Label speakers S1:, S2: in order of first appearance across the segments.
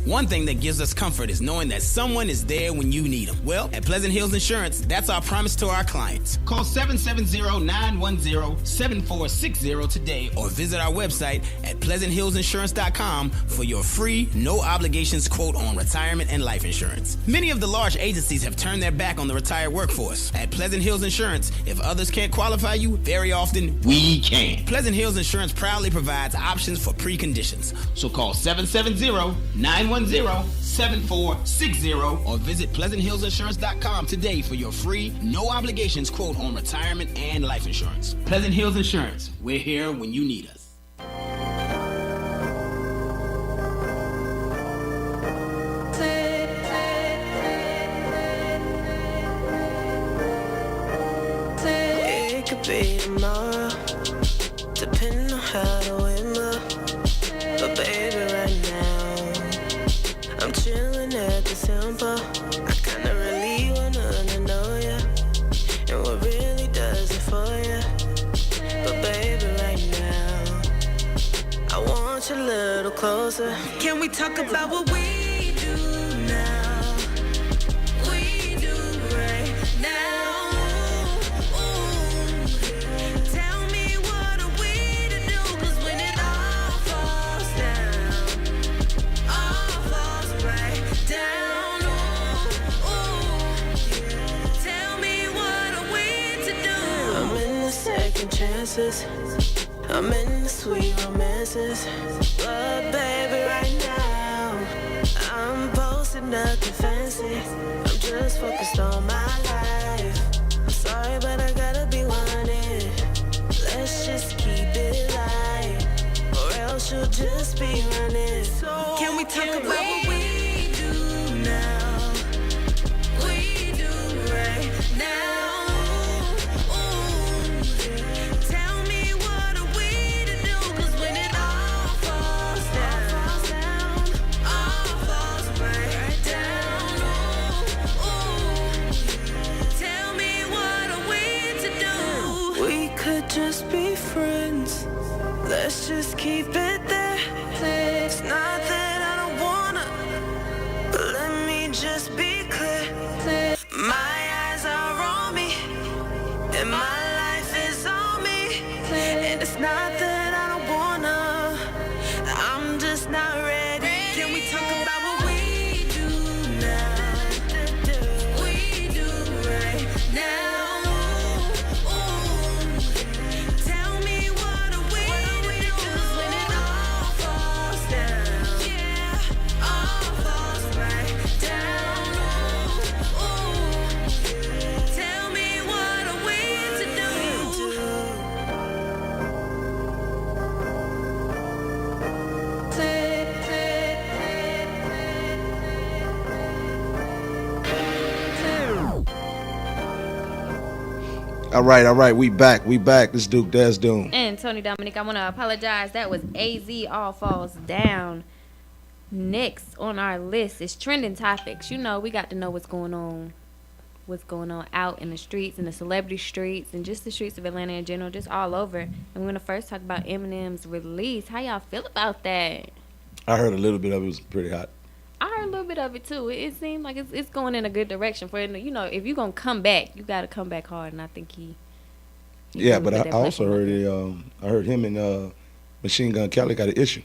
S1: One thing that gives us comfort is knowing that someone is there when you need them. Well, at Pleasant Hills Insurance, that's our promise to our clients. Call 770-910-7460 today or visit our website at pleasanthillsinsurance.com for your free, no obligations quote on retirement and life insurance. Many of the large agencies have turned their back on the retired workforce. At Pleasant Hills Insurance, if others can't qualify you, very often we can. Pleasant Hills Insurance proudly provides options for preconditions. So call 770-910-7460 or visit pleasanthillsinsurance.com today for your free, no obligations quote on retirement and life insurance. Pleasant Hills Insurance, we're here when you need us.
S2: It could be tomorrow, depending on how the wind blows. But baby, right now, I'm chilling at the temple. I kinda really wanna know ya, and what really does it for ya. But baby, right now, I want you a little closer. Can we talk about what we do now? We do right now. Chances, I'm in the sweet romances, but baby, right now, I'm posting nothing fancy. I'm just focused on my life. I'm sorry, but I gotta be honest. Let's just keep it light, or else you'll just be running. So can we talk about what we do now? We do right now. Just be friends. Let's just keep it there. It's not that I don't wanna, but let me just be clear. My eyes are on me, and my life is on me. And it's not that I don't wanna, I'm just not ready. Can we talk about what we do now? We do right now.
S3: All right. We back. This is Duke Des Doom.
S4: And Tony Dominic, I want to apologize. That was AZ All Falls Down. Next on our list is trending topics. You know, we got to know what's going on out in the streets, in the celebrity streets, and just the streets of Atlanta in general, just all over. And we're going to first talk about Eminem's release. How y'all feel about that?
S3: I heard a little bit of it. It was pretty hot.
S4: I heard a little bit of it too. It seemed like it's going in a good direction for it. You know, if you're gonna come back, you gotta come back hard, and I think he
S3: yeah, but I also heard I heard him and Machine Gun Kelly got an issue.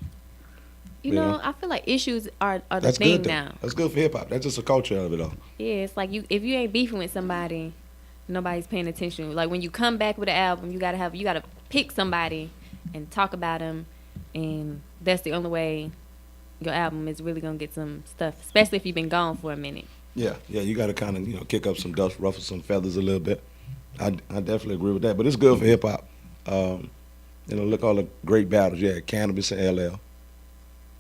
S4: You know, I feel like issues are the
S3: That's
S4: thing
S3: good, though.
S4: now.
S3: That's good for hip hop. That's just a culture of it all.
S4: Yeah, it's like if you ain't beefing with somebody, nobody's paying attention. Like when you come back with an album, you gotta pick somebody and talk about them, and that's the only way your album is really gonna get some stuff, especially if you've been gone for a minute.
S3: Yeah, you got to kind of kick up some dust, ruffle some feathers a little bit. I definitely agree with that, but it's good for hip hop. Look all the great battles. You had Cannabis and LL.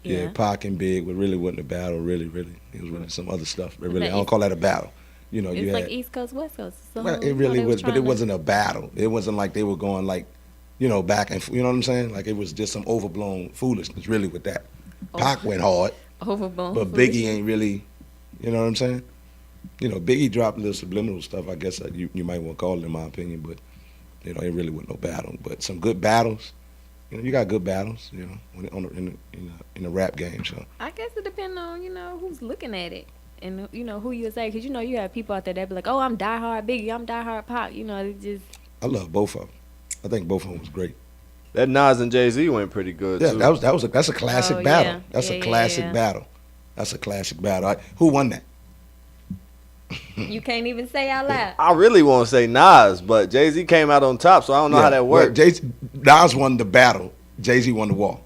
S3: Yeah, Pac and Big, but really wasn't a battle. Really, it was really some other stuff. But really, I don't call that a battle.
S4: It's like East Coast, West Coast. So
S3: well, it really was, but it wasn't a battle. It wasn't like they were going like, back and you know what I'm saying? Like it was just some overblown foolishness. Really, with that. Pac went hard,
S4: overblown,
S3: but Biggie ain't really, you know what I'm saying? Biggie dropped a little subliminal stuff, I guess you might want to call it, in my opinion, but it really wasn't no battle. But some good battles, you got good battles, in the rap game. So
S4: I guess it depends on who's looking at it and who you say, because you have people out there that be like, oh, I'm diehard Biggie, I'm diehard Pop. They just.
S3: I love both of them. I think both of them was great.
S5: That Nas and Jay-Z went pretty good
S3: Yeah,
S5: too.
S3: that's a classic battle.
S4: Yeah.
S3: That's a
S4: Yeah,
S3: classic
S4: yeah.
S3: battle. That's a classic battle. Who won that?
S4: You can't even say out loud.
S5: I really want to say Nas, but Jay-Z came out on top, so I don't know how that worked.
S3: Well, Nas won the battle. Jay-Z won the war.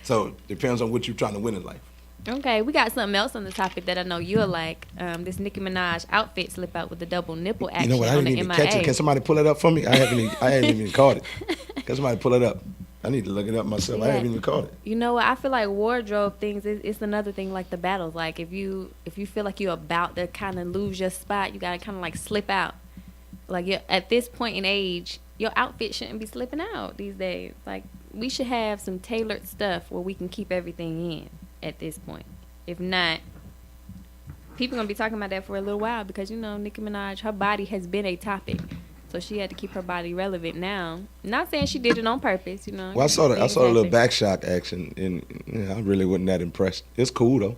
S3: So it depends on what you're trying to win in life.
S4: Okay, we got something else on the topic that I know you'll like. This Nicki Minaj outfit slip out with the double nipple action
S3: You know what? I
S4: on
S3: didn't
S4: the
S3: even
S4: MIA.
S3: catch it. Can somebody pull it up for me? I haven't even caught it. Can somebody pull it up? I need to look it up myself. I haven't even caught it.
S4: You know what? I feel like wardrobe things. It's another thing like the battles. Like if you feel like you're about to kind of lose your spot, you gotta kind of like slip out. Like at this point in age, your outfit shouldn't be slipping out these days. Like we should have some tailored stuff where we can keep everything in at this point. If not, people gonna be talking about that for a little while because Nicki Minaj, her body has been a topic, so she had to keep her body relevant now. Not saying she did it on purpose,
S3: Well, I saw the little back shock action, and I really wasn't that impressed. It's cool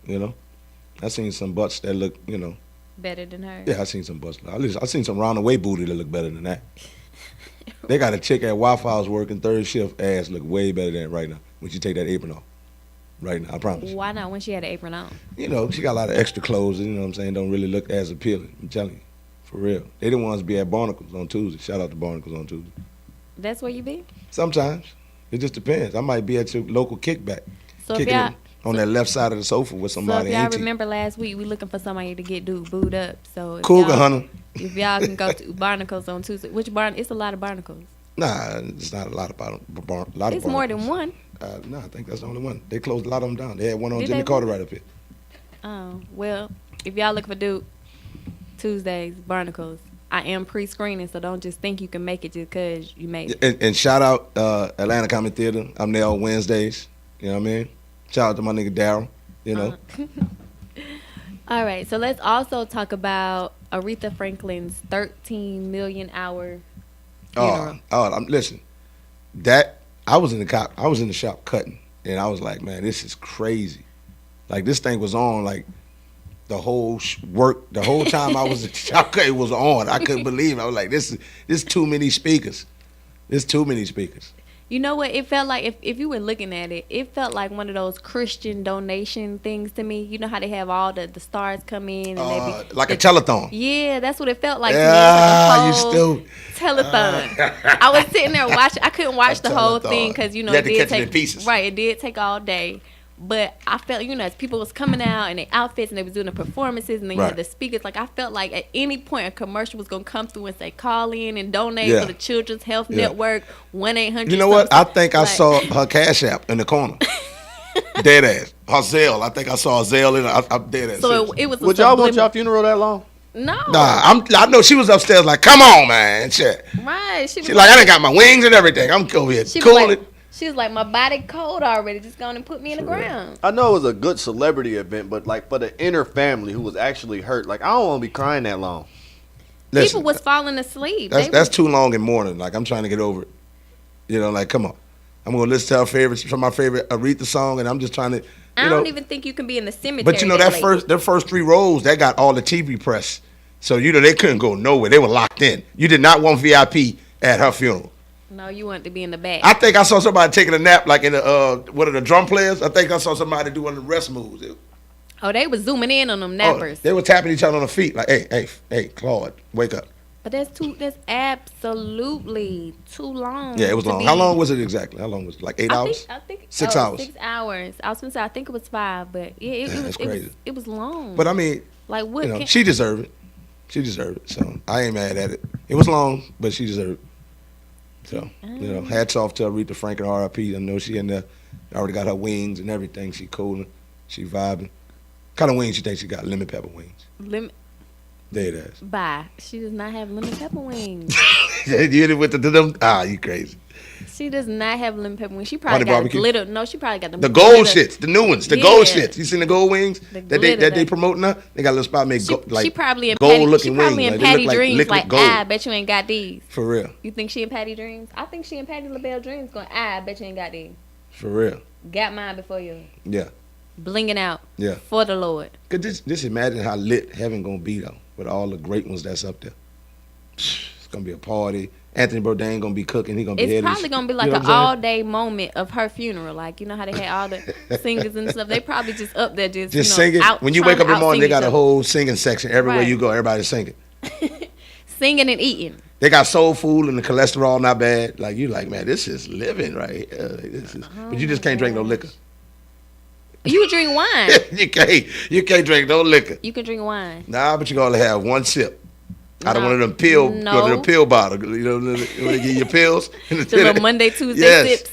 S3: though, I seen some butts that look,
S4: better than her.
S3: Yeah, I seen some butts. I seen some roundaway booty that look better than that. They got a chick at Waffle House working third shift. Ass look way better than it right now when she take that apron off. Right now, I promise.
S4: Why not when she had an apron on?
S3: She got a lot of extra clothes. You know what I'm saying? Don't really look as appealing. I'm telling you, for real. They the ones be at Barnacles on Tuesday. Shout out to Barnacles on Tuesday.
S4: That's where you be?
S3: Sometimes. It just depends. I might be at your local kickback.
S4: So
S3: kicking it on that left side of the sofa with
S4: So
S3: somebody.
S4: if y'all remember last week, we looking for somebody to get dude booed up. So if
S3: Cougar
S4: y'all,
S3: Hunter.
S4: If y'all can go to Barnacles on Tuesday, which barn? It's a lot of Barnacles.
S3: Nah, it's not a lot of Barnacles.
S4: It's more than one.
S3: No, I think that's the only one. They closed a lot of them down. They had one on
S4: Did
S3: Jimmy
S4: they?
S3: Carter right up here.
S4: Oh, well, if y'all look for dude, Tuesdays, Barnacles. I am pre-screening, so don't just think you can make it just because you made it.
S3: And shout out Atlanta Comedy Theater. I'm there on Wednesdays. You know what I mean? Shout out to my nigga Daryl.
S4: All right, so let's also talk about Aretha Franklin's 13 million hour funeral.
S3: Listen, I was in the shop cutting, and I was like, man, this is crazy. Like this thing was on like the whole the whole time I was at the shop cutting, it was on. I couldn't believe it. I was like, this is too many speakers. There's too many speakers.
S4: You know what? It felt like, if you were looking at it, it felt like one of those Christian donation things to me. You know how they have all the stars come in and they be
S3: like a telethon.
S4: Yeah, that's what it felt like to
S3: Yeah,
S4: me. It's like a whole telethon. I was sitting there watching. I couldn't watch the whole thing because
S3: you had to catch it in
S4: take
S3: pieces.
S4: Right, it did take all day. But I felt, as people was coming out in their outfits and they was doing the performances and then you had the speakers, like I felt like at any point a commercial was going to come through and say, call in and donate for the Children's Health Network, 1-800.
S3: You know what? I think I saw her Cash App in the corner. Dead ass. Her Zelle. I think I saw a Zelle in her. I'm dead ass.
S4: So it was.
S5: Would y'all want y'all funeral that long?
S4: No.
S3: Nah, I know she was upstairs like, come on, man. Shit.
S4: Right.
S3: She like, I done got my wings and everything. I'm over here cooling.
S4: She was like, my body cold already. Just go and put me in the ground.
S5: I know it was a good celebrity event, but like for the inner family who was actually hurt, like I don't want to be crying that long.
S3: Listen,
S4: people was falling asleep.
S3: That's too long in mourning. Like I'm trying to get over it. Like come on. I'm gonna listen to my favorite Aretha song, and I'm just trying to.
S4: I don't even think you can be in the cemetery.
S3: But their first 3 rows, they got all the TV press, so they couldn't go nowhere. They were locked in. You did not want VIP at her funeral.
S4: No, you wanted to be in the back.
S3: I think I saw somebody taking a nap, like in the one of the drum players. I think I saw somebody do one of the rest moves.
S4: Oh, they was zooming in on them nappers.
S3: They were tapping each other on the feet, like, hey, Claude, wake up.
S4: But that's absolutely too long.
S3: Yeah, it was long. How long was it exactly? How long was it? Like 8 hours?
S4: I think
S3: 6 hours.
S4: 6 hours. I was gonna say I think it was 5, but it was long.
S3: But I mean,
S4: like what?
S3: She deserved it. She deserved it. So I ain't mad at it. It was long, but she deserved it. So, hats off to Aretha Franklin, R.I.P. I know she in there, already got her wings and everything. She cooling, she vibing. Kind of wings she thinks she got? Lemon pepper wings. There it is.
S4: Bye. She does not have lemon pepper wings.
S3: You with them? You crazy.
S4: She does not have lemon pepper wings. She probably
S3: Honey
S4: got
S3: barbecue?
S4: glitter. No, she probably got
S3: The gold
S4: glitter.
S3: shits, the new ones, the
S4: Yeah.
S3: gold shits. You seen the gold wings
S4: The
S3: that they
S4: glitter.
S3: promoting now? They got a little spot made
S4: She probably in
S3: gold
S4: Patty. She
S3: looking
S4: probably
S3: wings.
S4: in
S3: They
S4: Patty
S3: look
S4: Dreams.
S3: liquid
S4: Like,
S3: gold.
S4: I bet you ain't got these.
S3: For real.
S4: You think she in Patty Dreams? I think she in Patty LaBelle Dreams. Going, I bet you ain't got these.
S3: For real.
S4: Got mine before you.
S3: Yeah.
S4: Blinging out.
S3: Yeah.
S4: For the Lord.
S3: Cause just imagine how lit heaven gonna be though, with all the great ones that's up there. It's gonna be a party. Anthony Bourdain gonna be cooking. He gonna be
S4: It's
S3: heading.
S4: probably gonna be like an all-day moment of her funeral. Like, you know how they had all the singers and stuff. They probably just up there just
S3: singing.
S4: out,
S3: When you wake up in the morning, they got a
S4: out-sing
S3: whole singing section. Everywhere
S4: Right.
S3: you go, everybody's singing.
S4: each other. Singing and eating.
S3: They got soul food and the cholesterol not bad. Like you like, man, this is living right here. This is, but you just can't drink no liquor.
S4: You can drink wine.
S3: You can't drink no liquor.
S4: You can drink wine.
S3: Nah, but you gotta have one sip. Out of
S4: No.
S3: one of them pill,
S4: No.
S3: one of them pill bottles. You know, when they give you pills.
S4: The little Monday, Tuesday
S3: Yes,
S4: sips.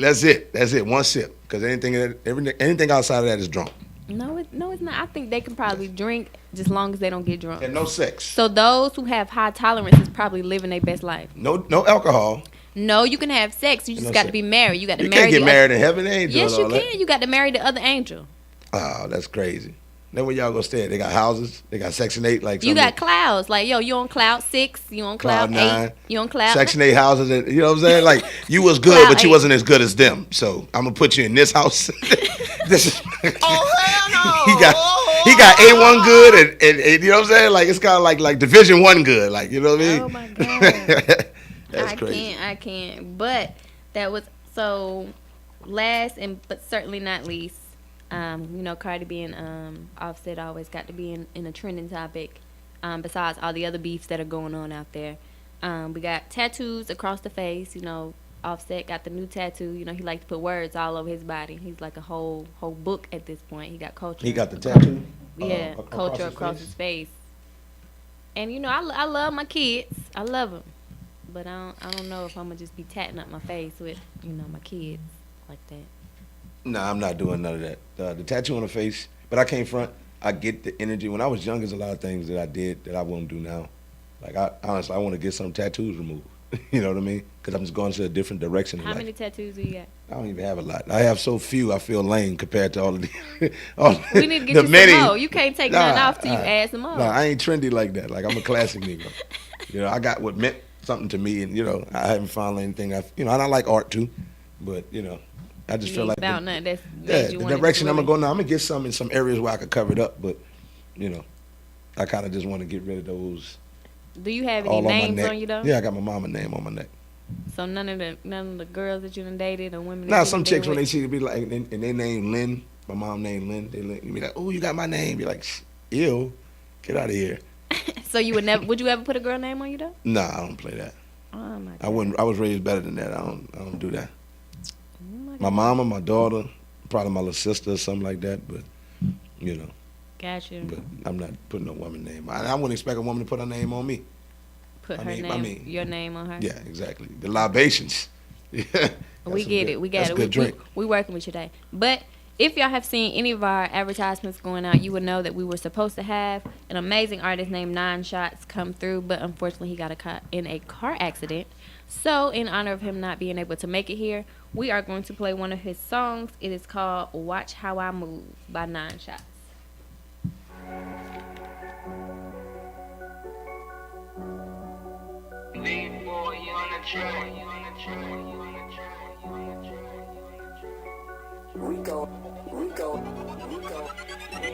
S3: that's it. That's it. One sip. Because anything outside of that is drunk.
S4: No, it's not. I think they can probably drink just long as they don't get drunk.
S3: And no sex.
S4: So those who have high tolerance is probably living their best life.
S3: No alcohol.
S4: No, you can have sex. You just
S3: No
S4: got to
S3: sex.
S4: be married. You got to
S3: You
S4: marry.
S3: can't get
S4: the
S3: married in heaven. They ain't doing
S4: Yes, you
S3: all
S4: can.
S3: that.
S4: You got to marry the other angel.
S3: Oh, that's crazy. Then where y'all gonna stay at? They got houses. They got Section 8. Like
S4: You
S3: some-
S4: got clouds. Like, yo, you on cloud 6. You on cloud,
S3: Cloud 9.
S4: 8. You on cloud.
S3: Section 8 houses. And, you know what I'm saying? Like you was good,
S4: Cloud
S3: but you
S4: 8.
S3: wasn't as good as them. So I'm gonna put you in this house. This is.
S1: Oh, hell no.
S3: He got A1 good and you know what I'm saying? Like it's kind of like Division 1 good. Like you know what I mean?
S4: Oh my God.
S3: That's
S4: I
S3: crazy.
S4: can't. But that was so last but certainly not least. You know, Cardi B and Offset always got to be in a trending topic. Besides all the other beefs that are going on out there, we got tattoos across the face. You know, Offset got the new tattoo. You know, he likes to put words all over his body. He's like a whole book at this point. He got culture.
S3: He got the tattoo.
S4: Yeah, culture
S3: his
S4: across
S3: face?
S4: his face. And you know, I love my kids. I love them, but I don't know if I'm gonna just be tatting up my face with my kids like that.
S3: Nah, I'm not doing none of that. The tattoo on the face, but I can't front. I get the energy. When I was young, there's a lot of things that I did that I won't do now. Like honestly, I want to get some tattoos removed. You know what I mean? Because I'm just going to a different direction in
S4: How
S3: life.
S4: many tattoos do you got?
S3: I don't even have a lot. I have so few. I feel lame compared to all of the. all
S4: We need to get
S3: the
S4: you
S3: many.
S4: some more. You can't take none off till you add some more.
S3: Nah, I ain't trendy like that. Like I'm a classic nigga. You know, I got what meant something to me, and I haven't found anything. And I like art too, but I just
S4: You
S3: feel
S4: ain't
S3: like
S4: found nothing that's
S3: yeah,
S4: made you
S3: the
S4: wanna
S3: direction I'm
S4: really-
S3: gonna go now. I'm gonna get some in some areas where I could cover it up, but I kind of just want to get rid of those.
S4: Do you have any
S3: All on my
S4: names
S3: neck.
S4: on you though?
S3: Yeah, I got my mama name on my neck.
S4: So none of the girls that you done dated or women.
S3: Now
S4: that
S3: some
S4: you done
S3: chicks
S4: been
S3: when they
S4: with?
S3: see it be like, and they name Lynn. My mom named Lynn. They be like, "Oh, you got my name." Be like, "Ew, get out of here."
S4: So you would never? Would you ever put a girl name on you though?
S3: Nah, I don't play that.
S4: Oh my God.
S3: I wouldn't. I was raised better than that. I don't do that.
S4: Oh my
S3: My
S4: God.
S3: mama, my daughter, probably my little sister or something like that. But
S4: Gotcha.
S3: but I'm not putting no woman name. I wouldn't expect a woman to put her name on me.
S4: Put
S3: I
S4: her
S3: mean-
S4: name,
S3: I mean-
S4: your name on her.
S3: Yeah, exactly. The libations. Yeah,
S4: We get it. We got
S3: that's
S4: it.
S3: a good drink.
S4: We working with you today. But if y'all have seen any of our advertisements going out, you would know that we were supposed to have an amazing artist named Nine Shots come through, but unfortunately he got in a car accident. So in honor of him not being able to make it here, we are going to play one of his songs. It is called Watch How I Move by Nine Shots.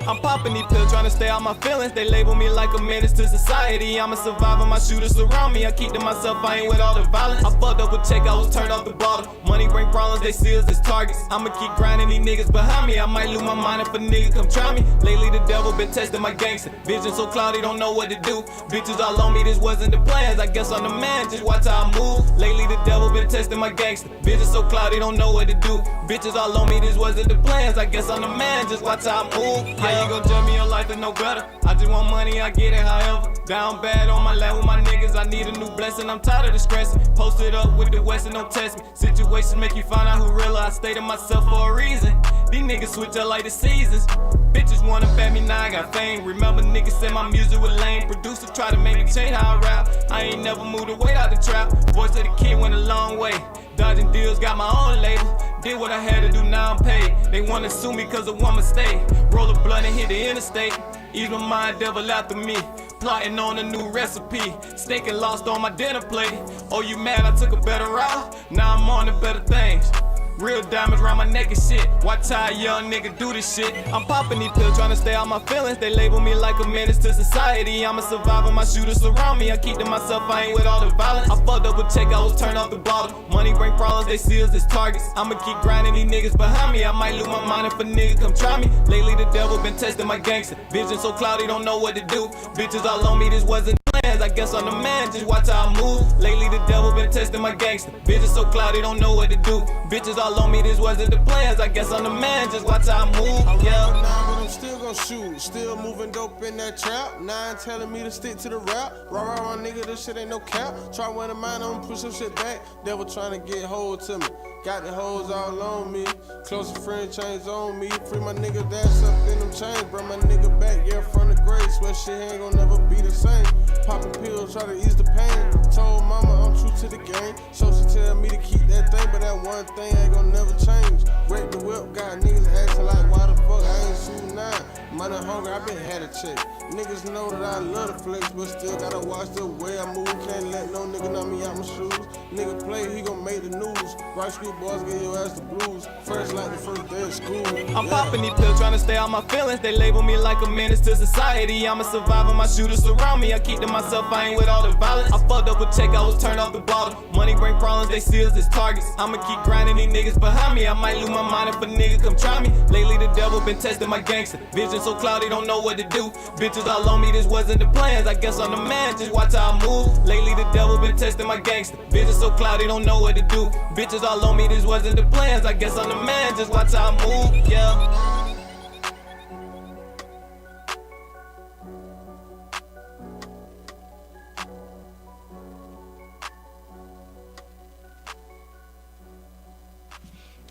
S6: I'm popping these pills, trying to stay out my feelings. They label me like a menace to society. I'm a survivor, my shooters surround me. I keep to myself, I ain't with all the violence. I fucked up with check, I was turned off the bottle. Money bring problems, they see us as targets. I'ma keep grinding these niggas behind me. I might lose my mind if a nigga come try me. Lately the devil been testing my gangster. Vision so cloudy, don't know what to do. Bitches all on me, this wasn't the plans. I guess I'm the man, just watch how I move. Lately the devil been testing my gangster. Vision so cloudy, don't know what to do. Bitches all on me, this wasn't the plans. I guess I'm the man, just watch how I move. How you gon' judge me? Your life is no better. I just want money, I get it however. Down bad on my lap with my niggas. I need a new blessing. I'm tired of the stressing. Posted up with the West and don't test me. Situations make you find out who real. I stay to myself for a reason. These niggas switch up like the seasons. Bitches wanna bat me, now I got fame. Remember niggas said my music was lame. Producer try to make me change how I rap. I ain't never moved away out the trap. Voice of the kid went a long way. Dodging deals, got my own label. Did what I had to do, now I'm paid. They wanna sue me cause of one mistake. Roll a blunt and hit the interstate. Ease my mind, devil after me. Plotting on a new recipe. Steak and lost on my dinner plate. Oh, you mad I took a better route? Now I'm on to better things. Real diamonds around my neck and shit. Watch how a young nigga do this shit. I'm popping these pills, trying to stay out my feelings. They label me like a menace to society. I'm a survivor, my shooters surround me. I keep to myself, I ain't with all the violence. I fucked up with check, I was turned off the bottle. Money bring problems, they see us as targets. I'ma keep grinding these niggas behind me. I might lose my mind if a nigga come try me. Lately the devil been testing my gangster. Vision so cloudy, don't know what to do. Bitches all on me, this wasn't plans. I guess I'm the man, just watch how I move. Lately the devil been testing my gangster. Vision so cloudy, don't know what to do. Bitches all on me, this wasn't the plans. I guess I'm the man, just watch how I move. Yeah.
S7: Now, but I'm still gon' shoot. Still moving dope in that trap. Nine telling me to stick to the rap. Rah, nigga, this shit ain't no cap. Try one of mine, I'ma push some shit back. Devil trying to get hold to me. Got the hoes all on me. Closer friend chains on me. Free my nigga that's up in them chains. Bring my nigga back, yeah, from the grave. Swear shit ain't gon' never be the same. Popping pills, try to ease the pain. Told mama I'm true to the game. So she tell me to keep that thing, but that one thing ain't gon' never change. Break the whip, got niggas asking like, why the fuck I ain't shooting nine? Money hungry, I been had a check. Niggas know that I love the flex, but still gotta watch the way I move. Can't let no nigga knock me out my shoes. Nigga play, he gon' make the news. Right street boys get your ass the blues. First like the first day of school.
S6: I'm popping these pills, trying to stay out my feelings. They label me like a menace to society. I'm a survivor, my shooters surround me. I keep to myself, I ain't with all the violence. I fucked up with check, I was turned off the bottle. Money bring problems, they see us as targets. I'ma keep grinding these niggas behind me. I might lose my mind if a nigga come try me. Lately the devil been testing my gangster. Vision so cloudy, don't know what to do. Bitches all on me, this wasn't the plans. I guess I'm the man, just watch how I move. Lately the devil been testing my gangster. Vision so cloudy, don't know what to do. Bitches all on me, this wasn't the plans. I guess I'm the man, just watch how I move. Yeah.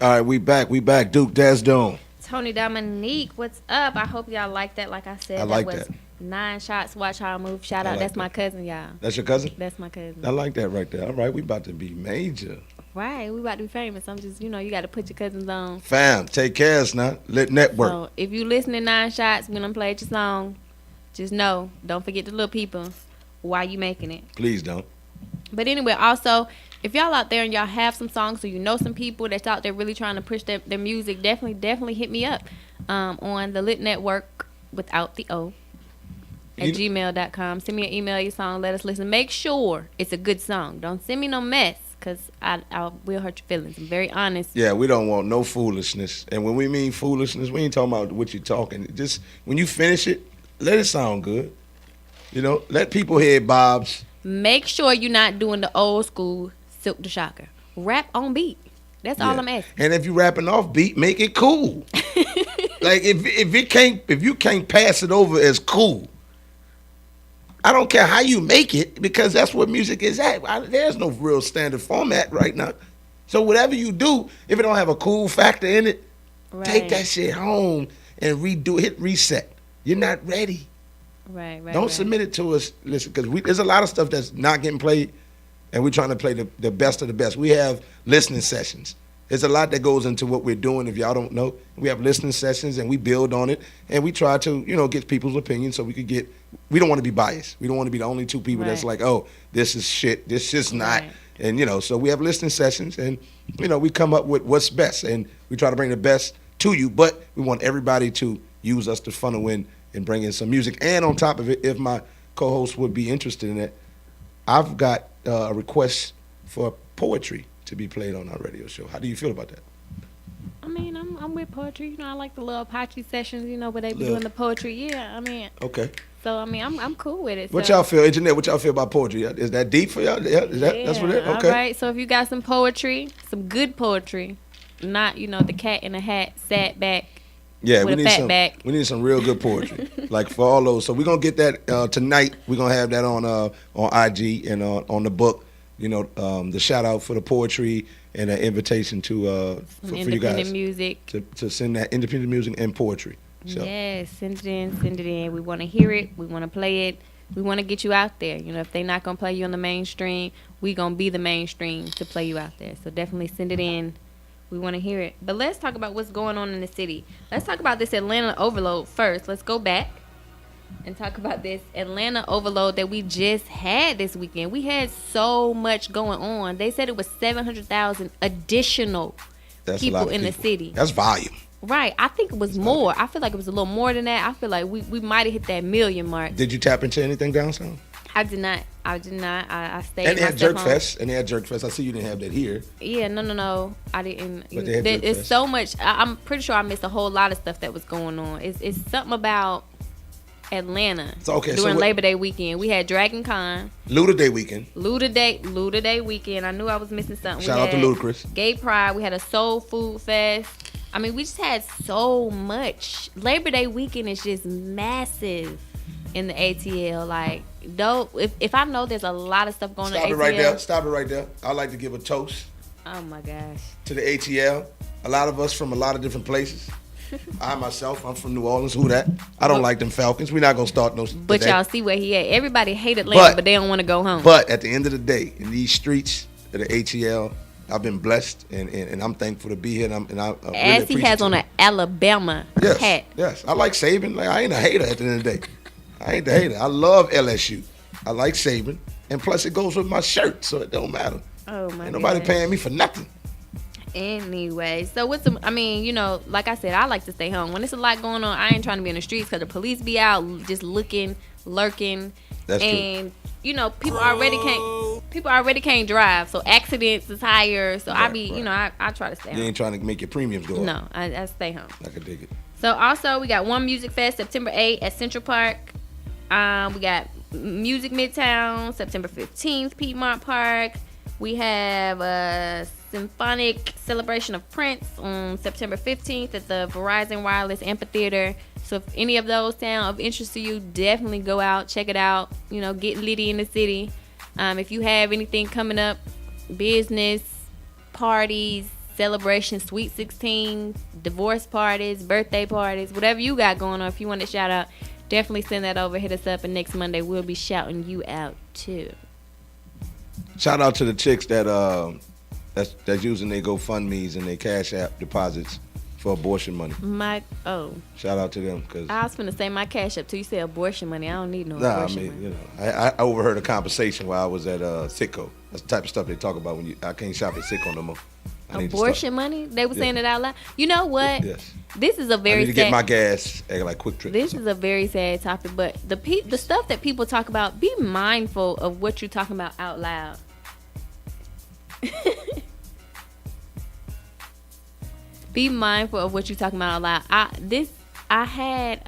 S3: All right, we back. Duke Desdome.
S4: Tony Dominique, what's up? I hope y'all like that. Like I said,
S3: I like
S4: that was
S3: that.
S4: 9 shots. Watch how I move. Shout out.
S3: like
S4: That's
S3: that.
S4: my cousin, y'all.
S3: That's your cousin?
S4: That's my cousin.
S3: I like that right there. All right, we about to be major.
S4: Right, we about to be famous. I'm just, you got to put your cousins on.
S3: Fam, take care of us now. Lit Network.
S4: So if you listening 9 shots when I'm playing your song, just know, don't forget the little people while you making it.
S3: Please don't.
S4: But anyway, also, if y'all out there and y'all have some songs or you know some people that's out there really trying to push their music, definitely hit me up on the Lit Network without the O at gmail.com. Send me an email, your song, let us listen. Make sure it's a good song. Don't send me no mess, because I will hurt your feelings. I'm very honest.
S3: Yeah, we don't want no foolishness. And when we mean foolishness, we ain't talking about what you're talking. Just when you finish it, let it sound good. Let people hear Bob's.
S4: Make sure you're not doing the old school Silk the Shocker. Rap on beat. That's all I'm asking.
S3: And if you rapping off beat, make it cool. Like if you can't pass it over as cool, I don't care how you make it, because that's what music is at. There's no real standard format right now. So whatever you do, if it don't have a cool factor in it, take that shit home and hit reset. You're not ready.
S4: Right.
S3: Don't submit it to us. Listen, because there's a lot of stuff that's not getting played, and we're trying to play the best of the best. We have listening sessions. There's a lot that goes into what we're doing. If y'all don't know, we have listening sessions, and we build on it, and we try to, get people's opinions so we could get. We don't want to be biased. We don't want to be the only two people that's like, oh, this is shit. This is not. Right. And so we have listening sessions, and we come up with what's best, and we try to bring the best to you. But we want everybody to use us to funnel in and bring in some music. And on top of it, if my co-host would be interested in it, I've got a request for poetry to be played on our radio show. How do you feel about that?
S4: I mean, I'm with poetry. I like the little Apache sessions, where they be doing the poetry. Yeah,
S3: Okay.
S4: So, I'm cool with it.
S3: What y'all feel, engineer? What y'all feel about poetry? Is that deep for y'all? Yeah, that's what it is? Okay.
S4: All right, so if you got some poetry, some good poetry, not, the cat in a hat sat back.
S3: Yeah,
S4: we
S3: need some real good poetry, like for all those. So we're gonna get that tonight. We're gonna have that on IG and on the book. The shout out for the poetry and an invitation to for you guys
S4: music
S3: to send that independent music and poetry. So.
S4: Yes, send it in. We want to hear it. We want to play it. We want to get you out there. If they not going to play you on the mainstream, we going to be the mainstream to play you out there. So definitely send it in. We want to hear it. But let's talk about what's going on in the city. Let's talk about this Atlanta overload first. Let's go back and talk about this Atlanta overload that we just had this weekend. We had so much going on. They said it was 700,000 additional people in the city.
S3: That's volume.
S4: Right. I think it was more. I feel like it was a little more than that. I feel like we might have hit that million mark.
S3: Did you tap into anything downtown?
S4: I did not. I stayed.
S3: And they had Jerk
S4: home.
S3: Fest. I see you didn't have that here.
S4: Yeah, no. I didn't.
S3: But they had Jerk
S4: It's
S3: Fest.
S4: so much. I'm pretty sure I missed a whole lot of stuff that was going on. It's something about Atlanta. During Labor Day weekend, we had Dragon Con.
S3: Luda Day weekend.
S4: Luda Day weekend. I knew I was missing something.
S3: Shout out to Ludacris.
S4: Gay Pride. We had a Soul Food Fest. I mean, we just had so much. Labor Day weekend is just massive in the ATL. Like, if I know there's a lot of stuff going on in the ATL.
S3: Stop it right there. I'd like to give a toast.
S4: Oh my gosh.
S3: To the ATL. A lot of us from a lot of different places. I'm from New Orleans. Who that? I don't like them Falcons. We're not going to start no.
S4: But y'all see where he at. Everybody hate Atlanta, but they don't want to go home.
S3: But at the end of the day, in these streets of the ATL, I've been blessed, and I'm thankful to be here. And I really
S4: as he has on an Alabama hat.
S3: Yes, I like Saban. Like, I ain't a hater at the end of the day. I ain't the hater. I love LSU. I like Saban, and plus it goes with my shirt, so it don't matter.
S4: Oh my!
S3: Ain't nobody paying me for nothing.
S4: Anyway, so like I said, I like to stay home. When there's a lot going on, I ain't trying to be in the streets because the police be out just looking, lurking.
S3: That's
S4: true. People already can't drive, so accidents is higher. So I try to stay home.
S3: You ain't trying to make your premiums go up.
S4: No, I stay home.
S3: I can dig it.
S4: So also we got One Music Fest September 8th at Central Park. We got Music Midtown September 15th, Piedmont Park. We have a symphonic celebration of Prince on September 15th at the Verizon Wireless Amphitheater. So if any of those sound of interest to you, definitely go out, check it out. Get litty in the city. If you have anything coming up, business, parties, celebrations, Sweet 16, divorce parties, birthday parties, whatever you got going on, if you want to shout out, definitely send that over. Hit us up, and next Monday we'll be shouting you out too.
S3: Shout out to the chicks that's using their GoFundMe's and their Cash App deposits for abortion money. Shout out to them, because
S4: I was finna say my Cash App too. You say abortion money. I don't need no abortion money.
S3: I overheard a conversation while I was at Sitco. That's the type of stuff they talk about when I can't shop at Sitco no more.
S4: Abortion money? They were saying it out loud. You know what?
S3: Yes.
S4: This is a very
S3: I need to get my gas at like Quick Trip.
S4: This is a very sad topic, but the stuff that people talk about, be mindful of what you're talking about out loud. Be mindful of what you're talking about out loud. I had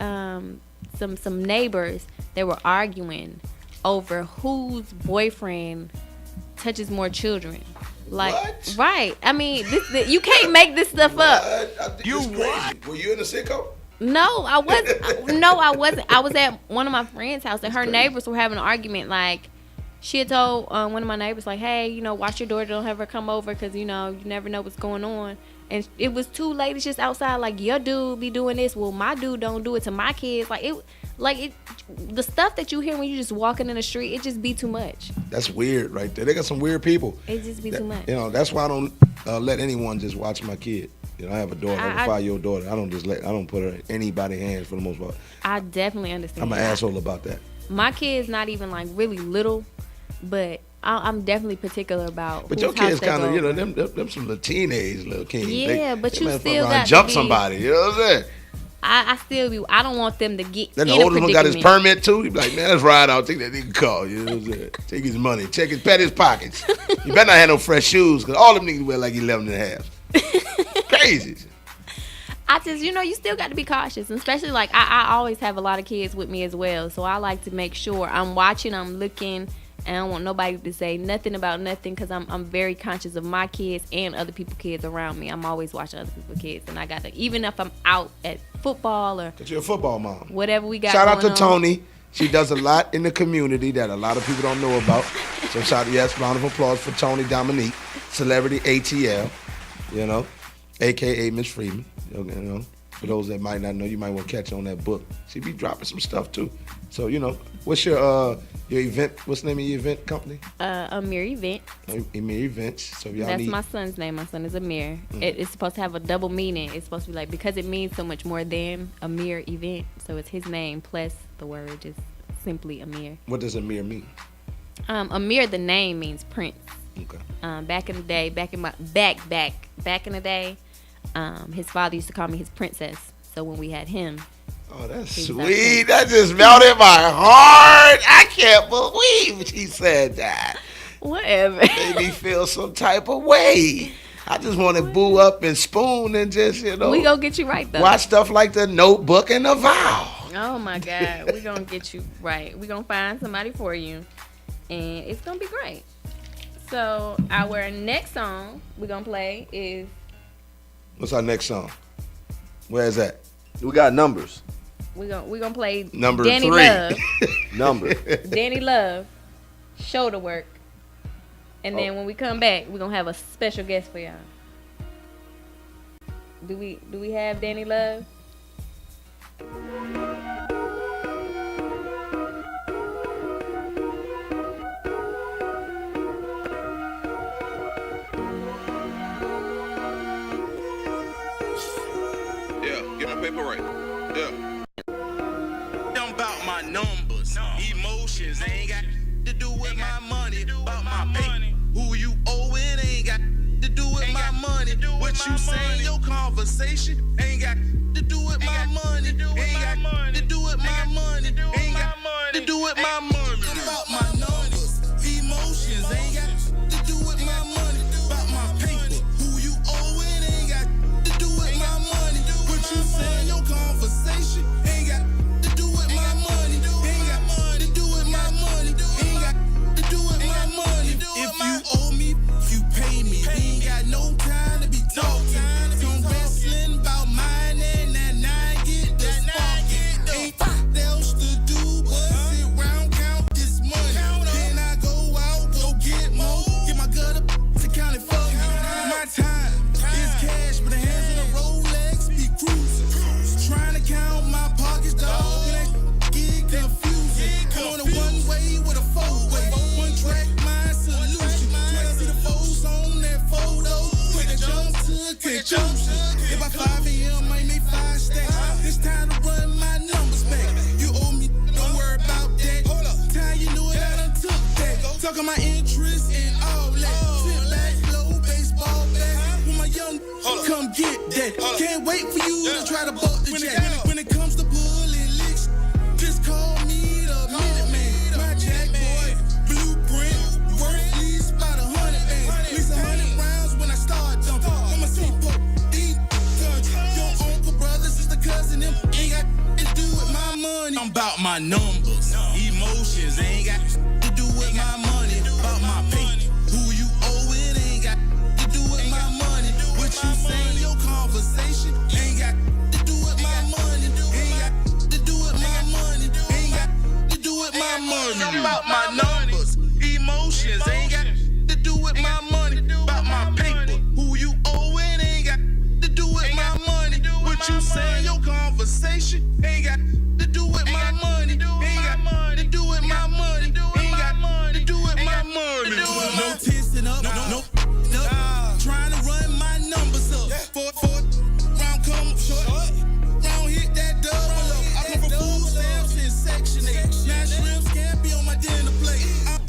S4: some neighbors that were arguing over whose boyfriend touches more children. Like,
S3: what?
S4: Right? I mean, you can't make this stuff up.
S3: You what? Were you in the Sitco?
S4: No, I wasn't. No, I wasn't. I was at one of my friend's house, and her neighbors were having an argument. Like, she had told one of my neighbors, like, hey, watch your daughter, don't have her come over, because, you never know what's going on. And it was two ladies just outside, like, your dude be doing this. Well, my dude don't do it to my kids. The stuff that you hear when you just walking in the street, it just be too much.
S3: That's weird right there. They got some weird people.
S4: It just be too much.
S3: That's why I don't let anyone just watch my kid. I have a daughter, I have a 5-year-old daughter. I don't put her in anybody's hands for the most part.
S4: I definitely understand.
S3: I'm an asshole about that.
S4: My kid's not even like really little, but I'm definitely particular about.
S3: But your kids kind of, them some little teenage little kids.
S4: Yeah, but you still got to
S3: jump somebody. You know what I'm saying?
S4: I don't want them to get.
S3: Then the oldest one got his permit too. He be like, man, let's ride out. Take that nigga car. You know what I'm saying? Take his money. Pat his pockets. You better not have no fresh shoes, because all them niggas wear like 11 and a half. Crazy.
S4: I just, you still got to be cautious, and especially like I always have a lot of kids with me as well, so I like to make sure I'm watching, I'm looking, and I don't want nobody to say nothing about nothing, because I'm very conscious of my kids and other people's kids around me. I'm always watching other people's kids, and I got to, even if I'm out at football or.
S3: Because you're a football mom.
S4: Whatever we got.
S3: Shout out to Tony. She does a lot in the community that a lot of people don't know about. So round of applause for Tony Dominique, celebrity ATL, aka Miss Freeman. For those that might not know, you might want to catch on that book. She be dropping some stuff too. So, you know, what's your event? What's the name of your event company?
S4: Amir Event.
S3: Amir Events. So y'all
S4: That's
S3: need.
S4: my son's name. My son is Amir. It's supposed to have a double meaning. It's supposed to be like, because it means so much more than Amir Event. So it's his name plus the word just simply Amir.
S3: What does Amir mean?
S4: Amir, the name means prince.
S3: Okay.
S4: Back in the day, back in the day, his father used to call me his princess. So when we had him,
S3: Oh, that's
S4: He's
S3: sweet. That just melted my heart. I can't believe she said that.
S4: whatever.
S3: Made me feel some type of way. I just want to boo up and spoon and just, you know,
S4: We gonna get you right though.
S3: watch stuff like The Notebook and The Vow.
S4: Oh my God, we gonna get you right. We gonna find somebody for you, and it's gonna be great. So our next song we gonna play is
S3: What's our next song? Where is that?
S5: We got numbers.
S4: we gonna play
S3: Number
S4: Danny
S3: 3.
S4: Love,
S5: Numbers.
S4: Danny Love, Shoulder Work, and then when we come back, we gonna have a special guest for y'all. Do we have Danny Love?
S8: Yeah, get my paper right. Yeah. I'm about my numbers, emotions ain't got to do with my money. About my paper, who you owe it ain't got to do with my money. What you say in your conversation ain't got to do with my money. Ain't got to do with my money. Ain't got to do with my money. About my numbers, emotions ain't got to do with my money. About my paper, who you owe it ain't got to do with my money. What you say in your conversation ain't got to do with my money. Ain't got to do with my money. Ain't got to do with my money. If you owe me, you pay me. We ain't got no time to be talking. Some wrestling about mine and that 9 get the sparking. Ain't else to do but sit round count this money. Then I go out, go get more. Get my gut up to count it for me. My time is cash, but the hands on the Rolex be cruising. Trying to count my pockets, dog. And that get confusing. Come on a one-way with a four-way. One track, my solution. Try to see the foes on that photo. Quick to jump to a conclusion. If by 5 a.m. I make 5 stacks, it's time to run my numbers back. You owe me, don't worry about that. Hold up, time you knew it, I done took that. Talking my interest and all that. Sit back, low baseball bat. When my young come get that. Can't wait for you to try to buck the jack. When it comes to pulling licks, just call me the Minute Man. My jack boy, blueprint, worth least about 100 bands. At least 100 rounds when I start dumping. I'ma see Pope, these guns. Your uncle, brother, sister, cousin, them ain't got to do with my money. I'm about my numbers, emotions ain't got to do with my money. About my paper, who you owe it ain't got to do with my money. What you say in your conversation ain't got to do with my money. Ain't got to do with my money. Ain't got to do with my money. I'm about my numbers, emotions ain't got to do with my money. About my paper, who you owe it ain't got to do with my money. What you say in your conversation ain't got to do with my money. Ain't got to do with my money. Ain't got to do with my money. No tensing up, no. Trying to run my numbers up. Four round come short. Round hit that double up. I come from food stamps in Section 8. Now shrimps can't be on my dinner plate.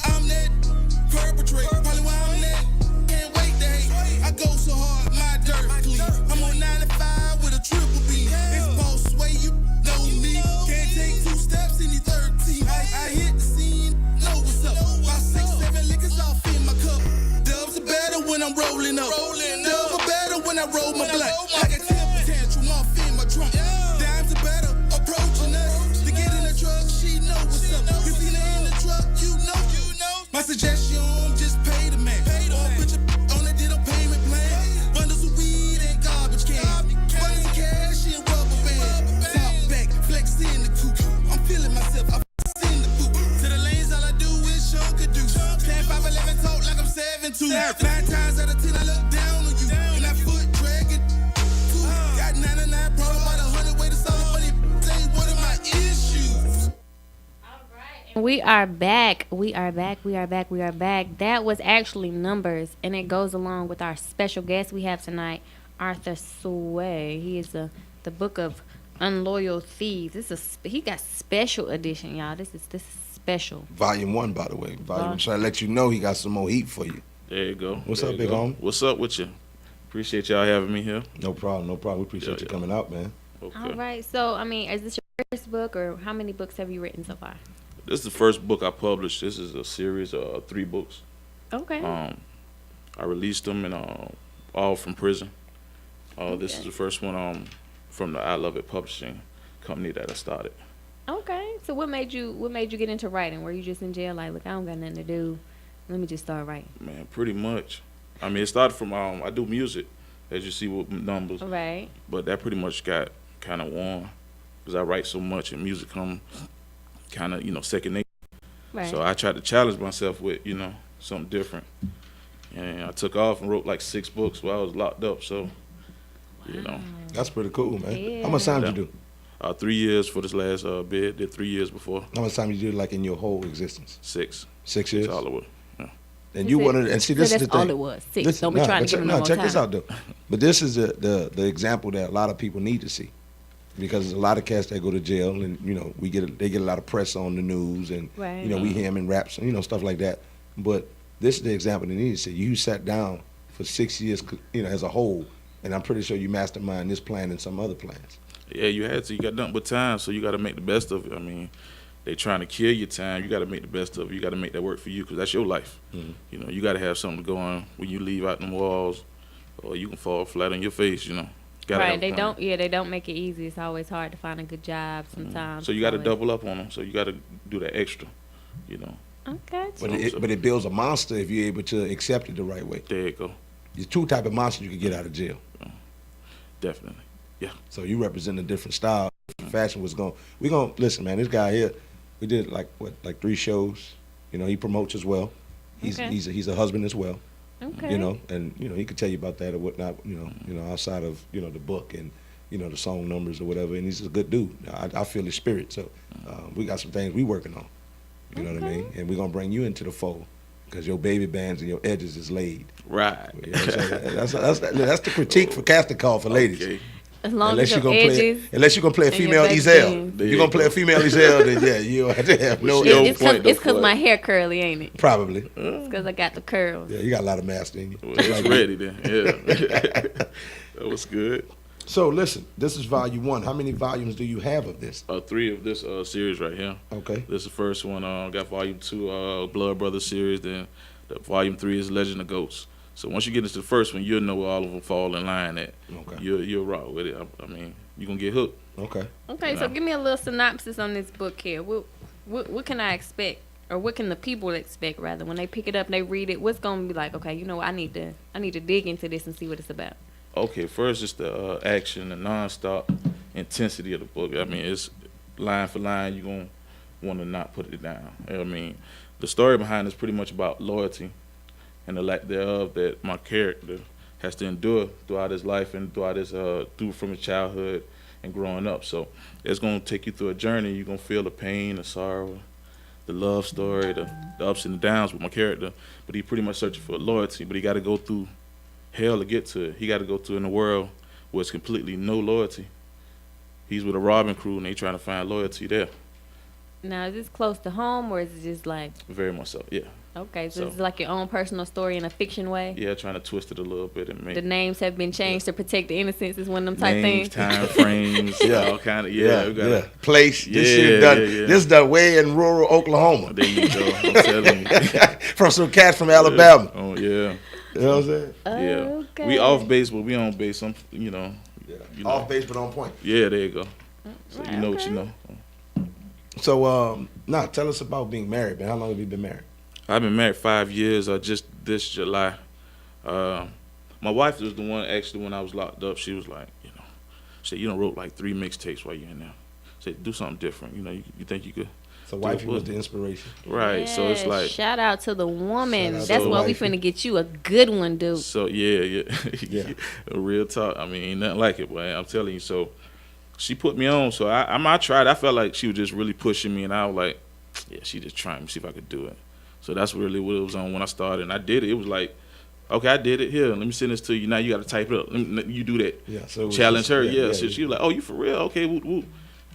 S8: I'm that perpetrator. Probably why I'm at. Can't wait to hate. I go so hard, my dirt clean. I'm on 95 with a triple B. It's boss way, you know me. Can't take 2 steps in the 13. I hit the scene, know what's up. About 6, 7 liquors off in my cup. Dubs are better when I'm rolling up. Dubs are better when I roll my blunt. I got temper tantrum off in my trunk. Dimes are better approaching us. To get in the truck, she know what's up. You see her in the truck, you know. My suggestion, just pay the man. Or put your on a ditto payment plan. Bundles of weed and garbage cans. Money and cash and rubber band. Top back, flex in the coupe. I'm feeling myself. I'm in the boot. To the lanes, all I do is show could do. 10, 5, 11, talk like I'm 7'2". 9 times out of 10, I look down on you. And that foot dragging.
S4: We are back. We are back. We are back. We are back. That was actually Numbers, and it goes along with our special guest we have tonight, Arthur Sway. He is the book of Unloyal Thieves. He got special edition, y'all. This is special.
S3: Volume 1, by the way. Volume. So I let you know he got some more heat for you.
S9: There you go.
S3: What's
S9: there
S3: up, big homie?
S9: What's up with you? Appreciate y'all having me here.
S3: No problem. No problem. We appreciate you coming out, man.
S9: Okay.
S4: All right. So, I mean, is this your first book, or how many books have you written so far?
S9: This is the first book I published. This is a series of 3 books.
S4: Okay.
S9: I released them and all from prison. This is the first one from the I.L.T.T publishing company that I started.
S4: Okay. So what made you get into writing? Were you just in jail like, look, I don't got nothing to do. Let me just start writing.
S9: Man, pretty much. I mean, it started from I do music, as you see with Numbers.
S4: Right.
S9: But that pretty much got kind of worn because I write so much and music come kind of, second nature.
S4: Right.
S9: So I tried to challenge myself with, something different. And I took off and wrote like 6 books while I was locked up. So,
S3: That's pretty cool, man.
S4: Yeah.
S3: How much time did you do?
S9: 3 years for this last bid. Did 3 years before.
S3: How much time you did, like, in your whole existence?
S9: 6.
S3: 6 years?
S9: That's all it was. Yeah.
S3: And you wanted, and see, this is the thing.
S4: That's all it was. 6. Don't be trying to give them no more
S3: check
S4: time.
S3: this out, though. But this is the example that a lot of people need to see. Because there's a lot of cats that go to jail, and they get a lot of press on the news, and
S4: Right.
S3: we hear them in raps, stuff like that. But this is the example they need to see. You sat down for 6 years, as a whole, and I'm pretty sure you mastermind this plan and some other plans.
S9: Yeah, you had to. You got nothing but time, so you got to make the best of it. I mean, they trying to kill your time. You got to make the best of it. You got to make that work for you because that's your life.
S3: Mm-hmm.
S9: You got to have something to go on when you leave out them walls, or you can fall flat on your face.
S4: Right, they don't make it easy. It's always hard to find a good job sometimes.
S9: So you got to double up on them. So you got to do that extra,
S4: Okay.
S3: But it builds a monster if you're able to accept it the right way.
S9: There you go.
S3: There's 2 type of monsters you can get out of jail.
S9: Definitely. Yeah.
S3: So you represent a different style, fashion. We're gonna listen, man. This guy here, we did like 3 shows. He promotes as well. He's a husband as well.
S4: Okay.
S3: And he could tell you about that or whatnot. Outside of the book and the song numbers or whatever. And he's a good dude. I feel his spirit. So we got some things we working on. You know what I mean? And we're gonna bring you into the fold because your baby bands and your edges is laid.
S9: Right.
S3: You know what I'm saying? That's the critique for casting call for ladies.
S9: Okay.
S4: As long as your edges.
S3: Unless you're gonna play a female Ezelle. You're gonna play a female Ezelle, then yeah, you have to have no.
S4: It's because my hair curly, ain't it?
S3: Probably.
S4: It's because I got the curls.
S3: Yeah, you got a lot of master in you.
S9: Well, it's ready then. Yeah. That was good.
S3: So listen, this is volume 1. How many volumes do you have of this?
S9: 3 of this series right here.
S3: Okay.
S9: This is the first one. Got volume 2, Blood Brothers series. Then the volume 3 is Legend of Ghosts. So once you get into the first one, you'll know where all of them fall in line at.
S3: Okay.
S9: You'll rock with it. I mean, you're going to get hooked.
S3: Okay.
S4: Okay, so give me a little synopsis on this book here. What can I expect, or what can the people expect rather when they pick it up and they read it? What's going to be like? Okay, I need to dig into this and see what it's about.
S9: Okay, first it's the action, the nonstop intensity of the book. I mean, it's line for line. You're going to want to not put it down. I mean, the story behind it's pretty much about loyalty and the lack thereof that my character has to endure throughout his life and throughout his from his childhood and growing up. So it's going to take you through a journey. You're going to feel the pain, the sorrow, the love story, the ups and the downs with my character. But he pretty much searching for loyalty, but he got to go through hell to get to it. He got to go through in a world where it's completely no loyalty. He's with a robbing crew and they trying to find loyalty there.
S4: Now, is this close to home, or is it just like...
S9: Very much so, yeah.
S4: Okay, so it's like your own personal story in a fiction way?
S9: Yeah, trying to twist it a little bit and make...
S4: The names have been changed to protect the innocence is one of them type
S9: names,
S4: things?
S9: time frames, all kind of,
S3: yeah. Place, this is done way in rural Oklahoma.
S9: There you go, I'm telling you.
S3: From some cat from Alabama.
S9: Oh, yeah.
S3: You know what I'm saying?
S9: Yeah.
S4: Okay.
S9: We off base, but we on base.
S3: Off base, but on point.
S9: Yeah, there you go. So you know what you know.
S3: So, now tell us about being married, man. How long have you been married?
S9: I've been married 5 years. Just this July. My wife was the one actually when I was locked up. She was like, she said, you done wrote like 3 mixtapes while you're in there. Said, do something different. You think you could.
S3: So wifey was the inspiration.
S9: Right.
S4: Yeah,
S9: so it's like.
S4: Shout out to the woman.
S3: That's
S4: why we finna get you a good one, dude.
S9: So yeah. Real talk. I mean, ain't nothing like it, boy. I'm telling you. So she put me on. So I tried. I felt like she was just really pushing me, and I was like, yeah, she just trying to see if I could do it. So that's really what it was on when I started. And I did it. It was like, okay, I did it. Here, let me send this to you. Now you got to type it up. You do that.
S3: Yeah. So
S9: challenge
S3: just,
S9: her.
S3: Yeah.
S9: So she was like, oh, you for real? Okay, whoop, whoop.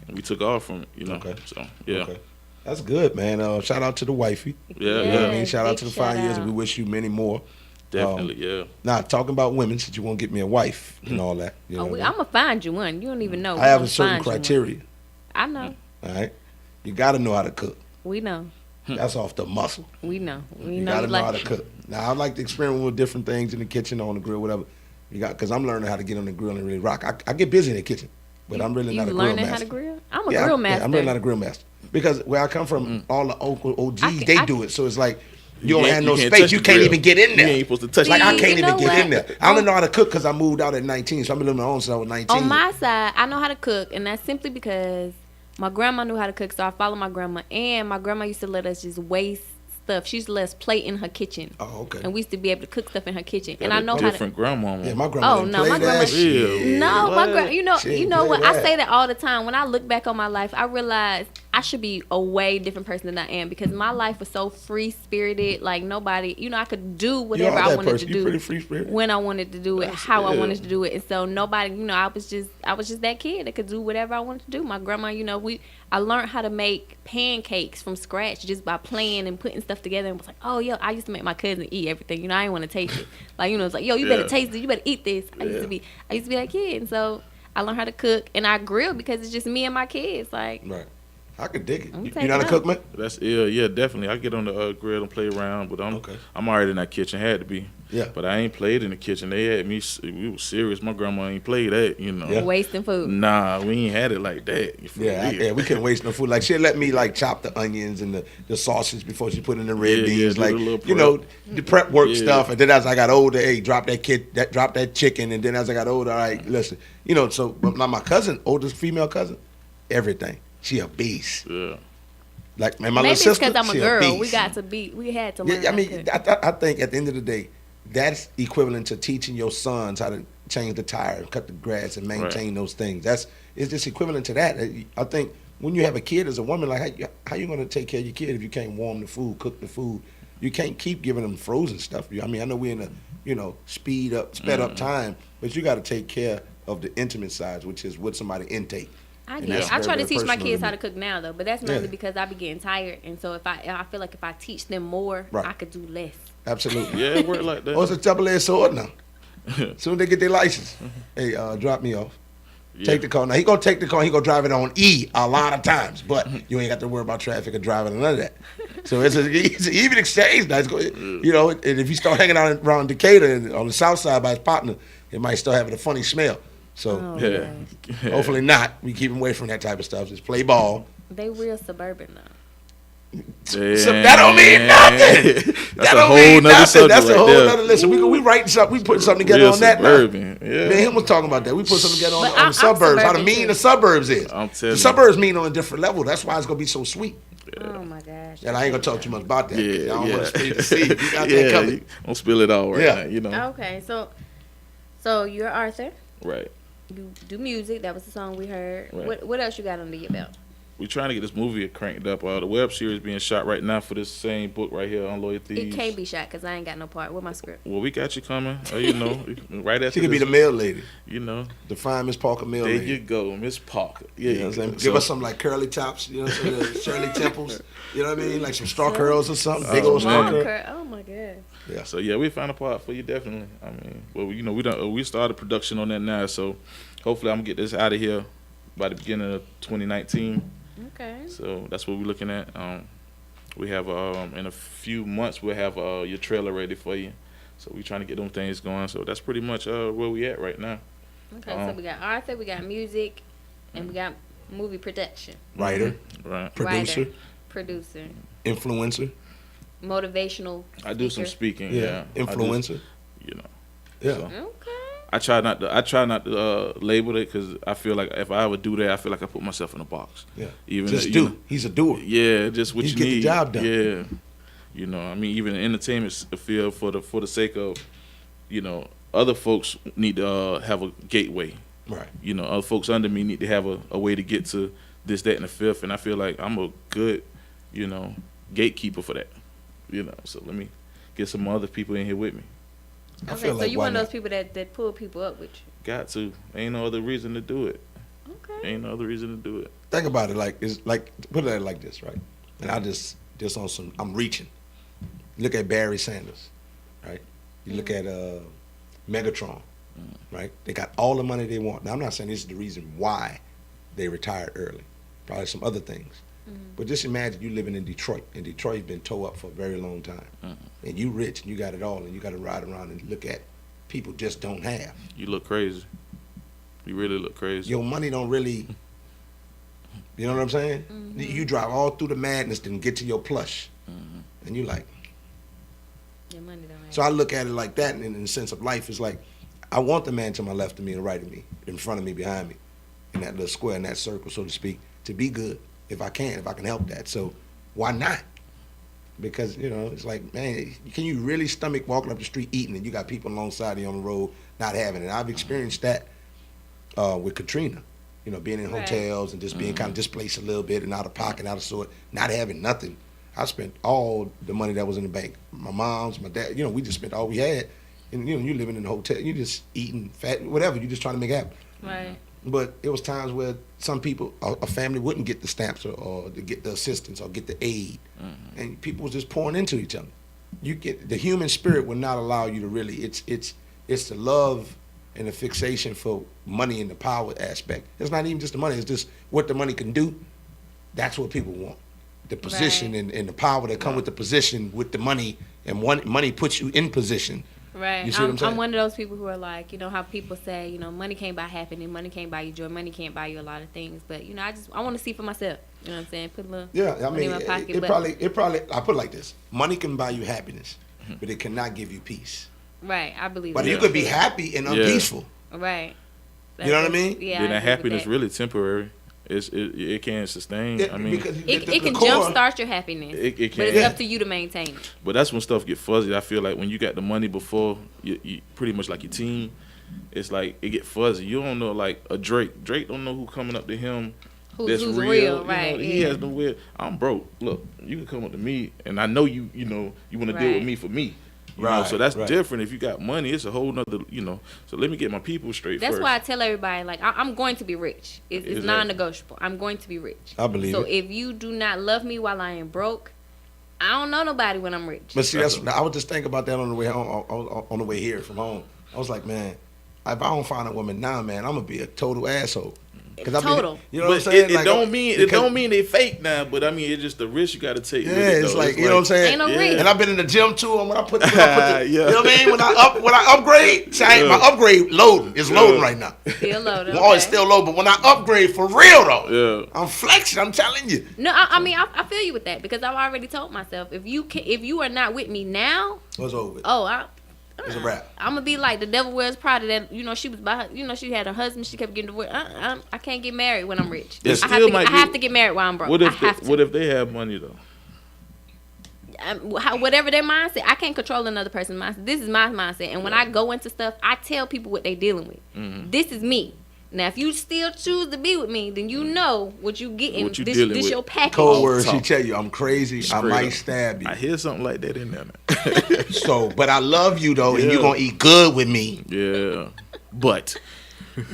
S9: And we took off from it, you know.
S3: Okay.
S9: So, yeah.
S3: Okay. That's good, man. Shout out to the wifey.
S9: Yeah,
S3: You know what I
S9: yeah.
S3: mean? Shout out to the 5 years,
S4: out.
S3: and we wish you many more.
S9: Definitely, yeah.
S3: Now, talking about women, since you won't get me a wife and all that. You know what I mean?
S4: I'm gonna find you one. You don't even know.
S3: I have a certain criteria.
S4: I know.
S3: All right, you got to know how to cook.
S4: We know.
S3: That's off the muscle.
S4: We know. We
S3: You
S4: know.
S3: got to
S4: You
S3: know how
S4: like.
S3: to cook. Now, I like to experiment with different things in the kitchen, on the grill, whatever. Because I'm learning how to get on the grill and really rock. I get busy in the kitchen, but I'm really not a grill
S4: learning
S3: master.
S4: how to grill? I'm a grill master.
S3: I'm really not a grill master. Because where I come from, all the OGs,
S4: I
S3: do it. So it's like, you don't
S9: can't-
S3: have no
S9: you can't
S3: space.
S9: touch
S3: You
S9: the
S3: can't
S9: grill.
S3: even get in
S9: You
S3: there.
S9: ain't supposed to touch
S3: Like,
S9: it.
S3: I can't
S4: You
S3: even
S4: know
S3: get in
S4: what?
S3: there. I don't know how to cook because I moved out at 19. So I've been living on my own since I was 19.
S4: On my side, I know how to cook, and that's simply because my grandma knew how to cook, so I follow my grandma. And my grandma used to let us just waste stuff. She used to let us play in her kitchen.
S3: Oh, okay.
S4: And we used to be able to cook stuff in her kitchen.
S9: Got
S4: And I
S9: a
S4: know how to.
S9: different grandmama.
S3: Yeah, my grandma
S4: Oh,
S3: didn't
S4: no,
S3: play
S4: my
S3: that
S4: grandma-
S3: shit.
S4: No, my grandma. You know,
S3: She ain't
S4: what?
S3: play
S4: I
S3: that.
S4: say that all the time. When I look back on my life, I realize I should be a way different person than I am because my life was so free spirited. Like nobody, I could do whatever
S3: are
S4: I
S3: that
S4: wanted
S3: person.
S4: to
S3: You
S4: do
S3: pretty free-spirited.
S4: when I wanted to do it,
S9: That's-
S4: how I
S9: yeah.
S4: wanted to do it, and so nobody, I was just that kid that could do whatever I wanted to do. My grandma, I learned how to make pancakes from scratch just by playing and putting stuff together, and was like, oh, yo, I used to make my cousin eat everything. I didn't want to taste it. Like, it's like, yo, you better
S9: Yeah.
S4: taste it. You better eat this. I used to be that kid, and so I learned how to cook, and I grill because it's just me and my kids. Like,
S3: Right. I could dig it.
S4: I'm
S3: You
S4: taking
S3: know how to
S4: up.
S3: cook, man?
S9: That's yeah, definitely. I get on the grill and play around, but
S3: Okay.
S9: I'm already in that kitchen. Had to be.
S3: Yeah.
S9: But I ain't played in the kitchen. They had me. We was serious. My grandma ain't played that.
S3: Yeah.
S4: wasting food.
S9: Nah, we ain't had it like that. For real.
S3: We couldn't waste no food. Like, she'd let me, like, chop the onions and the sausage before she put in the red
S9: Yeah,
S3: beans.
S9: do
S3: Like,
S9: the little prep.
S3: the prep work
S9: Yeah.
S3: stuff. And then as I got older, hey, drop that chicken. And then as I got older, all right, listen. So but my cousin, oldest female cousin, everything. She a beast.
S9: Yeah.
S3: Like, man, my
S4: Maybe
S3: little
S4: it's
S3: sister,
S4: because I'm a
S3: she
S4: girl.
S3: beast.
S4: We had to learn.
S3: Yeah, I
S4: how to
S3: mean,
S4: cook.
S3: I think at the end of the day, that's equivalent to teaching your sons how to change the tire, cut the grass, and maintain those things. It's just equivalent to that. I think when you have a kid as a woman, like how you going to take care of your kid if you can't warm the food, cook the food? You can't keep giving them frozen stuff. I mean, I know we're in a sped up time, but you got to take care of the intimate sides, which is what somebody intake.
S4: I
S3: And
S4: get
S3: that's
S4: it. I try
S3: very,
S4: to
S3: very
S4: teach my
S3: personal
S4: kids
S3: to
S4: how
S3: me.
S4: to cook now, though, but that's mainly
S3: Yeah.
S4: because I be getting tired, and so I feel like if I teach them more,
S3: Right.
S4: I could do less.
S3: Absolutely.
S9: Yeah, it worked like that.
S3: Oh, it's a double-edged sword now. Soon as they get their license, hey, drop me off.
S9: Yeah.
S3: Take the car. Now he gonna take the car. He gonna drive it on E a lot of times, but you ain't got to worry about traffic or driving or none of that. So it's an even exchange. Now. And if you start hanging out around Decatur and on the south side by his partner, it might start having a funny smell. So
S4: Oh,
S9: Yeah.
S3: hopefully not. We keep him away from that type of stuff. Just play ball.
S4: They real suburban though.
S3: So that don't mean nothing.
S9: That's
S3: That
S9: a
S3: don't
S9: whole
S3: mean
S9: nother
S3: nothing.
S9: subject
S3: That's a
S9: right
S3: whole
S9: there.
S3: nother listen. We writing something. We putting something together
S9: Real
S3: on that now.
S9: suburban. Yeah.
S3: Me and him was talking about that. We put something together on,
S4: But
S3: on the
S4: I'm
S3: suburbs. How the
S4: suburban,
S3: mean
S4: too.
S3: the suburbs is.
S9: I'm telling
S3: The
S9: you.
S3: suburbs mean on a different level. That's why it's gonna be so sweet.
S4: Oh my gosh.
S3: And I ain't gonna talk too much about that.
S9: Yeah,
S3: I don't
S9: yeah.
S3: want to speak the seed. You got that
S9: Yeah,
S3: covered.
S9: you don't spill it all right
S3: Yeah.
S9: now,
S4: Okay, so you're Arthur.
S9: Right.
S4: You do music. That was the song we heard.
S9: Right.
S4: What else you got under your belt?
S9: We're trying to get this movie cranked up. The web series being shot right now for this same book right here on L.I.T.T.
S4: It can't be shot because I ain't got no part. Where my script?
S9: Well, we got you coming. Right after
S3: She could be
S9: this,
S3: the mail lady.
S9: The
S3: fine Miss Parker mail
S9: There
S3: lady.
S9: you go, Miss Parker. Yeah,
S3: You know what I'm saying?
S9: go.
S3: Give us some like curly tops, you know what I'm saying? Shirley Temples, you know what I mean? Like some straw curls or something. Big old straw
S9: man.
S3: curl.
S4: Oh my god.
S9: So yeah, we found a part for you definitely. I mean, well, we started production on that now, so hopefully I'm gonna get this out of here by the beginning of 2019.
S4: Okay.
S9: So that's what we're looking at. We have in a few months we'll have your trailer ready for you. So we're trying to get them things going. So that's pretty much where we at right now.
S4: Okay, so we got Arthur, we got music, and we got movie production.
S3: Writer,
S9: Right.
S3: producer,
S4: Writer, producer,
S3: influencer.
S4: motivational.
S9: I do some
S4: speaker.
S9: speaking. Yeah. I do,
S3: Influencer. Yeah.
S9: So.
S4: Okay.
S9: I try not to label it because I feel like if I ever do that, I feel like I put myself in a box.
S3: Yeah.
S9: Even
S3: Just
S9: you
S3: do.
S9: know,
S3: He's a doer.
S9: yeah, just what
S3: He
S9: you
S3: get the
S9: need.
S3: job done.
S9: Yeah, I mean, even in entertainment field, for the sake of, other folks need to have a gateway.
S3: Right.
S9: Other folks under me need to have a way to get to this, that, and the fifth. And I feel like I'm a good gatekeeper for that. So let me get some other people in here with me.
S3: I
S4: Okay,
S3: feel
S4: so
S3: like
S4: you
S3: why
S4: one of
S3: not?
S4: those people that pull people up with you.
S9: Got to. Ain't no other reason to do it.
S4: Okay.
S9: Ain't no other reason to do it.
S3: Think about it put it like this, right? And I just on some, I'm reaching. Look at Barry Sanders, right? You look at Megatron, right? They got all the money they want. Now, I'm not saying this is the reason why they retired early. Probably some other things. But just imagine you living in Detroit, and Detroit's been tore up for a very long time. And you rich, and you got it all, and you got to ride around and look at people just don't have.
S9: You look crazy. You really look crazy.
S3: Your money don't really, you know what I'm saying? You drive all through the madness, then get to your plush. And you like.
S4: Your money don't have.
S3: So I look at it like that, and in the sense of life, it's like, I want the man to my left of me and right of me, in front of me, behind me, in that little square, in that circle, so to speak, to be good, if I can help that. So why not? Because, it's like, man, can you really stomach walking up the street eating, and you got people alongside you on the road not having it? I've experienced that with Katrina, being in hotels and just being kind of displaced a little bit and out of pocket, out of sort, not having nothing. I spent all the money that was in the bank. My mom's, my dad, we just spent all we had. And, you living in a hotel, you just eating, fat, whatever, you just trying to make it happen.
S4: Right.
S3: But it was times where some people, a family wouldn't get the stamps or to get the assistance or get the aid. And people was just pouring into each other. The human spirit would not allow you to really, it's the love and the fixation for money and the power aspect. It's not even just the money, it's just what the money can do. That's what people want. The position and the power that come with the position, with the money, and money puts you in position.
S4: Right.
S3: You see what I'm saying?
S4: I'm one of those people who are like, how people say, money can't buy happiness, money can't buy you joy, money can't buy you a lot of things. But, I want to see for myself. You know what I'm saying? Put a little money in my pocket.
S3: It probably, I put it like this. Money can buy you happiness, but it cannot give you peace.
S4: Right. I believe
S3: But
S4: that.
S3: you could be happy and unpeaceful.
S4: Right.
S3: You know what I mean?
S4: Yeah.
S9: Then that happiness really temporary. It can't sustain.
S3: It
S4: can jumpstart your happiness.
S9: It can.
S4: But it's up to you to maintain it.
S9: But that's when stuff get fuzzy. I feel like when you got the money before, you pretty much like your team, it's like it get fuzzy. You don't know, like a Drake. Drake don't know who coming up to him. Who's real,
S4: right?
S9: He has no way. I'm broke. Look, you can come up to me, and I know you want to deal with me for me. So that's different. If you got money, it's a whole nother, So let me get my people straight
S4: That's
S9: first.
S4: why I tell everybody, like, I'm going to be rich. It's
S9: Exactly.
S4: non-negotiable. I'm going to be rich.
S3: I believe
S4: so
S3: it.
S4: if you do not love me while I am broke, I don't know nobody when I'm rich.
S3: But see, I was just thinking about that on the way home, on the way here from home. I was like, man, if I don't find a woman now, man, I'm gonna be a total asshole.
S4: Total.
S3: You know what I'm
S9: But
S3: saying?
S9: it don't mean they fake now. But I mean, it's just the risk you got to take.
S3: Yeah, it's like, you know what I'm saying?
S4: Ain't no risk.
S3: And I've been in the gym too. And when I put the you know what I mean? When I upgrade, see, my upgrade loading is loading right now.
S4: Still loaded.
S3: Oh, it's still low, but when I upgrade for real though,
S9: Yeah.
S3: I'm flexing. I'm telling you.
S4: No, I mean, I feel you with that because I've already told myself if you are not with me now,
S3: What's over with?
S4: It's
S3: a wrap.
S4: I'm gonna be like the Devil Wears Prada. That she was by her, she had a husband. She kept getting divorced. I can't get married when I'm rich. I have to get married while I'm broke.
S9: What if they have money though?
S4: Whatever their mindset, I can't control another person's mindset. This is my mindset, and when I go into stuff, I tell people what they dealing with. This is me. Now, if you still choose to be with me, then you know what you getting.
S9: What you
S4: this
S9: dealing with.
S4: your package.
S3: Cold words, she tell you I'm crazy. I might stab you.
S9: I hear something like that in there.
S3: So, but I love you though, and you're gonna eat good with me.
S9: Yeah, but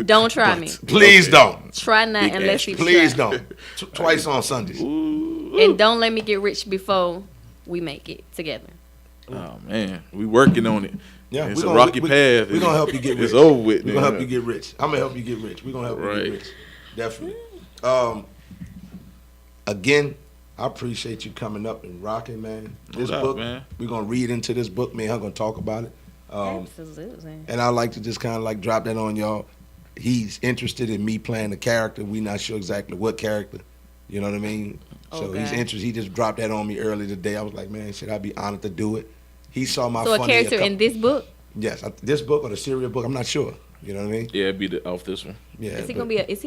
S4: Don't try me.
S3: Please don't.
S4: Try not
S9: Big
S4: unless you
S3: Please
S4: try.
S3: don't. Twice on Sundays.
S4: And don't let me get rich before we make it together.
S9: Oh man, we working on it.
S3: Yeah,
S9: it's a rocky path.
S3: We're gonna help you get rich.
S9: It's over with.
S3: We're gonna help you get rich. I'm gonna help you get rich. We're gonna help you get rich. Definitely. Again, I appreciate you coming up and rocking, man. This book,
S9: man.
S3: We're gonna read into this book. Me and her gonna talk about it.
S4: Absolutely.
S3: And I'd like to just kind of like drop that on y'all. He's interested in me playing the character. We not sure exactly what character. You know what I mean? So he's interested. He just dropped that on me early today. I was like, man, should I be honored to do it? He saw my
S4: So a character in this book?
S3: Yes, this book or the serial book. I'm not sure. You know what I mean?
S9: Yeah, it'd be off this one.
S3: Yeah.
S4: Is he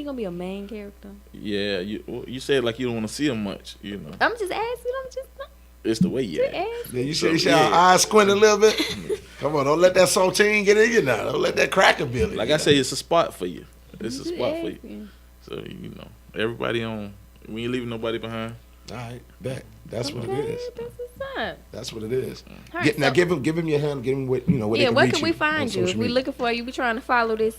S4: gonna be a main character?
S9: Yeah, you said like you don't want to see him much. You know.
S4: I'm just asking.
S9: It's the way you act.
S3: Yeah, you see our eyes squint a little bit. Come on, don't let that saltine get in you now. Don't let that cracker build it.
S9: Like I say, it's a spot for you. It's a spot for you. So everybody on. We ain't leaving nobody behind.
S3: All right, bet. That's what it is.
S4: That's what's up.
S3: That's what it is.
S4: All right,
S3: Now
S4: so-
S3: give him your hand. Give him what where they
S4: Yeah,
S3: can
S4: where
S3: reach
S4: can we
S3: you on
S4: find you? If
S3: social
S4: we
S3: media.
S4: looking for you, we trying to follow this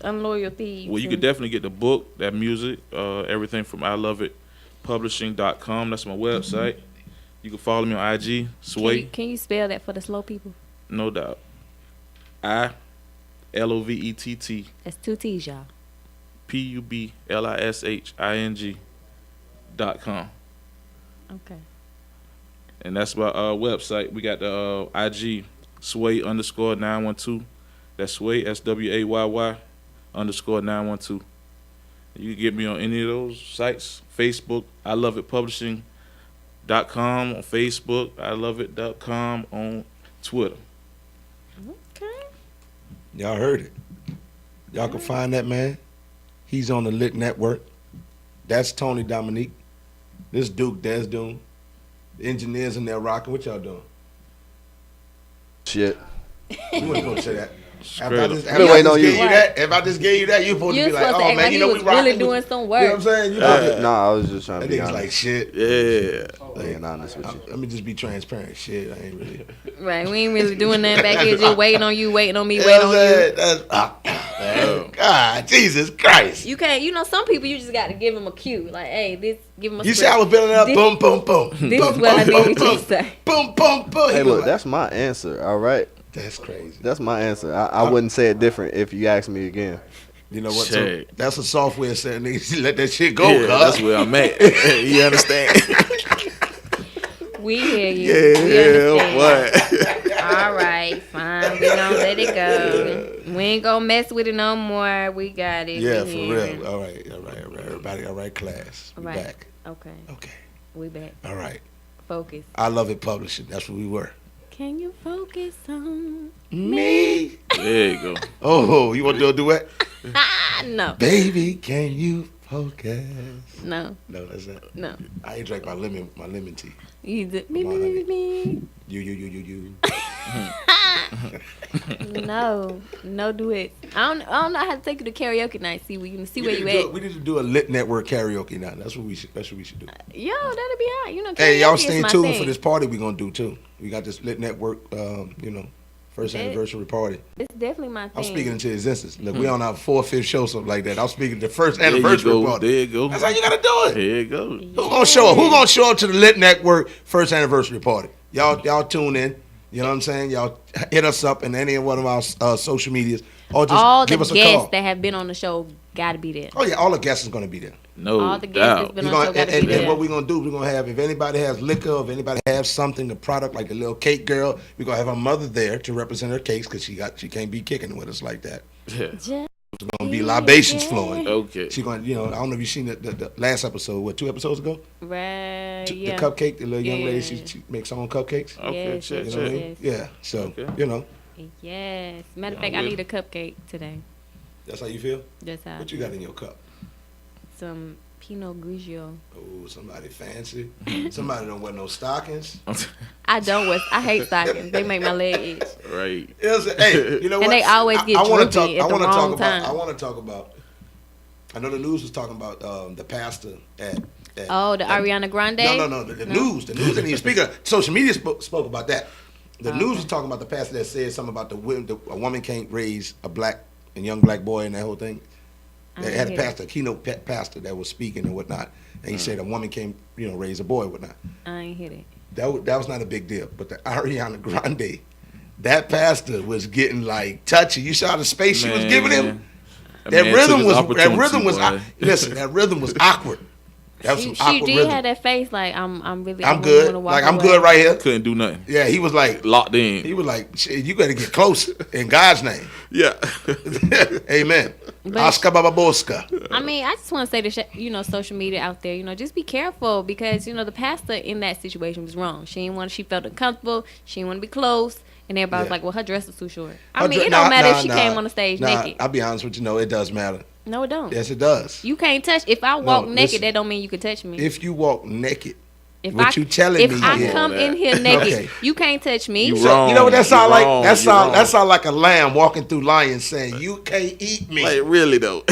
S4: unloyal thieves.
S9: Well, you could definitely get the book, that music, everything from ILoveItPublishing.com. That's my website. You can follow me on IG, Sway.
S4: Can you spell that for the slow people?
S9: No doubt. ILOVETT
S4: That's 2 T's, y'all.
S9: PUBLISHING.com.
S4: Okay.
S9: And that's my website. We got the IG, Sway_912. That's Sway, SWAYY _912. You can get me on any of those sites. Facebook, ILoveItPublishing.com on Facebook, ILoveIt.com on Twitter.
S4: Okay.
S3: Y'all heard it. Y'all can find that man. He's on the Lit Network. That's Tony Dominique. This Duke Desdoon. The engineers in there rocking. What y'all doing?
S5: Shit.
S3: You wasn't supposed to say that.
S9: Straight up.
S3: If I just gave you that, you're supposed to
S4: You
S3: be like,
S4: supposed to
S3: oh
S4: act
S3: man,
S4: like
S3: you
S4: he
S3: know
S4: was
S3: we rocking.
S4: really doing some work.
S3: You know what I'm saying? You
S5: Nah, I was just trying to
S3: that
S5: be
S3: nigga's
S5: honest.
S3: like shit.
S9: Yeah.
S5: Being honest with you.
S3: Let me just be transparent. Shit, I ain't really.
S4: Right, we ain't really doing nothing back here. Just waiting on you, waiting on me,
S3: You know
S4: waiting
S3: what
S4: on
S3: I'm
S4: you.
S3: saying? God, Jesus Christ.
S4: You can't, some people you just got to give them a cue. Like, hey, give them a
S3: You
S4: script.
S3: see I was building up,
S4: This-
S3: boom, boom, boom.
S4: This
S3: boom,
S4: is what I
S3: boom,
S4: need
S3: boom,
S4: you to say.
S3: boom, boom, boom.
S5: Hey, look, that's my answer, all right?
S3: That's crazy.
S5: That's my answer. I wouldn't say it different if you asked me again.
S3: You know what? So
S9: Shit.
S3: that's a software saying niggas let that shit go,
S9: Yeah,
S3: cuz.
S9: that's where I'm at. You understand?
S4: We hear you.
S9: Yeah,
S4: We understand.
S9: what?
S4: All right, fine. We gonna let it go. We ain't gonna mess with it no more. We got it.
S3: Yeah,
S4: We
S3: for
S4: hear
S3: real.
S4: it.
S3: All right. Everybody, all right, class. We
S4: Right.
S3: back.
S4: Okay,
S3: Okay.
S4: we back.
S3: All right.
S4: Focus.
S3: I Love It Publishing. That's what we were.
S4: Can you focus on?
S3: Me?
S9: There you go.
S3: Oh, you want to do a duet?
S4: No,
S3: Baby, can you focus?
S4: no,
S3: No, that's not.
S4: no.
S3: I ain't drank my lemon tea.
S4: You did, me.
S3: You.
S4: No, do it. I don't know how to take you to karaoke night. See where you at.
S3: We need to do a Lit Network karaoke night. That's what we should do.
S4: Yo, that'll be hot.
S3: Hey, y'all
S4: karaoke
S3: stay
S4: is my
S3: tuned
S4: thing.
S3: for this party we gonna do too. We got this Lit Network, first
S4: Bet.
S3: anniversary party.
S4: It's definitely my thing.
S3: I'm speaking into existence. Look, we on our 4th, 5th show, something like that. I'm speaking to the first
S9: There you
S3: anniversary
S9: go.
S3: party.
S9: There you go.
S3: That's how you gotta do it.
S9: There you go.
S3: Who gonna show up? Who gonna show up to the Lit Network first anniversary party? Y'all tune in. You know what I'm saying? Y'all hit us up in any one of our social medias, or just
S4: All
S3: give
S4: the
S3: us a
S4: guests
S3: call.
S4: that have been on the show gotta be there.
S3: Oh yeah, all the guests is gonna be there.
S9: No
S4: All the guests
S9: doubt.
S4: that's been
S3: We're
S4: on the
S3: gonna,
S4: show gotta
S3: and
S4: be there.
S3: what we're gonna do, we're gonna have, if anybody has liquor, if anybody has something, a product like the little cake girl, we're gonna have her mother there to represent her cakes because she can't be kicking with us like that.
S9: Yeah.
S4: Just
S3: There's gonna be libations flowing.
S9: Okay.
S3: She gonna, I don't know if you've seen the last episode, 2 episodes ago?
S4: right,
S3: The
S4: yeah.
S3: cupcake, the little young
S4: Yeah.
S3: lady, she makes her own cupcakes.
S9: Okay,
S4: Yes,
S9: check,
S3: You know what I
S9: check.
S3: mean? Yeah. So,
S9: Okay.
S4: Yes. Matter of
S9: Yeah,
S4: fact,
S9: I'm
S4: I
S9: with
S4: need a cupcake today.
S3: that's how you feel?
S4: That's how.
S3: What you got in your cup?
S4: Some Pinot Grigio.
S3: Oh, somebody fancy. Somebody don't wear no stockings.
S4: I hate stockings. They make my leg itch.
S9: Right.
S3: Hey, you know what?
S4: And they always get
S3: wanna
S4: droopy at the wrong time.
S3: I want to talk about. I know the news was talking about the pastor at.
S4: Oh, the Ariana Grande?
S3: No. The news. The news. And speaking of social media, spoke about that. The news was talking about the pastor that said something about a woman can't raise a young black boy and that whole thing. They had a pastor, a keynote pastor that was speaking and whatnot, and he said a woman can't, raise a boy and whatnot.
S4: I ain't hit it.
S3: That was not a big deal. But the Ariana Grande, that pastor was getting like touchy. You saw the space she was giving him. That rhythm was awkward. That was some
S4: She
S3: awkward
S4: did
S3: rhythm.
S4: have that face like I'm really.
S3: I'm
S4: I
S3: good.
S4: wanna walk
S3: Like I'm
S4: away.
S3: good right here.
S9: Couldn't do nothing.
S3: Yeah, he was like
S9: Locked in.
S3: He was like, shit, you got to get close in God's name.
S9: Yeah.
S3: Amen.
S4: But-
S3: Oscar Bababoska.
S4: I mean, I just want to say to social media out there, just be careful because the pastor in that situation was wrong. She felt uncomfortable. She didn't want to be close, and everybody was
S3: Yeah.
S4: like, "Well, her dress is too short."
S3: Her
S4: I mean,
S3: dre-
S4: it don't matter if she
S3: nah,
S4: came on the stage naked.
S3: I'll be honest with you. It does matter.
S4: No, it don't.
S3: Yes, it does.
S4: You can't touch. If I walk naked,
S3: listen.
S4: that don't mean you can touch me.
S3: If you walk naked,
S4: If
S3: what you telling me
S4: If I
S3: is-
S4: come in here naked,
S3: Okay.
S4: you can't touch me.
S9: You
S3: So,
S9: wrong.
S3: you know what that sound
S9: You're
S3: like?
S9: wrong.
S3: That
S9: You're wrong.
S3: sound like a lamb walking through lions saying, "You can't eat me."
S9: Like really though.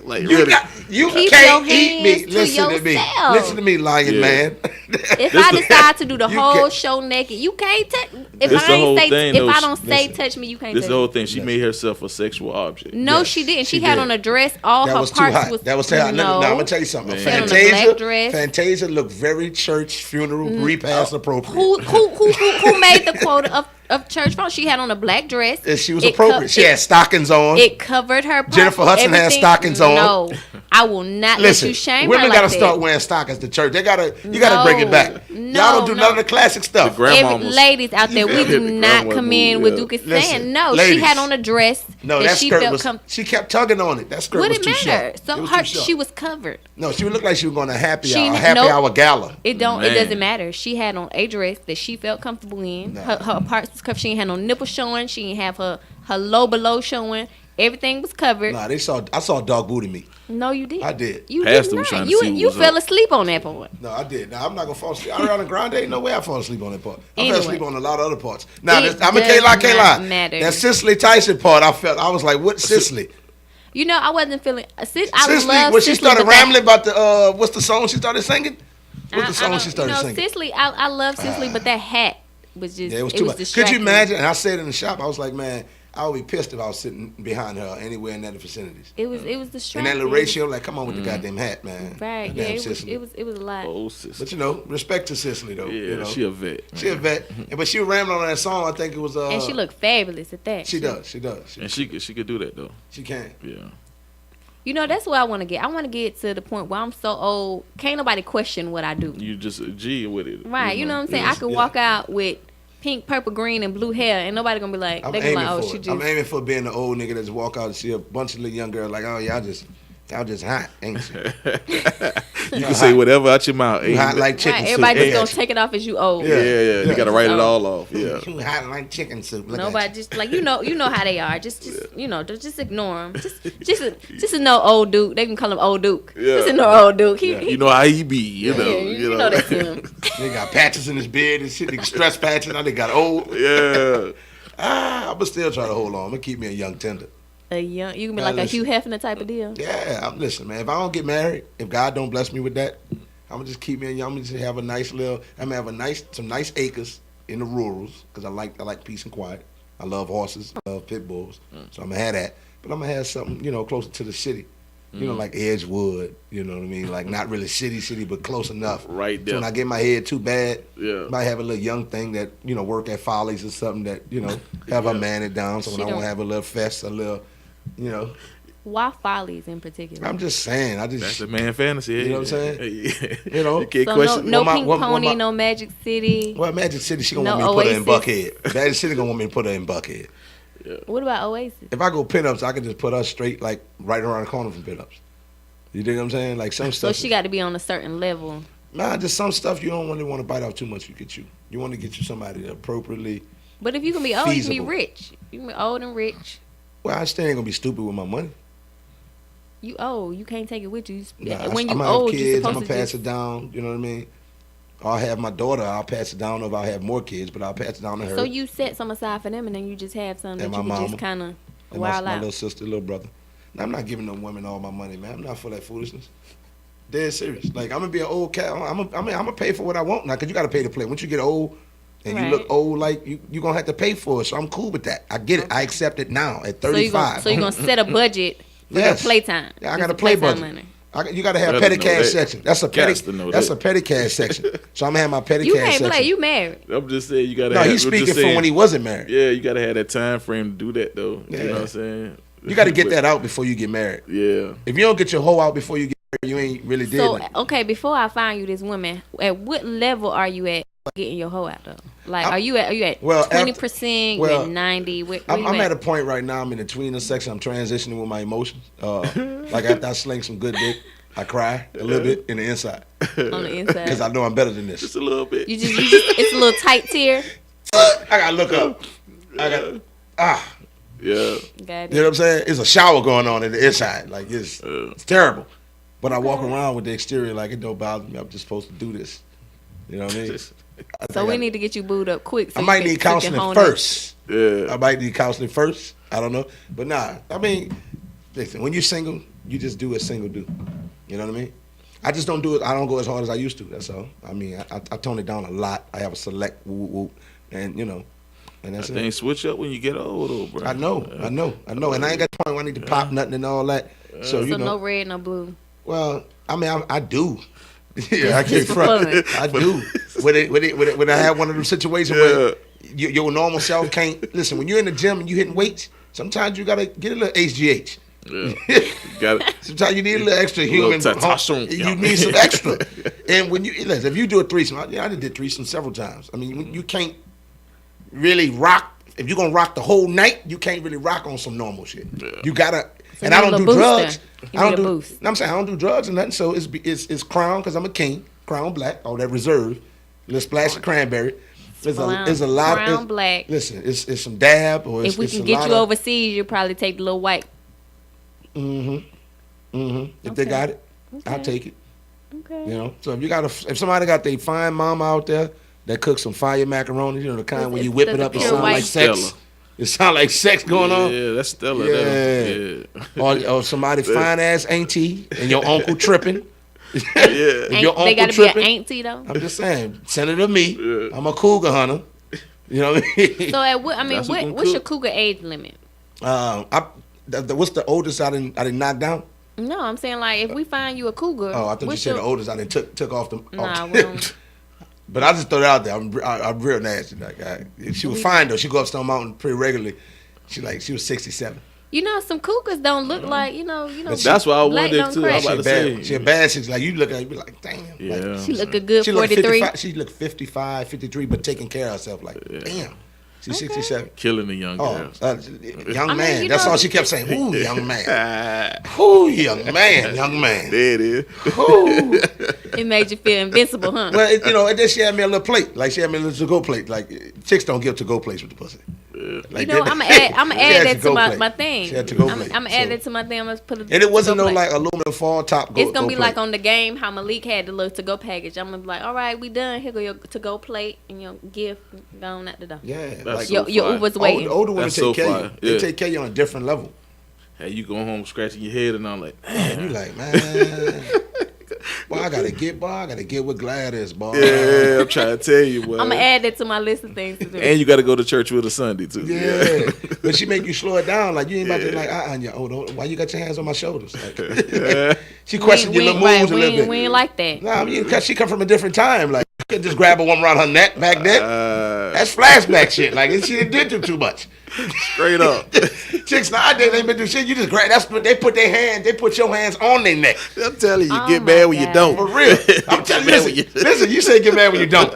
S9: Like
S3: You
S9: really.
S3: you
S4: Keep
S3: can't
S4: your
S3: eat me.
S4: hands to
S3: Listen to me.
S4: yourself.
S3: Listen to me, lion
S9: Yeah.
S3: man.
S4: If
S9: This
S4: I
S9: the-
S4: decide to do the
S3: You
S4: whole
S3: can't-
S4: show naked, you can't touch. If
S9: This
S4: I
S9: the
S4: ain't
S9: whole
S4: say,
S9: thing,
S4: if
S9: though.
S4: I don't say
S3: Listen.
S4: touch me, you can't
S9: This
S4: touch
S9: the whole
S4: me.
S9: thing. She made herself a sexual object.
S4: No,
S3: Yes,
S4: she didn't.
S3: she
S4: She had
S3: did.
S4: on a dress. All
S3: That
S4: her
S3: was too
S4: parts
S3: hot.
S4: was.
S3: That was too hot. Now I'm gonna tell you something.
S9: Man.
S4: She had on a black
S3: Fantasia,
S4: dress.
S3: Fantasia looked very church funeral repast appropriate.
S4: Who made the quota of church phone? She had on a black dress.
S3: And she was
S4: It
S3: appropriate. She
S4: it-
S3: had stockings on.
S4: It covered her. Parts.
S3: Jennifer Hudson had
S4: Everything-
S3: stockings on.
S4: No, I will not
S3: Listen,
S4: let you shame
S3: women
S4: her
S3: gotta
S4: like
S3: start
S4: that.
S3: wearing stockings to church. You gotta bring it back. Y'all don't do none of the classic stuff.
S9: The grandmamas.
S4: Ladies out there, we
S3: feel
S4: do
S9: me?
S4: not
S9: Grandma
S4: come in
S9: move,
S4: with
S9: yeah.
S4: Duke is
S3: Listen,
S4: saying. No,
S3: ladies.
S4: she had on a dress
S3: No,
S4: that
S3: that
S4: she
S3: skirt
S4: felt
S3: was. She kept tugging on it. That skirt
S4: What
S3: was
S4: it
S3: too
S4: matter?
S3: short.
S4: So
S3: It was
S4: her,
S3: too short.
S4: she was covered.
S3: No, she would look like she was going to a happy
S4: She-
S3: hour, happy
S4: nope.
S3: hour gala.
S4: It don't. It
S9: Man.
S4: doesn't matter. She had on a dress that she felt comfortable in.
S3: Nah.
S4: Her parts was covered. She ain't had no nipple showing. She ain't have her low below showing. Everything was covered.
S3: Nah, I saw dog booty meat.
S4: No, you did.
S3: I did.
S4: You
S9: Pastor
S4: did
S9: was trying
S4: not.
S9: to
S4: You
S9: see what
S4: you
S9: was
S4: fell
S9: up.
S4: asleep on that point.
S3: No, I did. Now I'm not gonna fall asleep. Ariana Grande, ain't no way I fall asleep on that part. I fell
S4: Anyway.
S3: asleep on a lot of other parts. Now
S4: It
S3: I'm
S4: does
S3: can't
S4: not
S3: lie.
S4: matter.
S3: That Cicely Tyson part, I was like, what Cicely?
S4: You know, I wasn't feeling. I
S3: Cicely,
S4: love
S3: when she
S4: Cicely,
S3: started
S4: but that-
S3: rambling about the what's the song she started singing? What's the
S4: I
S3: song
S4: don't-
S3: she started
S4: you know,
S3: singing?
S4: Cicely, I love Cicely, but that hat was just.
S3: Yeah, it was too much. Could
S4: distracting.
S3: you imagine? And I said in the shop, I was like, man, I would be pissed if I was sitting behind her anywhere in that vicinities.
S4: It was
S3: And
S4: distracting.
S3: that little ratio, like, come on with the goddamn hat, man.
S4: Right.
S3: Goddamn
S4: Yeah.
S3: Cicely.
S4: It was a lot.
S9: Oh, sister.
S3: But you know, respect to Cicely though.
S9: Yeah,
S3: you know?
S9: she a vet.
S3: She a vet, but she was rambling on that song. I think it was.
S4: And she looked fabulous at that.
S3: She does. She
S9: And she could do that though.
S3: She can.
S9: Yeah.
S4: You know, that's what I want to get. I want to get to the point where I'm so old, can't nobody question what I do.
S9: You just a G with it.
S4: Right. You know what I'm saying? I could
S3: yeah.
S4: walk out with pink, purple, green, and blue hair, and nobody gonna be like,
S3: I'm
S4: they gonna be
S3: aiming
S4: like, oh,
S3: for
S4: she
S3: it.
S4: just.
S3: I'm aiming for being the old nigga that just walk out and see a bunch of little young girls like, oh y'all just hot, ain't you?
S9: You can say whatever out your mouth.
S3: You hot like chicken
S4: Right,
S3: soup.
S4: everybody just
S3: ain't
S4: gonna
S3: you?
S4: take it off as you old.
S9: Yeah, yeah. You gotta write it all off. Yeah.
S3: You hot like chicken soup. Look
S4: Nobody
S3: at
S4: just like you know how they are. Just you know, just ignore them. Just to know old Duke. They can call him old Duke.
S9: Yeah.
S4: Just to know old Duke. He,
S9: You know how he be. You know.
S4: yeah, you know that's him.
S3: you. They got patches in his beard and shit. They stress patches. Now they got old.
S9: Yeah.
S3: I'ma still try to hold on. I'm gonna keep me a young tender.
S4: You can be
S3: Now
S4: like
S3: listen.
S4: a Hugh Hefner type of deal.
S3: Yeah, listen, man. If I don't get married, if God don't bless me with that, I'm gonna just keep me. I'm gonna just have a nice little. I'm gonna have some nice acres in the rurals because I like peace and quiet. I love horses. I love pit bulls. So I'm gonna have that. But I'm gonna have something, closer to the city. Like Edgewood. You know what I mean? Like not really city, but close enough.
S9: Right
S3: So
S9: there.
S3: when I get my head too bad,
S9: Yeah.
S3: might have a little young thing that work at Follies or something that have her man it down. So when
S4: She
S3: I want
S4: don't-
S3: to have a little fest, a little.
S4: Why Follies in particular?
S3: I'm just saying.
S9: That's a man fantasy.
S3: You know what I'm saying?
S9: You
S3: You
S9: can't
S4: So
S9: question.
S4: no
S3: Well,
S4: Pink Pony, no Magic City.
S3: Well, Magic City, she gonna
S4: No
S3: want me to put her in
S4: Oasis.
S3: Buckhead. Magic City gonna want me to put her in Buckhead.
S4: What about Oasis?
S3: If I go pinups, I can just put her straight, like right around the corner from pinups. You dig what I'm saying? Like some
S4: So
S3: stuff.
S4: she got to be on a certain level.
S3: Nah, just some stuff you don't really want to bite off too much. You want to get you somebody that appropriately.
S4: But if you can be old, you can be
S3: Feasible.
S4: rich. You can be old and rich.
S3: Well, I still ain't gonna be stupid with my money.
S4: You old, you can't take it with you.
S3: Nah,
S4: When
S3: I'm
S4: you
S3: gonna
S4: old,
S3: have
S4: you
S3: kids. I'm
S4: supposed
S3: gonna
S4: to
S3: pass it down. You know what I mean? I'll have my daughter. I'll pass it down. Or if I have more kids, but I'll pass it down to her.
S4: So you set some aside for them, and then you just have some that
S3: And
S4: you
S3: my
S4: can
S3: mama.
S4: just kind of
S3: And my
S4: wild out.
S3: little sister, little brother. Now, I'm not giving no women all my money, man. I'm not for that foolishness. Dead serious. Like I'm gonna be an old cat. I'm gonna pay for what I want now, cause you gotta pay to play. Once you get old and
S4: Right.
S3: you look old, like you gonna have to pay for it. So I'm cool with that. I get it. I accept it now at 35.
S4: So you're gonna set a budget for
S3: Yes.
S4: your playtime.
S3: Yeah, I
S4: Just
S3: got a
S4: the
S3: play
S4: playtime
S3: budget.
S4: money.
S3: You gotta have
S9: Gotta
S3: petty
S9: know
S3: cash
S9: that.
S3: section. That's a
S9: Gots to
S3: petty.
S9: know
S3: That's
S9: that.
S3: a petty cash section. So I'm gonna have my petty
S4: You
S3: cash
S4: can't
S3: section.
S4: play. You married.
S9: I'm just saying you gotta.
S3: No,
S9: have,
S3: he's
S9: I'm just
S3: speaking from
S9: saying,
S3: when he wasn't married.
S9: Yeah, you gotta have that time frame to do that though.
S3: Yeah.
S9: You know what I'm saying?
S3: You gotta get that out before you get married.
S9: Yeah.
S3: If you don't get your hoe out before you get married, you ain't really did
S4: So
S3: it.
S4: okay, before I find you this woman, at what level are you at getting your hoe out though? Like, are you at
S3: well, after-
S4: 20%?
S3: well,
S4: You at 90? Where
S3: I'm
S4: you
S3: at a point right now. I'm in the tweener section. I'm transitioning with my emotions. Like after I sling some good dick, I cry a little bit in the inside
S4: on the inside?
S3: because I know I'm better than this.
S9: Just a little bit.
S4: You just it's a little tight tear.
S3: I gotta look up. I got
S9: Yeah.
S4: Got
S3: You know what I'm saying? It's a shower going on in the inside. Like it's terrible. But I walk around with the exterior like it don't bother me. I'm just supposed to do this. You know what I mean?
S4: So we need to get you booed up quick. So
S3: I
S4: you
S3: might
S4: can-
S3: need
S4: so you can
S3: counseling
S4: hone in.
S3: first.
S9: Yeah.
S3: I might need counseling first. I don't know. But nah, I mean, listen, when you're single, you just do a single do. You know what I mean? I just don't do it. I don't go as hard as I used to. That's all. I mean, I tone it down a lot. I have a select whoop whoop, and and that's it.
S9: Things switch up when you get old, bro.
S3: I know, and I ain't got the point where I need to pop nothing and all that. So
S4: no red, no blue.
S3: Well, I mean, I do. Yeah, I can't front. I do. When I have one of those situations where your normal self can't listen. When you're in the gym and you hitting weights, sometimes you gotta get a little HGH.
S9: Yeah.
S3: Sometimes you need a little extra human. You need some extra. And when if you do a threesome, I did threesome several times. I mean, you can't really rock. If you're gonna rock the whole night, you can't really rock on some normal shit. Yeah. You gotta. So and I don't do drugs. I don't do. I don't do drugs and nothing. So it's Crown because I'm a king. Crown Black, all that reserve. Little splash of cranberry. There's a lot.
S4: Crown Black.
S3: Listen, it's some dab or
S4: if we can get you overseas, you'll probably take the little white.
S3: If they got it, I'll take it.
S4: Okay.
S3: So if somebody got their fine mama out there that cooks some fire macaroni, the kind where you whip it up and sound like sex.
S9: Stella.
S3: It sound like sex going on.
S9: Yeah, that's Stella.
S3: Yeah. Or somebody fine ass auntie and your uncle tripping.
S4: They gotta be an auntie though.
S3: I'm just saying, send it to me. Yeah. I'm a cougar hunter. You know what I mean?
S4: So what's your cougar age limit?
S3: What's the oldest I didn't knock down?
S4: No, I'm saying like if we find you a cougar.
S3: Oh, I thought you said the oldest I didn't took off the.
S4: Nah, we don't.
S3: But I just throw it out there. I'm real nasty. Like she was fine though. She go up Stone Mountain pretty regularly. She was 67.
S4: Some cougars don't look like
S9: That's what I wanted too. I was about to say
S3: she a bad. She's like you look at her, you be like damn.
S9: Yeah,
S3: like,
S4: she look a good 43.
S3: She look 55, 53, but taking care of herself. Like damn. She's 67.
S9: Killing the young girls.
S3: Young man. That's all she kept saying. Ooh, young man. Ooh, young man. Young man.
S9: There it is.
S3: Ooh.
S4: It made you feel invincible, huh?
S3: Well, and then she had me a little plate. Like she had me a little to-go plate. Like chicks don't give to-go plates with the pussy.
S4: Like I'm gonna add that to my thing.
S3: She had to-go plate.
S4: I'm gonna add that to my thing. I'm gonna put it.
S3: And it wasn't no like aluminum foil top.
S4: It's gonna be like on the game how Malik had the little to-go package. I'm gonna be like, all right, we done. Here go your to-go plate and your gift gone out the door.
S3: Yeah,
S9: like
S4: your Uber's waiting.
S3: Older women take care of you. They take care of you on a different level.
S9: Hey, you go home scratching your head and I'm like,
S3: man, you like, man. Boy, I gotta get with Gladys, boy.
S9: Yeah, I'm trying to tell you, boy.
S4: I'm gonna add that to my list of things to do.
S9: And you gotta go to church with a Sunday too.
S3: Yeah. But she make you slow it down. Like you ain't about to like, why you got your hands on my shoulders? Like, she questioned your little moves a little bit.
S4: We ain't like that.
S3: Nah, I mean, cause she come from a different time. Like you could just grab a woman around her neck back then. That's flashback shit. Like she did too much.
S9: Straight up.
S3: Chicks nowadays ain't been do shit. You just grab. That's what they put your hands on their neck.
S9: I'm telling you, get mad when you don't.
S3: For real. I'm telling you, listen, you say get mad when you don't.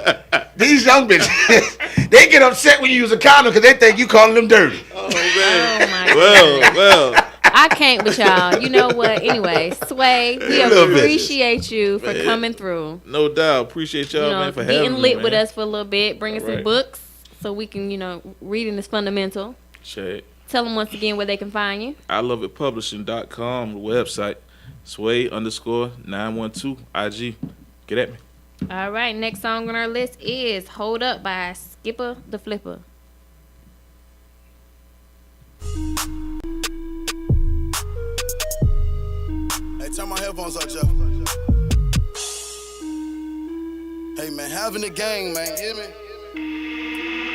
S3: These young bitches, they get upset when you use a condom because they think you calling them dirty.
S9: Oh man.
S4: Oh my
S9: well.
S4: I can't with y'all. You know what? Anyway, Sway, we appreciate you for coming through.
S9: No doubt. Appreciate y'all, man, for having me.
S4: Getting lit with us for a little bit, bringing some books so we can, reading is fundamental.
S9: Check.
S4: Tell them once again where they can find you.
S9: iloveitpublishing.com, the website. Sway_912 IG. Get at me.
S4: All right. Next song on our list is Hold Up by Skipper the Flipper.
S8: Hey, turn my headphones up, Jeff. Hey, man, having the gang, man, you hear me?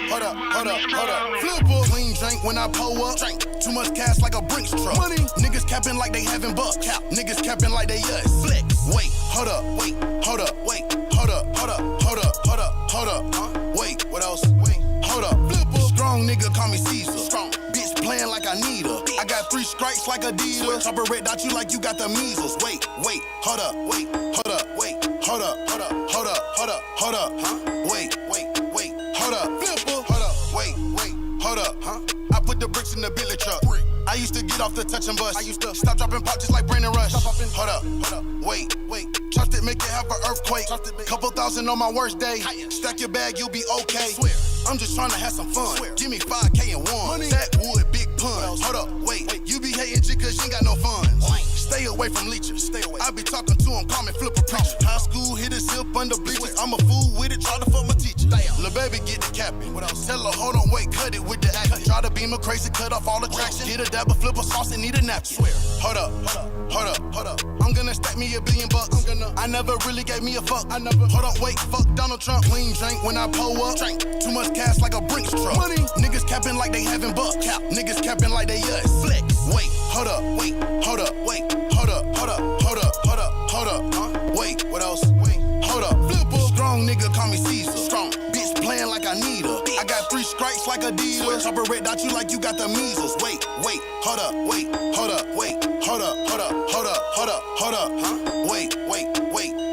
S8: Hold up. Flipper. Clean drink when I pull up. Drink. Too much cash like a Brinks truck. Money. Niggas capping like they having bucks. Cap. Niggas capping like they us. Flex. Wait. Hold up. Huh? Wait. What else? Wait. Hold up. Flipper. Strong nigga call me Caesar. Strong. Bitch playing like I need her. I got 3 strikes like Adidas. Chopper red dot you like you got the measles. Wait. Hold up. Huh? Wait. Hold up. Flipper. Hold up. Huh? I put the bricks in the billy truck. I used to get off the touch and bust. I used to stop dropping pop just like Brandon Rush. Hold up. Wait. Trust it, make it have an earthquake. Couple thousand on my worst day. Stack your bag, you'll be okay. I'm just trying to have some fun. Give me 5K and one. Backwood, big puns. Hold up. Wait. You be hating shit cause you ain't got no funds. Stay away from leechers. I be talking to him, call me flipper preacher. High school, hit his hip under bleachers. I'm a fool with it, try to fuck my teacher. Lil' baby get the capping. Tell her, hold on, wait, cut it with the action. Try to beam her crazy, cut off all the traction. Get a dab of flipper sauce and need a napkin. Hold up. hold up. I'm gonna stack me $1 billion. I never really gave me a fuck. Hold up, wait, fuck Donald Trump. Clean drink when I pull up. Drink. Too much cash like a Brinks truck. Money. Niggas capping like they having bucks. Cap. Niggas capping like they us. Flex. Wait, hold up, wait, hold up, wait, hold up, hold up, hold up, hold up, hold up, huh? Wait, what else? Wait, hold up. Flipper. Strong nigga call me Caesar. Strong. Bitch playing like I need her. I got 3 strikes like a dealer. Chopper red dot you like you got the measles. Wait, hold up, wait, hold up, wait, hold up, hold up, hold up, hold up, hold up, huh? Wait,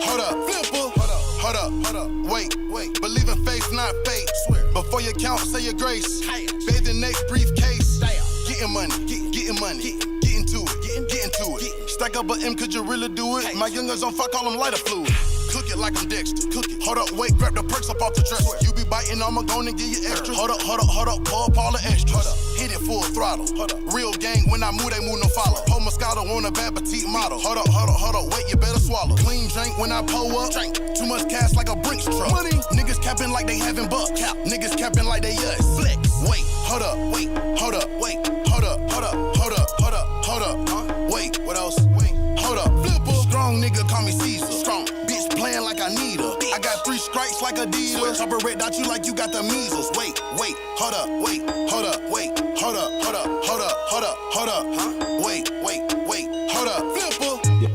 S8: hold up. Flipper. Hold up, wait. Believe in faith, not fate. Swear. Before you count, say your grace. Bathe the next briefcase. Getting money, getting money, get into it. Stack up a M, could you really do it? My youngers on fuck, call them lighter fluid. Cook it like I'm Dexter. Cook it. Hold up, wait, grab the perks up off the dresser. You be biting, I'ma go and give you extra. Hold up, pour up all the extras. Hit it full throttle. Real gang, when I move, they move no follow. Pull Moscato on a bad petite model. Hold up, wait, you better swallow. Clean drink when I pull up. Drink. Too much cash like a Brinks truck. Money. Niggas capping like they having bucks. Cap. Niggas capping like they us. Flex. Wait, hold up, wait, hold up, wait, hold up, hold up, hold up, hold up, hold up, huh? Wait, what else? Wait, hold up. Flipper. Strong nigga call me Caesar. Strong. Bitch playing like I need her. I got 3 strikes like a dealer. Chopper red dot you like you got the measles. Wait, hold up, wait, hold up, wait, hold up, hold up, hold up, hold up, hold up, huh? Wait, hold up. Flipper.
S3: Yeah.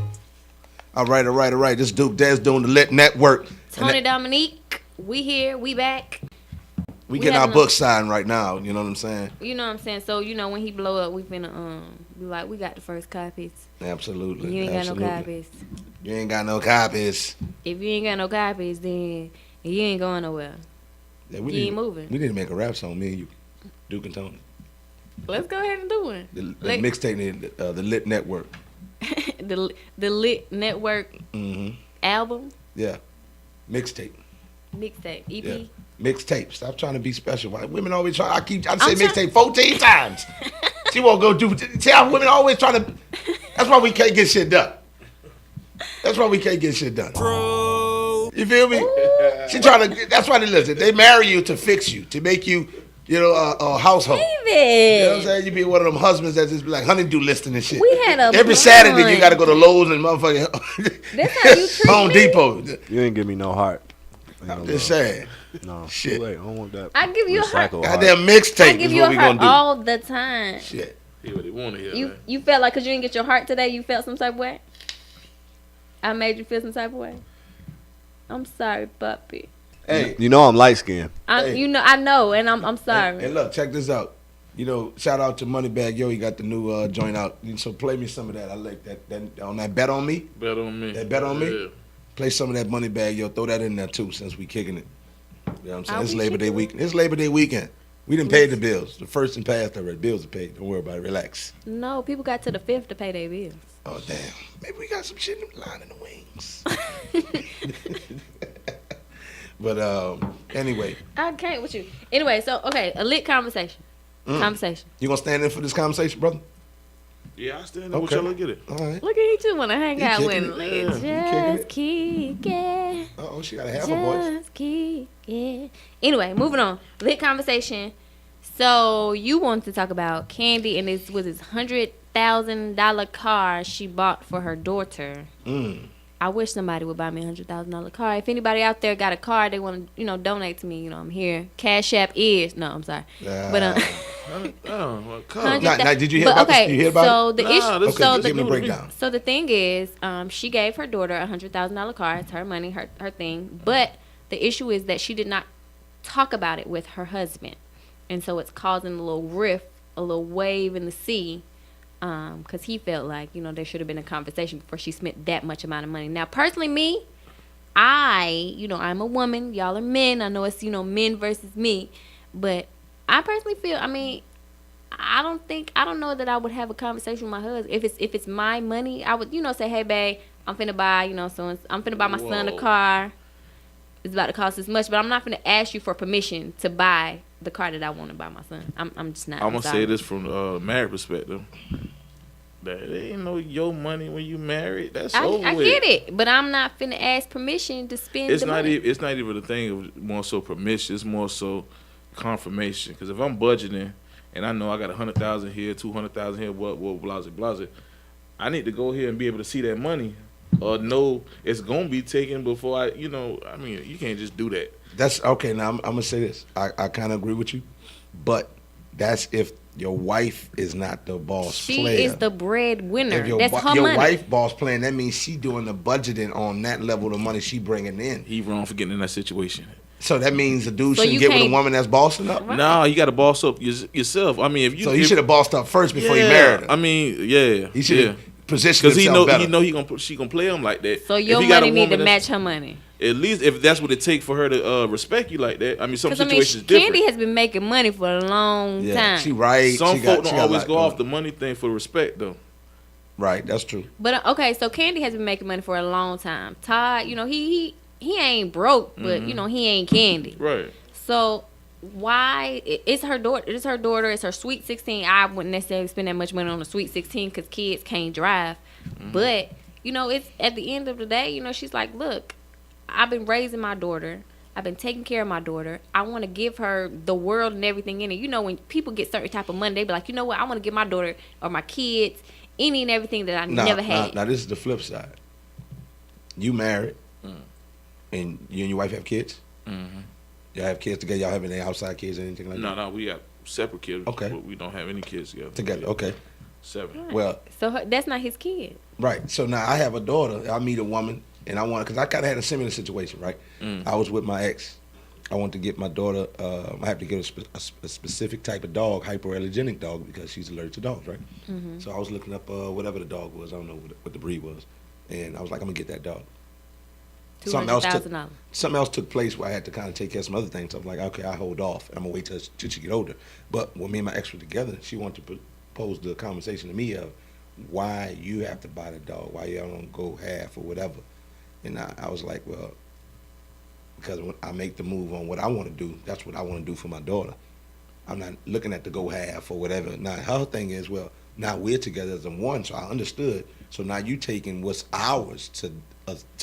S3: All right. This Duke Dez doing the Lit Network.
S4: Tony Dominique, we here, we back.
S3: We getting our book signed right now. You know what I'm saying?
S4: You know what I'm saying? So, when he blow up, we finna, be like, we got the first copies.
S3: Absolutely.
S4: You ain't got no copies.
S3: You ain't got no copies.
S4: If you ain't got no copies, then you ain't going nowhere.
S3: Yeah,
S4: you ain't moving.
S3: We need to make a rap song, me and you, Duke and Tony.
S4: Let's go ahead and do it.
S3: The mixtape, the Lit Network.
S4: the Lit Network album?
S3: Yeah. Mixtape.
S4: Mixtape. EP?
S3: Yeah. Mixtape. Stop trying to be special. Why women always try? I say mixtape 14 times. She won't go do. See how women always trying to. That's why we can't get shit done. You feel me? She trying to. That's why they listen. They marry you to fix you, to make you, a household.
S4: David.
S3: You know what I'm saying? You be one of them husbands that just be like honeydew listing and shit.
S4: We had a
S3: every Saturday you got to go to Lowe's and motherfucking.
S4: That's how you treat
S3: Home
S4: me?
S3: Depot.
S5: You ain't give me no heart.
S3: I'm just saying.
S5: No.
S3: Shit.
S5: Wait, I don't want that.
S4: I give you a heart.
S3: Goddamn mixtape
S4: I give
S3: is
S4: you
S3: what
S4: a
S3: we
S4: heart
S3: gonna do.
S4: all the time.
S3: Shit.
S9: Hear what they want to hear.
S4: You felt like because you didn't get your heart today, you felt some type of way? I made you feel some type of way? I'm sorry, puppy.
S3: Hey.
S5: You know I'm light skinned.
S4: I know, and I'm sorry.
S3: Hey, look, check this out. Shout out to Moneybag Yo. He got the new joint out. So play me some of that. I like that on that Bet On Me.
S9: Bet on me.
S3: That Bet On Me?
S9: Yeah.
S3: Play some of that Moneybag Yo. Throw that in there too, since we kicking it. You know what I'm saying? It's
S4: we
S3: Labor Day
S4: kicking
S3: weekend. It's Labor Day weekend. We didn't pay the bills. The first and past already. Bills are paid. Don't worry about it. Relax.
S4: No, people got to the 5th to pay their bills.
S3: Oh, damn. Maybe we got some shit lying in the wings. But anyway.
S4: I can't with you. Anyway, so, okay, a lit conversation. Conversation.
S3: You gonna stand in for this conversation, brother?
S9: Yeah, I stand there with y'all. Look at it.
S3: All right.
S4: Look at you two want to hang out with
S3: kicking
S4: him.
S3: it.
S4: Look at
S3: Yeah,
S4: just kick it.
S3: Uh-oh, she got a half a voice.
S4: Just kick it. Anyway, moving on. Lit conversation. So you wanted to talk about Candy and this was his $100,000 car she bought for her daughter. I wish somebody would buy me a $100,000 car. If anybody out there got a car they want to, donate to me, I'm here. Cash App is I'm sorry, but
S3: Now, did you hear about this? You hear about
S4: the issue.
S3: give me a breakdown.
S4: So the thing is, she gave her daughter a $100,000 car. It's her money, her thing. But the issue is that she did not talk about it with her husband, and so it's causing a little rift, a little wave in the sea. Because he felt like, there should have been a conversation before she spent that much amount of money. Now, personally, me, I'm a woman. Y'all are men. I know it's, men versus me. But I personally feel, I don't know that I would have a conversation with my husband. If it's my money, I would, I'm say, hey, babe, I'm finna buy, I'm finna buy my son a car. It's about to cost this much, but I'm not finna ask you for permission to buy the car that I want to buy my son. I'm just not.
S9: I'm gonna say this from a married perspective. That it ain't your money when you married. That's over
S4: I
S9: with.
S4: get it, but I'm not finna ask permission to spend
S9: It's
S4: the
S9: not
S4: money.
S9: it's not even a thing of more so permission. It's more so confirmation. Because if I'm budgeting and I know I got 100,000 here, 200,000 here, what, blase, blase, I need to go here and be able to see that money, or know it's gonna be taken before I, I mean, you can't just do that.
S3: That's okay. Now I'm gonna say this. I kind of agree with you, but that's if your wife is not the boss player.
S4: She is the breadwinner.
S3: If your
S4: That's her
S3: your
S4: money.
S3: wife boss playing, that means she doing the budgeting on that level of money she bringing in.
S9: He wrong for getting in that situation.
S3: So that means the dude
S4: So
S3: shouldn't
S4: you
S3: get with a
S4: can't-
S3: woman that's bossing up.
S4: Right.
S9: Nah, you got to boss up yourself. I mean, if you
S3: So he should have bossed up first before he married her.
S9: I mean, yeah,
S3: He should have positioned
S9: because
S3: himself better.
S9: she gonna play him like that.
S4: So
S9: If
S4: your
S9: you got a
S4: money need to
S9: woman
S4: match her money.
S9: At least if that's what it takes for her to respect you like that. I mean, some
S4: Because
S9: situations different.
S4: Candy has been making money for a long
S3: Yeah,
S4: time.
S3: she right.
S9: Some
S3: she
S9: folk
S3: got
S9: don't always
S3: like,
S9: go off the money thing for respect though.
S3: Right, that's true.
S4: But okay, so Candy has been making money for a long time. Todd, he ain't broke, but he ain't Candy.
S9: Right.
S4: So why it's her daughter? It's her daughter. It's her sweet 16. I wouldn't necessarily spend that much money on a sweet 16 because kids can't drive. But it's at the end of the day. She's like, look, I've been raising my daughter. I've been taking care of my daughter. I want to give her the world and everything in it. When people get certain type of money, they be like, you know what? I want to give my daughter or my kids any and everything that I never had.
S3: Now this is the flip side. You married, and you and your wife have kids.
S9: Mm-hmm.
S3: Y'all have kids together. Y'all have any outside kids or anything like that?
S9: No, we got separate kids.
S3: Okay.
S9: But we don't have any kids together.
S3: Together, okay.
S9: 7.
S4: Right.
S3: Well,
S4: So that's not his kid.
S3: right. So now I have a daughter. I meet a woman, and I want because I kind of had a similar situation, right? I was with my ex. I want to get my daughter. I have to get a specific type of dog, hyperallergenic dog, because she's allergic to dogs, right? So I was looking up whatever the dog was. I don't know what the breed was, and I was like, I'm gonna get that dog.
S4: $200,000.
S3: Something else took place where I had to kind of take care of some other things. I was like, okay, I hold off. I'm gonna wait till she get older. But when me and my ex were together, she wanted to pose the conversation to me of why you have to buy the dog, why y'all don't go half or whatever. And I was like, well, because when I make the move on what I want to do, that's what I want to do for my daughter. I'm not looking at the go half or whatever. Now her thing is, well, now we're together as a one, so I understood. So now you taking what's ours to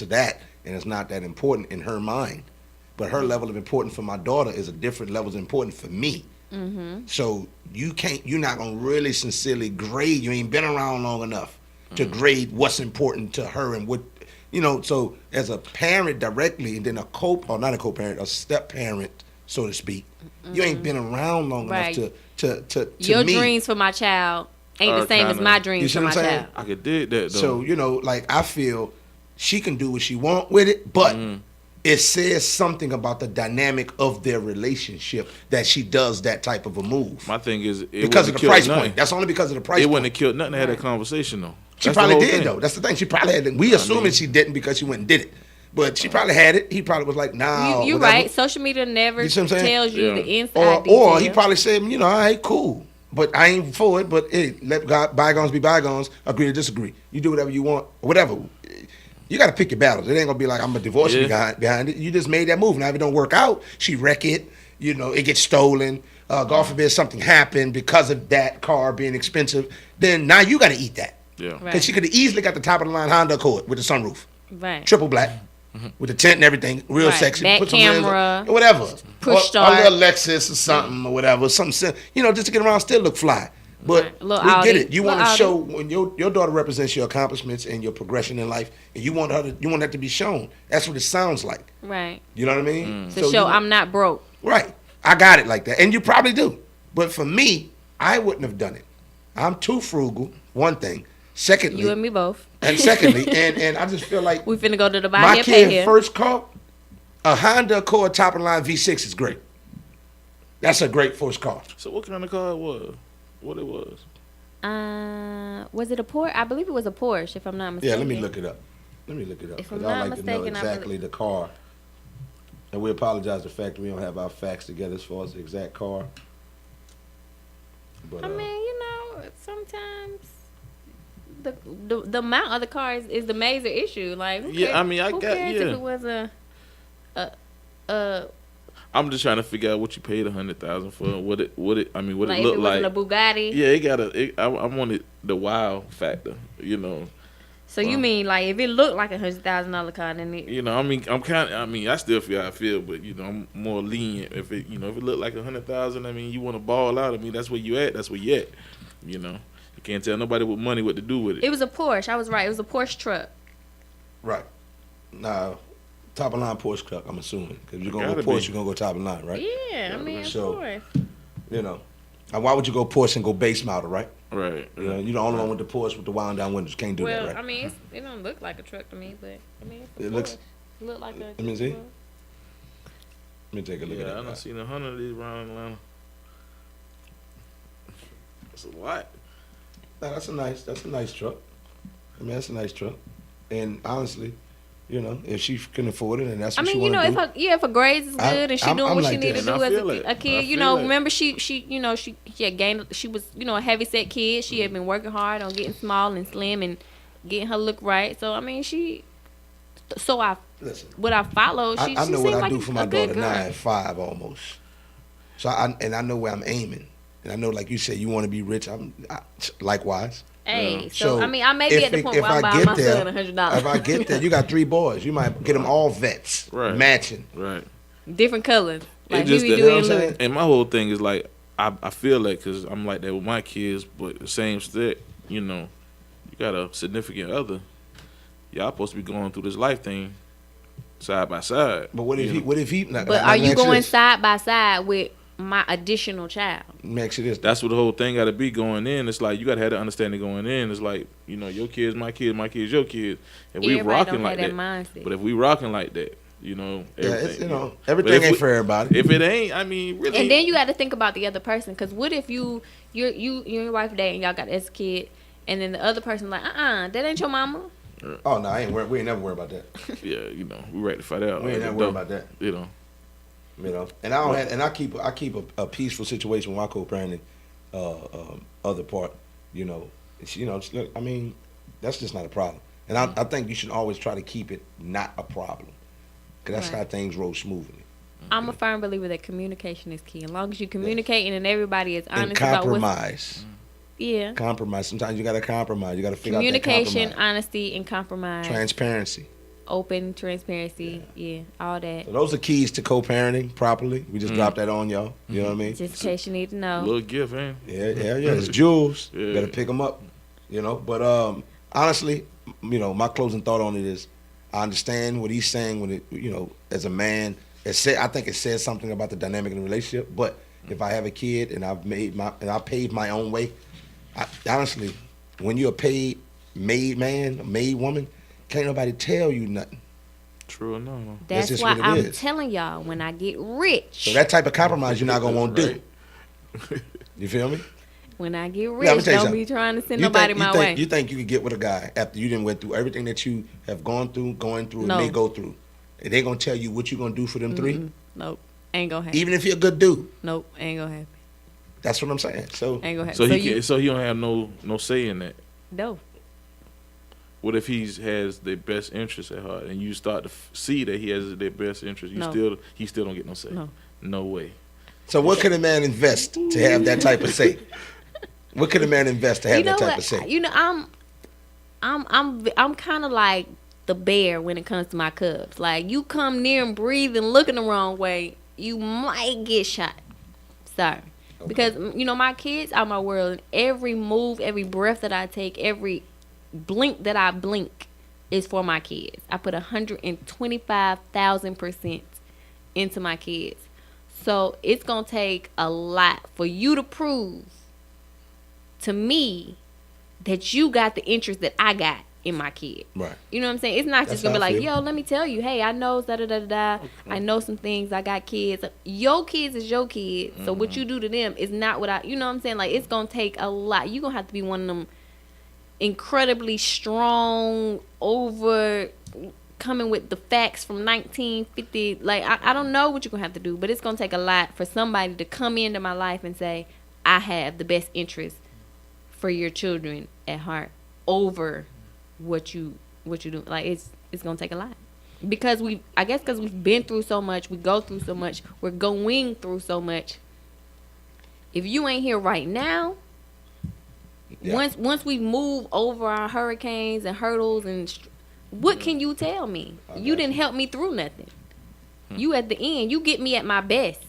S3: that, and it's not that important in her mind. But her level of importance for my daughter is a different level of importance for me. So you're not gonna really sincerely grade. You ain't been around long enough to grade what's important to her and what. So as a parent directly, and then not a co-parent, a step parent, so to speak, you ain't been around long
S4: Right.
S3: enough to
S4: Your
S3: me.
S4: dreams for my child ain't the same as my dreams
S3: see
S4: for
S3: what
S4: my
S3: I'm saying?
S4: child.
S9: I could dig that though.
S3: So I feel she can do what she want with it, but it says something about the dynamic of their relationship that she does that type of a move.
S9: My thing is
S3: Because of the price point. That's only because of the price
S9: It
S3: point.
S9: wouldn't have killed nothing to have that conversation though.
S3: She
S9: That's the
S3: probably
S9: whole
S3: did
S9: thing.
S3: though. That's the thing. She probably had. We assuming she didn't because she went and did it, but she probably had it. He probably was like, "Nah."
S4: You're
S3: whatever.
S4: right. Social media never
S3: You see what I'm saying?
S4: tells you
S9: Yeah.
S4: the inside details.
S3: Or he probably said, all right, cool, but I ain't for it. But hey, let bygones be bygones. Agree to disagree. You do whatever you want, or whatever. You got to pick your battles. It ain't gonna be like I'm gonna divorce you behind it. You just made that move. Now if it don't work out, she wreck it. It gets stolen. God forbid something happened because of that car being expensive. Then now you got to eat that.
S9: Yeah.
S4: Right.
S3: Because she could have easily got the top of the line Honda Accord with the sunroof,
S4: Right.
S3: triple black, with the tent and everything, real
S4: Right.
S3: sexy.
S4: Back
S3: put some rims on,
S4: camera,
S3: or whatever,
S4: push
S3: or
S4: start.
S3: a little Lexus or something or whatever, something just to get around, still look fly. But
S4: Right. Little
S3: we
S4: Audi.
S3: get it. You want to
S4: Little
S3: show when your daughter represents your accomplishments and your progression in life, and you want that to be shown. That's what it sounds like.
S4: Right.
S3: You know what I mean?
S4: To show I'm not broke.
S3: Right. I got it like that. And you probably do. But for me, I wouldn't have done it. I'm too frugal, one thing. Secondly,
S4: You and me both.
S3: and secondly, and I just feel like
S4: We finna go to the buy
S3: my
S4: here, pay
S3: kid's
S4: here.
S3: first car, a Honda Accord top of the line V6 is great. That's a great first car.
S9: So what kind of car it was? What it was?
S4: Was it a Porsche? I believe it was a Porsche, if I'm not mistaken.
S3: Yeah, let me look it up.
S4: If I'm
S3: Because
S4: not
S3: I like to know
S4: mistaken, I
S3: exactly the car. And we apologize the fact that we don't have our facts together as far as the exact car. But
S4: I mean, sometimes the amount of the car is the major issue. Like, who
S9: Yeah,
S4: cares,
S9: I mean,
S4: who cares if it was
S9: I'm just trying to figure out what you paid $100,000 for. What it
S4: like
S9: looked
S4: if it
S9: like.
S4: wasn't a Bugatti?
S9: Yeah, I wanted the wow factor.
S4: So you mean like if it looked like $100,000 car, then it,
S9: I still feel how I feel, but I'm more lenient. If it looked like $100,000, you want to ball out. That's where you at. That's where you at. You Can't tell nobody with money what to do with it.
S4: It was a Porsche. I was right. It was a Porsche truck.
S3: Right. Now, top of line Porsche truck, I'm assuming. Because you're going to
S9: Gotta
S3: go Porsche,
S9: be.
S3: you're going to go top of line, right?
S4: Yeah, I mean, of
S3: So-
S4: course.
S3: You know. And why would you go Porsche and go base model, right?
S9: Right.
S3: You know, you're the only one with the Porsche with the wound down windows. Can't do
S4: Well,
S3: that, right?
S4: I mean, it don't look like a truck to me, but I mean, it's a
S3: It looks-
S4: Porsche. It look like a.
S3: Let me see. Let me take a look
S9: Yeah,
S3: at
S9: I
S3: that.
S9: done seen 100 of these around Atlanta. That's a lot.
S3: Nah, that's a nice truck. I mean, that's a nice truck. And honestly, you know, if she can afford it and that's
S4: I
S3: what
S4: mean,
S3: she
S4: you know,
S3: want to do.
S4: if her grades is good and she
S3: I'm
S4: doing what she
S3: like
S4: need to
S3: that.
S4: do
S9: I
S4: as
S9: feel it.
S4: a
S9: I
S4: kid, you
S9: feel
S4: know,
S9: it.
S4: remember she you know, she had gained, she was, you know, a heavy set kid. She had been working hard on getting small and slim and getting her look right. So I mean,
S3: Listen,
S4: what I followed,
S3: I
S4: she
S3: know
S4: seemed
S3: what I
S4: like
S3: do for my
S4: a good
S3: daughter
S4: girl.
S3: now at 5 almost. So I know where I'm aiming. And I know, like you said, you want to be rich. Likewise.
S4: Hey, so I mean, I may
S3: if
S4: be at the
S3: it-
S4: point
S3: if
S4: where I'm
S3: I
S4: buying
S3: get
S4: my
S3: there-
S4: son $100.
S3: If I get there, you got 3 boys. You might get them all vets,
S9: Right.
S3: matching.
S9: Right.
S4: Different colors, like
S9: just
S4: Huey,
S9: that-
S4: Dewey,
S3: you know
S4: and
S3: what I'm
S4: Louie.
S3: saying?
S9: And my whole thing is like, I feel like, because I'm like that with my kids, but the same step, you know, you got a significant other. Y'all supposed to be going through this life thing side by side.
S3: But what if
S9: you
S3: he?
S9: know?
S3: What if he?
S4: But are you going side by side with my additional child?
S3: Max, it is.
S9: That's what the whole thing got to be going in. It's like you got to have the understanding going in. It's like, you know, your kids, my kids, your kids. And we
S4: Everybody
S9: rocking
S4: don't
S9: like
S4: have
S9: that.
S4: that mindset.
S9: But if we rocking like that, you know,
S3: Yeah,
S9: everything.
S3: it's, you know,
S9: But
S3: everything
S9: if
S3: ain't
S9: we-
S3: for everybody.
S9: If it ain't, I mean, really.
S4: And then you got to think about the other person, because what if you and your wife dating, y'all got this kid, and then the other person like, that ain't your mama.
S3: Oh no, I ain't worried. We ain't never worried about that.
S9: Yeah, you know, we rectified that.
S3: We ain't never worried about that.
S9: You know.
S3: You know, and I don't have, and I keep a peaceful situation with my co-parenting other part. You know, look, I mean, that's just not a problem. And I think you should always try to keep it not a problem, because that's
S4: Right.
S3: how things roll smoothly.
S4: I'm a firm believer that communication is key. As long as you communicating and everybody is
S3: And
S4: honest about what's
S3: compromise.
S4: yeah.
S3: Compromise. Sometimes you got to compromise. You got to figure out that
S4: Communication,
S3: compromise.
S4: honesty, and compromise.
S3: Transparency.
S4: Open, transparency, yeah, all that.
S3: So those are keys to co-parenting properly. We just dropped that on y'all. You know what I mean?
S4: Just in case you need to know.
S9: Little gift, man.
S3: Yeah. It's jewels.
S9: Yeah.
S3: Better pick them up. You know. But honestly, you know, my closing thought on it is, I understand what he's saying when it, you know, as a man, I think it says something about the dynamic in the relationship. But if I have a kid and I paved my own way, honestly, when you're a made man, a made woman, can't nobody tell you nothing.
S9: True enough.
S3: That's
S4: That's
S3: just
S4: why
S3: what it
S4: I'm
S3: is.
S4: telling y'all, when I get rich,
S3: So that type of compromise you're not gonna want to
S9: Right.
S3: do. You feel me?
S4: when I get
S3: Yeah, I'ma
S4: rich,
S3: tell you
S4: don't
S3: something.
S4: be trying to send
S3: You
S4: nobody
S3: think,
S4: my
S3: you think,
S4: way.
S3: You think you could get with a guy after you didn't went through everything that you have gone through, going through,
S4: No.
S3: and may go through, and they gonna tell you what you gonna do for them 3,
S4: Nope, ain't gonna happen.
S3: even if you're a good dude.
S4: Nope, ain't gonna happen.
S3: That's what I'm saying. So
S4: Ain't gonna happen.
S9: So he
S4: you,
S9: can, so he don't have no say in that.
S4: no.
S9: What if he has their best interest at heart, and you start to see that he has their best interest?
S4: No.
S9: He still don't get no say.
S4: No.
S9: No way.
S3: So what could a man invest to have that type of say? What could a man invest to have
S4: You know
S3: that type
S4: what?
S3: of say?
S4: You know, I'm kind of like the bear when it comes to my cubs. Like, you come near and breathe and looking the wrong way, you might get shot. Sorry. Because, you know, my kids are my world. And every move, every breath that I take, every blink that I blink is for my kids. I put 125,000% into my kids. So it's going to take a lot for you to prove to me that you got the interest that I got in my kid.
S3: Right.
S4: You know what I'm saying? It's not
S3: That's
S4: just gonna be
S3: how I
S4: like,
S3: feel.
S4: yo, let me tell you, hey, I know da da da da. I know some things. I got kids. Your kids is your kids. So what you do to them is not what you know what I'm saying? Like, it's gonna take a lot. You gonna have to be one of them incredibly strong, over coming with the facts from 1950. Like, I don't know what you're gonna have to do, but it's gonna take a lot for somebody to come into my life and say, I have the best interest for your children at heart over what you do. Like, it's gonna take a lot, because we've been through so much, we go through so much, we're going through so much. If you ain't here right now,
S3: Yeah.
S4: once we move over our hurricanes and hurdles and what can you tell me? You didn't help me through nothing. You at the end, you get me at my best.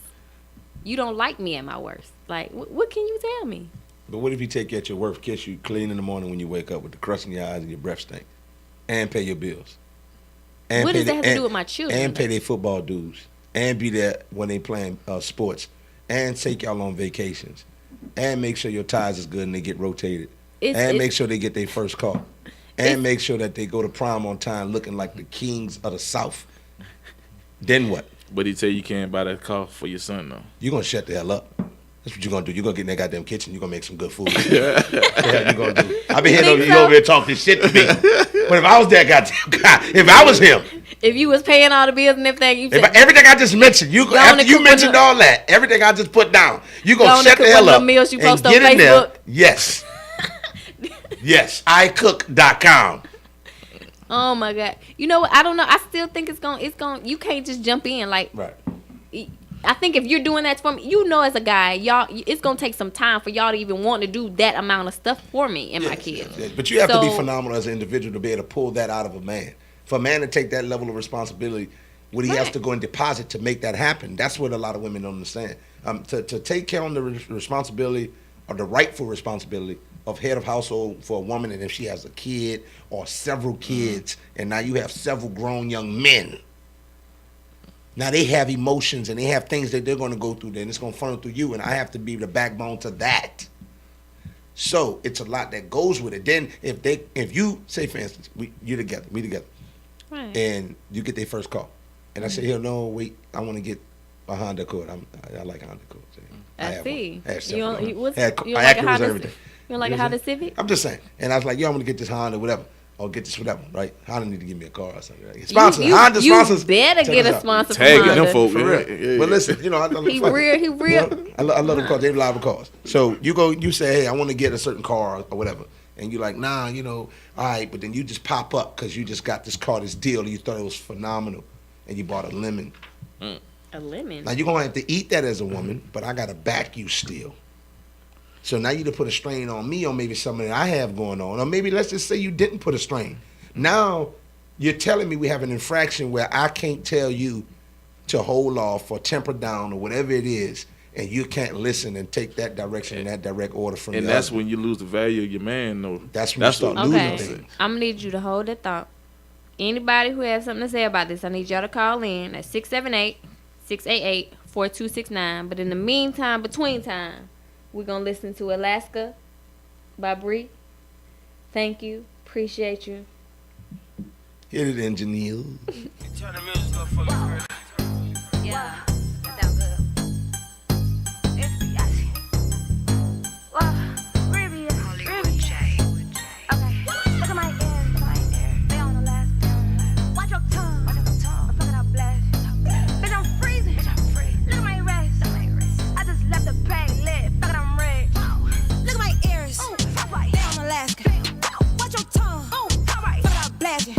S4: You don't like me at my worst. Like, what can you tell me?
S3: But what if you take you at your worst, kiss you clean in the morning when you wake up with the crust in your eyes and your breath stink, and pay your bills? And
S4: What does that have to do with my children?
S3: And pay their football dues, and be there when they playing sports, and take y'all on vacations, and make sure your tires is good and they get rotated, and make sure they get their first car, and make sure that they go to prom on time looking like the kings of the South. Then what?
S9: But he tell you can't buy that car for your son, though.
S3: You're going to shut the hell up. That's what you're going to do. You're going to get in that goddamn kitchen. You're going to make some good food. That's what you're going to do. I be hearing you over here talking shit to me. But if I was that goddamn guy, if I was him.
S4: If you was paying all the bills and everything.
S3: Everything I just mentioned, after you mentioned all that, everything I just put down, you're going to shut the hell up
S4: meals you post
S3: and get
S4: on
S3: in
S4: Facebook.
S3: there. Yes. Yes. iCook.com.
S4: Oh my God! You know what? I don't know. I still think it's going. You can't just jump in like.
S3: Right.
S4: I think if you're doing that for me, as a guy, y'all, it's gonna take some time for y'all to even want to do that amount of stuff for me and my kids.
S3: Yes. But you have to be phenomenal as an individual to be able to pull that out of a man. For a man to take that level of responsibility, what he has to go and deposit to make that happen. That's what a lot of women don't understand. To take care on the responsibility or the rightful responsibility of head of household for a woman, and if she has a kid or several kids, and now you have several grown young men. Now they have emotions and they have things that they're going to go through, and it's going to funnel through you, and I have to be the backbone to that. So it's a lot that goes with it. Then if you say, for instance, we together, right, and you get their first call, and I say, here, no, wait, I want to get a Honda Accord. I like Honda Accord.
S4: I see.
S3: You
S4: don't like a Honda? You don't like a Honda Civic?
S3: I'm just saying. And I was like, yo, I'm going to get this Honda, whatever. Or get this whatever, right? Honda need to give me a car or something. Right? Sponsors. Honda sponsors.
S4: You better get a sponsor from
S9: Tag
S4: Honda.
S9: Them folk,
S3: for real. Yeah. But listen, I love
S4: He real.
S3: You know, I love them cars. They reliable cars. So you say, hey, I want to get a certain car or whatever. And you're like, nah, all right. But then you just pop up because you just got this car, this deal, and you thought it was phenomenal. And you bought a lemon.
S4: A lemon?
S3: Now, you're going to have to eat that as a woman, but I got to back you still. So now you to put a strain on me on maybe something that I have going on. Or maybe let's just say you didn't put a strain. Now you're telling me we have an infraction where I can't tell you to hold off or temper down or whatever it is, and you can't listen and take that direction and that direct order from me.
S9: And that's when you lose the value of your man, though.
S3: That's when you start losing things.
S4: I'm going to need you to hold that thought. Anybody who has something to say about this, I need y'all to call in at 678-688-4269. But in the meantime, between time, we're going to listen to Alaska by Bree. Thank you. Appreciate you.
S3: Hit it, engineer.
S2: Turn the music up for me, girl. Yeah, that sounds good. It's Biachi. Well, Ruby. Okay, look at my ear. They on the last. Watch your tongue. I'm fucking out blast. Bitch, I'm freezing. Look at my wrist. I just left the bag lit. Fuck it, I'm red. Look at my ears. They on Alaska. Watch your tongue. Fuck it out blasting.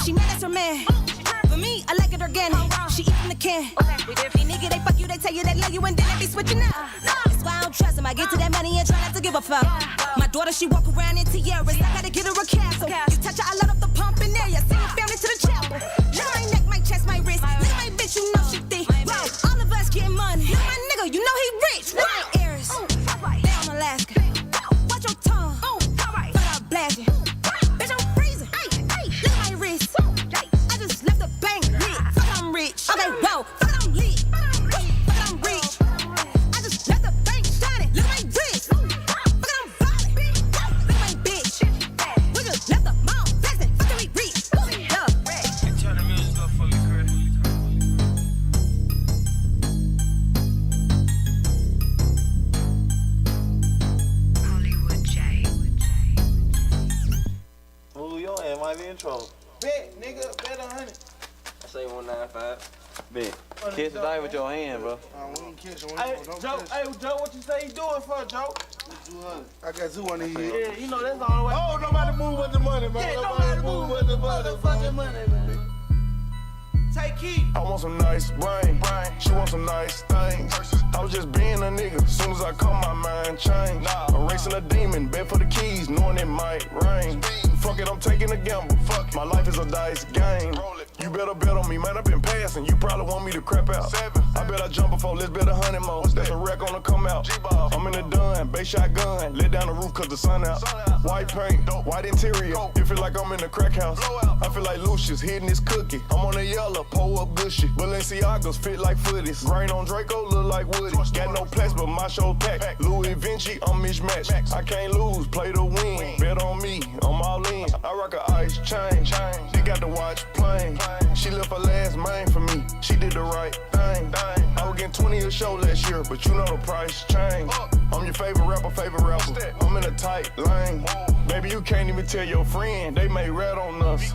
S2: She mad as her man. For me, I like it organic. She eat from the
S10: can. These niggas, they fuck you, they tell you they love you, and then they be switching up. That's why I don't trust them. I get to that money and try not to give a fuck. My daughter, she walk around in tiaras. I gotta get her a castle. You touch her, I load up the pump in there. You send your family to the chapel. Look at my neck, my chest, my wrist. Look at my bitch, you know she thick. Whoa, all of us getting money. Look at my nigga, you know he rich. Right, Aries. They on Alaska. Watch your tongue. Thought I blasted. Bitch, I'm freezing. Look at my wrist. I just left the bank lit. Fuck, I'm rich. Okay, whoa. Fuck, I'm lit. Fuck, I'm rich. I just left the bank shining. Look at my wrist. Fuck, I'm violent. Look at my bitch. We just left the mall flexing. Fuck, we reach. Yeah.
S8: Turn the music up for me, Chris.
S5: Ooh, your ass might be in trouble.
S7: Bet, nigga, bet 100.
S5: I say 195. Bet. Kiss the dice with your hand, bro.
S7: We ain't catching.
S11: Hey, Joe, what you say you doing for, Joe?
S7: 200. I got 200 here.
S11: Yeah, you know that's the only way.
S7: Oh, nobody move with the money, man.
S11: Yeah, nobody move with the motherfucking money, man. Take key.
S12: I want some nice brain. She want some nice things. I was just being a nigga. Soon as I come, my mind changed. I'm racing a demon, bet for the keys, knowing it might rain. Fuck it, I'm taking a gamble. Fuck, my life is a dice game. You better bet on me, man. I've been passing. You probably want me to crap out. I bet I jump before. Let's bet 100 more. That's a wreck on the come out. I'm in the dun, base shotgun. Let down the roof 'cause the sun out. White paint, white interior. It feel like I'm in the crack house. I feel like Lucius hitting his cookie. I'm on the yellow, pull up good shit. Balenciagas fit like footies. Grain on Draco look like Woody. Got no place but my show pack. Louis Vinci, I'm mismatched. I can't lose, play to win. Bet on me, I'm all in. I rock a ice chain. They got the watch plain. She left her last main for me. She did the right thing. I was getting 20 a show last year, but you know the price changed. I'm your favorite rapper. I'm in a tight lane. Baby, you can't even tell your friend. They may rat on us.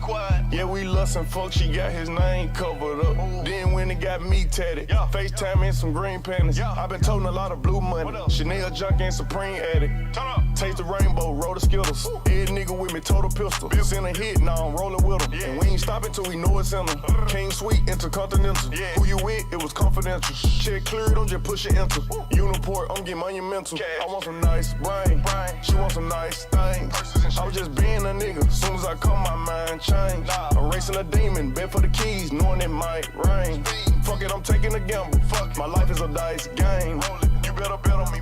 S12: Yeah, we lust and fuck. She got his name covered up. Then when it got me tatted, FaceTime in some green panties. I've been toting a lot of blue money. Chanel junk and Supreme addict. Taste the rainbow, roll the Skittles. Every nigga with me, total pistol. Send a hit, now I'm rolling with him. And we ain't stopping till we know it's in him. King Sweet, Intercontinental. Who you with? It was confidential. Check clear, don't just push it enter. Uniport, I'm getting monumental. I want some nice brain. She want some nice things. I was just being a nigga. Soon as I come, my mind changed. I'm racing a demon, bet for the keys, knowing it might rain. Fuck it, I'm taking a gamble. Fuck, my life is a dice game. You better bet on me.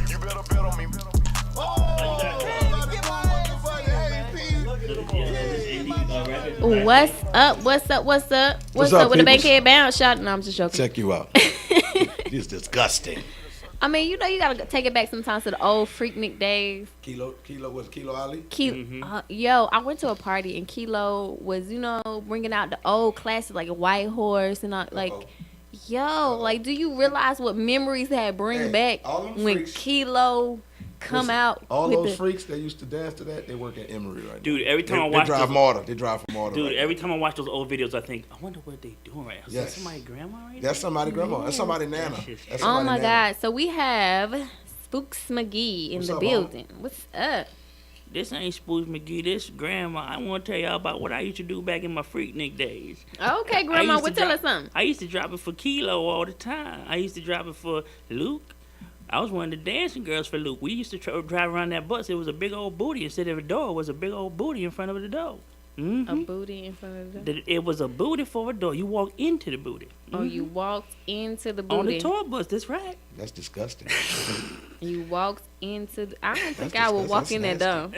S12: You better bet on me.
S4: What's up? What's up with the Bankhead Bounce shot? No, I'm just joking.
S3: Check you out. It's disgusting.
S4: I mean, you know, you gotta take it back sometimes to the old Freaknik days.
S3: Kilo Ali?
S4: Yo, I went to a party and Kilo was, you know, bringing out the old classics like a White Horse and all, like, like, do you realize what memories that bring back when
S3: freaks.
S4: Kilo come out?
S3: All those freaks that used to dance to that, they work at Emory right now.
S13: Dude, every time I watch
S3: they drive from Marta.
S13: Dude, every time I watch those old videos, I think, I wonder what they doing right now. Is that
S3: Yes.
S13: somebody's grandma right
S3: That's somebody's grandma. That's somebody's nana. That's
S4: Oh my
S3: nana.
S4: God! So we have Spooks McGee in
S3: What's
S4: the
S3: up,
S4: building. What's up?
S13: This ain't Spooks McGee, this grandma. I want to tell y'all about what I used to do back in my Freaknik days.
S4: Okay, Grandma, tell us something.
S13: I used to drop it for Kilo all the time. I used to drop it for Luke. I was one of the dancing girls for Luke. We used to drive around that bus. It was a big old booty. Instead of a door, it was a big old booty in front of the door. Mm-hmm.
S4: A booty in front of the door?
S13: It was a booty for a door. You walk into the booty.
S4: Oh, you walked into the booty.
S13: On the tour bus, that's right.
S3: That's disgusting.
S4: You walked into I don't think I would walk in that door.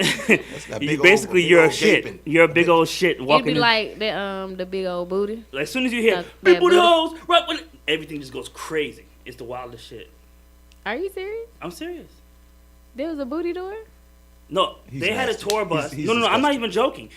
S13: You're a shit.
S3: Gaping.
S13: You're a big old shit walking
S4: It'd be
S13: in.
S4: like the big old booty.
S13: Like, as soon as you hear,
S4: that
S13: big booty
S4: booty.
S13: holes, right when everything just goes crazy. It's the wildest shit.
S4: Are you serious?
S13: I'm serious.
S4: There was a booty door?
S13: No,
S3: He's
S13: they had a
S3: nasty.
S13: tour bus.
S3: He's
S13: No, I'm not
S3: disgusting.
S13: even joking.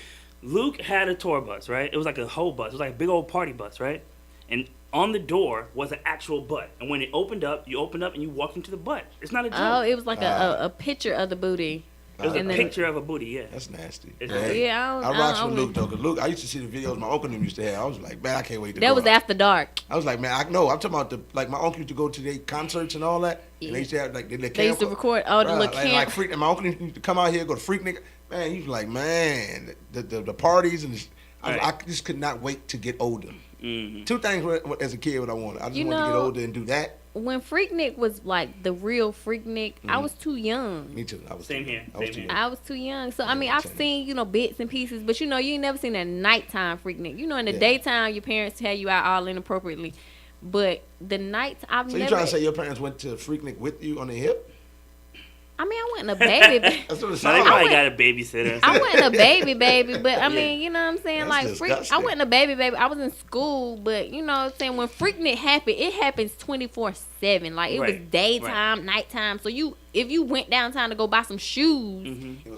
S13: Luke had a tour bus, right? It was like a whole bus. It was like a big old party bus, right? And on the door was an actual butt. And when it opened up, you opened up and you walked into the butt. It's not a joke.
S4: Oh, it was like a picture of the booty.
S13: It was a
S4: And then-
S13: picture of a booty, yeah.
S3: That's nasty.
S13: It's
S4: Yeah,
S3: I rocks with Luke though, cause Luke, I used to see the videos my uncle and them used to have. I was like, man, I can't wait to
S4: That
S3: go
S4: was
S3: out.
S4: after dark.
S3: I was like, man, I'm talking about my uncle used to go to their concerts and all that. And they used to have like the
S4: They used to record all the little camp.
S3: like freak. And my uncle used to come out here, go to Freak nigga. Man, he was like, man, the parties and I just could not wait to get older.
S13: Mm-hmm.
S3: Two things as a kid what I wanted. I just wanted to get older and do that.
S4: When Freaknik was like the real Freaknik, I was too young.
S3: Me too. I was
S13: Same here.
S4: I was too young. So I mean, I've seen bits and pieces, but you ain't never seen a nighttime Freaknik. In the daytime, your parents tell you out all inappropriately, but the night I've
S3: So
S4: never.
S3: you trying to say your parents went to Freaknik with you on the hip?
S4: I mean, I wasn't a baby.
S3: That's what it
S13: Now they
S3: sounds
S13: probably
S3: like.
S13: got a babysitter.
S4: I wasn't a baby, but I mean, you know what I'm saying?
S3: That's
S4: Like,
S3: disgusting.
S4: I wasn't a baby. I was in school, but you know what I'm saying? When Freaknik happened, it happens 24/7. Like, it was daytime, nighttime. So if you went downtown to go buy some shoes,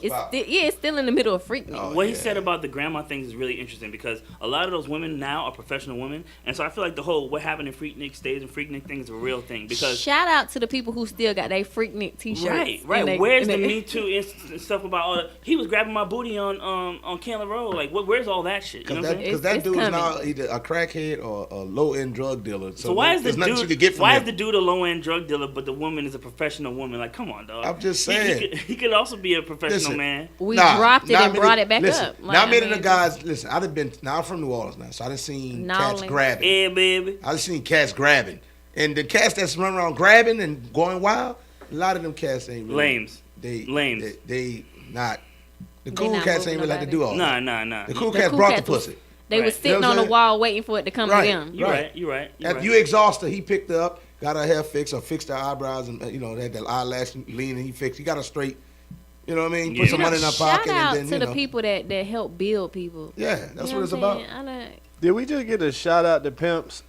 S4: it's still in the middle of Freaknik.
S13: What he said about the grandma things is really interesting because a lot of those women now are professional women, and so I feel like the whole what happened in Freaknik stays in Freaknik thing is a real thing. Because
S4: shout out to the people who still got their Freaknik t-shirts.
S13: Right. Where's the Me Too and stuff about all that? He was grabbing my booty on Candler Road. Like, where's all that shit? You know what I'm saying?
S3: Because that dude's now either a crackhead or a low end drug dealer.
S13: So why is the
S3: there's nothing you
S13: dude?
S3: could get from
S13: Why
S3: him.
S13: is the dude a low end drug dealer, but the woman is a professional woman? Like, come on, dog.
S3: I'm just saying.
S13: He could also be a professional man.
S4: We dropped it and brought it back up. Like,
S3: Now many of the guys, listen, I'm from New Orleans now, so I done seen cats grabbing.
S13: Yeah, baby.
S3: I done seen cats grabbing. And the cats that's running around grabbing and going wild, a lot of them cats ain't really.
S13: Lames.
S3: They not. The cool cats ain't really like to do all that.
S13: Nah.
S3: The cool cats brought the pussy.
S4: They was sitting on the wall waiting for it to come to them.
S13: You're right.
S3: If you exhaust her, he picked her up, got her hair fixed or fixed her eyebrows and they had that eyelash lean and he fixed. He got her straight. You know what I mean? Put some money in her pocket.
S4: Shout out
S3: and then,
S4: to the people that help build people.
S3: Yeah, that's what it's about.
S5: Did we just get a shout out to pimps?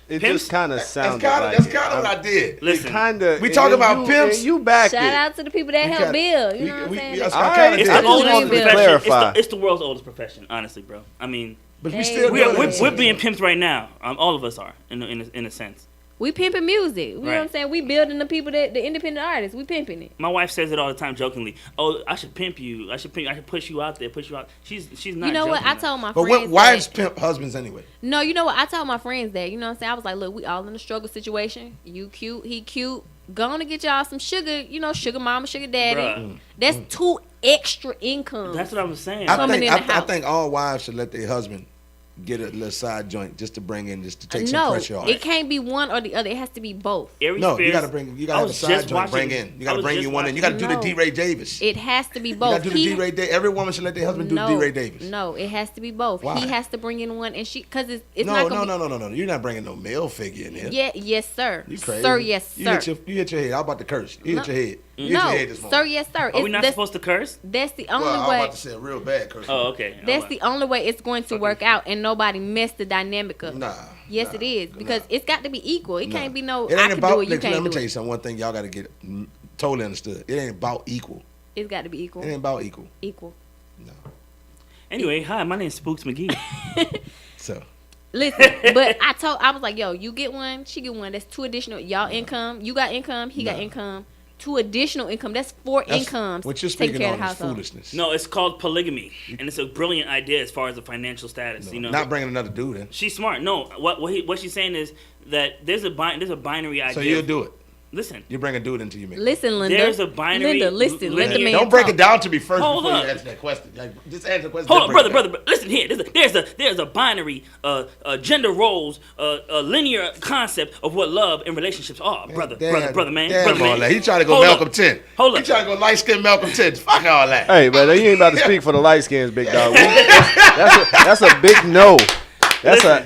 S5: It just kind of sounded like
S3: that's kind of what I did.
S5: Listen, kind of.
S3: We talk about pimps.
S5: You back
S4: Shout out to the people that help build. You know what I'm saying?
S13: It's the oldest profession. It's the world's oldest profession, honestly, bro. I mean,
S3: but
S13: we're being pimps right now. All of us are, in a sense.
S4: We pimping music. You know what I'm saying? We building the people the independent artists. We pimping it.
S13: My wife says it all the time jokingly. Oh, I should pimp you. I should push you out there. She's not.
S4: You know what? I
S13: that.
S4: told my friends.
S3: But wives pimp husbands anyway.
S4: No, you know what? I told my friends that. You know what I'm saying? I was like, look, we all in a struggle situation. You cute, he cute. Go on and get y'all some sugar. Sugar mama, sugar daddy. That's 2 extra incomes.
S13: That's what I was saying.
S3: I think all wives should let their husband get a little side joint just to bring in, just to take some pressure off.
S4: It can't be one or the other. It has to be both.
S3: You gotta have a side joint. Bring in. You gotta bring you one in. You gotta do the D. Ray Davis.
S4: It has to be both.
S3: You gotta do the D. Ray Davis. Every woman should let their husband do the D. Ray Davis.
S4: No, it has to be both.
S3: Why?
S4: He has to bring in one, and because it's not gonna
S3: No. You're not bringing no male figure in here.
S4: Yeah, yes, sir.
S3: You crazy?
S4: Sir, yes, sir.
S3: You hit your head. I'm about to curse. You hit your head. You hit your head this morning.
S4: Sir, yes, sir.
S13: Are we not supposed to curse?
S4: That's the only
S3: I'm
S4: way.
S3: about to say a real bad curse.
S13: Oh, okay.
S4: That's the only way it's going to work out, and nobody mess the dynamic up. Yes, it is, because it's got to be equal. It can't be no.
S3: It ain't about.
S4: You can't
S3: Let me
S4: do
S3: tell you
S4: it.
S3: something. One thing y'all got to get totally understood. It ain't about equal.
S4: It's got to be equal.
S3: It ain't about equal.
S4: Equal.
S13: Anyway, hi, my name's Spooks McGee.
S3: So.
S4: Listen, but I was like, yo, you get one, she get one. That's 2 additional. Y'all income. You got income. He got income. 2 additional income. That's 4 incomes.
S3: What you're
S4: to take
S3: speaking
S4: care
S3: on
S4: of the
S3: is
S4: household.
S3: foolishness.
S13: No, it's called polygamy, and it's a brilliant idea as far as the financial status.
S3: Not bringing another dude in.
S13: She's smart. No, what she's saying is that there's a binary idea.
S3: So you'll do it.
S13: Listen.
S3: You bring a dude into your mix.
S4: Listen, Linda.
S13: There's a binary.
S4: Linda, listen. Let the man
S3: Don't break
S4: talk.
S3: it down to me first
S13: Hold
S3: before
S13: up.
S3: you answer that question. Just answer the question.
S13: Hold on, brother. Listen here. There's a binary, gender roles, a linear concept of what love and relationships are, brother, man.
S3: Damn all that. He trying to go Malcolm 10. He trying to go light skinned Malcolm 10. Fuck all that.
S5: Hey, but you ain't about to speak for the light skins, big dog. That's a big no. That's a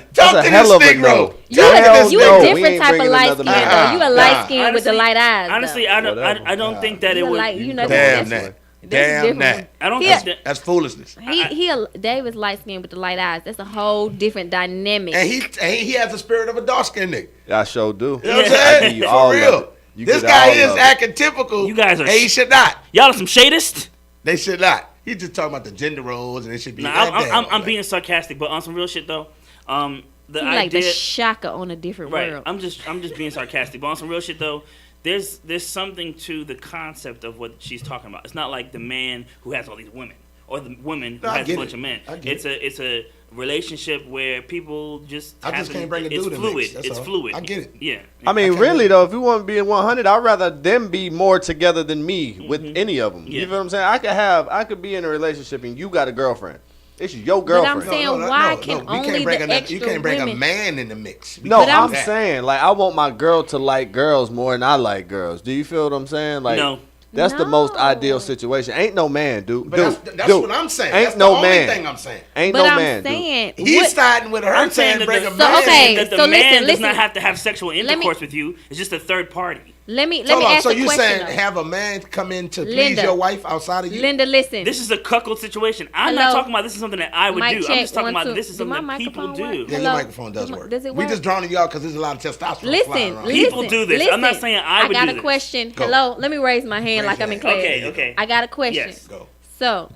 S5: hell of a no.
S4: You a different type of light skin though. You a light skin with the light eyes.
S13: Honestly, I don't think that it would.
S3: Damn that. Damn that.
S13: I don't think that.
S3: That's foolishness.
S4: David's light skin with the light eyes. That's a whole different dynamic.
S3: And he has the spirit of a dark skinned nigga.
S5: I sure do.
S3: You know what I'm saying? For real. This guy is acting typical.
S13: You guys are.
S3: And he should not.
S13: Y'all are some shadists.
S3: They should not. He's just talking about the gender roles and it should be.
S13: I'm being sarcastic, but on some real shit though. The
S4: like
S13: idea,
S4: the Shaka on a different world.
S13: I'm just being sarcastic, but on some real shit though, there's something to the concept of what she's talking about. It's not like the man who has all these women or the woman who has a bunch of men. It's a relationship where people just.
S3: I just can't bring a dude
S13: It's
S3: in
S13: fluid.
S3: mix. That's
S13: It's
S3: all.
S13: fluid.
S3: I get it.
S13: Yeah.
S5: I mean, really though, if you want to be in 100, I'd rather them be more together than me with any of them.
S13: Yeah.
S5: You know what I'm saying? I could be in a relationship and you got a girlfriend. This is your
S4: But
S5: girlfriend.
S4: I'm saying, why can only the extra
S3: You can't bring
S4: women?
S3: a man in the mix.
S5: No, I'm saying, like, I want my girl to like girls more than I like girls. Do you feel what I'm saying? Like,
S13: No.
S5: That's the most ideal situation. Ain't no man, dude.
S3: But that's what I'm saying.
S5: Ain't
S3: that's
S5: no
S3: the only
S5: man.
S3: thing I'm saying.
S5: Ain't
S4: But
S5: no
S4: I'm
S5: man,
S4: saying,
S5: dude.
S3: He's siding with her.
S13: I'm saying that
S3: bring a
S13: the,
S3: man.
S13: that the
S4: so
S13: man does
S4: listen.
S13: not have to have sexual intercourse with you. It's just a third party.
S4: Let me
S3: Hold on.
S4: ask
S3: So
S4: a
S3: you
S4: question.
S3: saying
S4: though.
S3: have a man come in to please
S4: Linda.
S3: your wife outside of you?
S4: Linda, listen.
S13: This is a cuckold situation. I'm
S4: Hello?
S13: not talking about this is something that I would
S4: Mic
S13: do.
S4: check,
S13: I'm just talking
S4: 1,
S13: about
S4: 2.
S13: this is
S4: Do my
S13: something that people
S4: microphone
S13: do.
S4: work?
S3: Yeah,
S4: Hello?
S3: your microphone does work.
S4: Does it
S3: We
S4: work?
S3: just drawing you out because there's a lot of testosterone flying
S4: Listen,
S3: around.
S13: People do this. I'm not saying I would
S4: got
S13: do
S4: a
S13: this.
S4: question.
S3: Go.
S4: Hello, let me raise my hand
S3: Raise
S4: like
S3: your
S4: I'm in
S3: hand.
S4: class.
S13: Okay.
S4: I got a question.
S13: Yes.
S3: Go.
S4: So,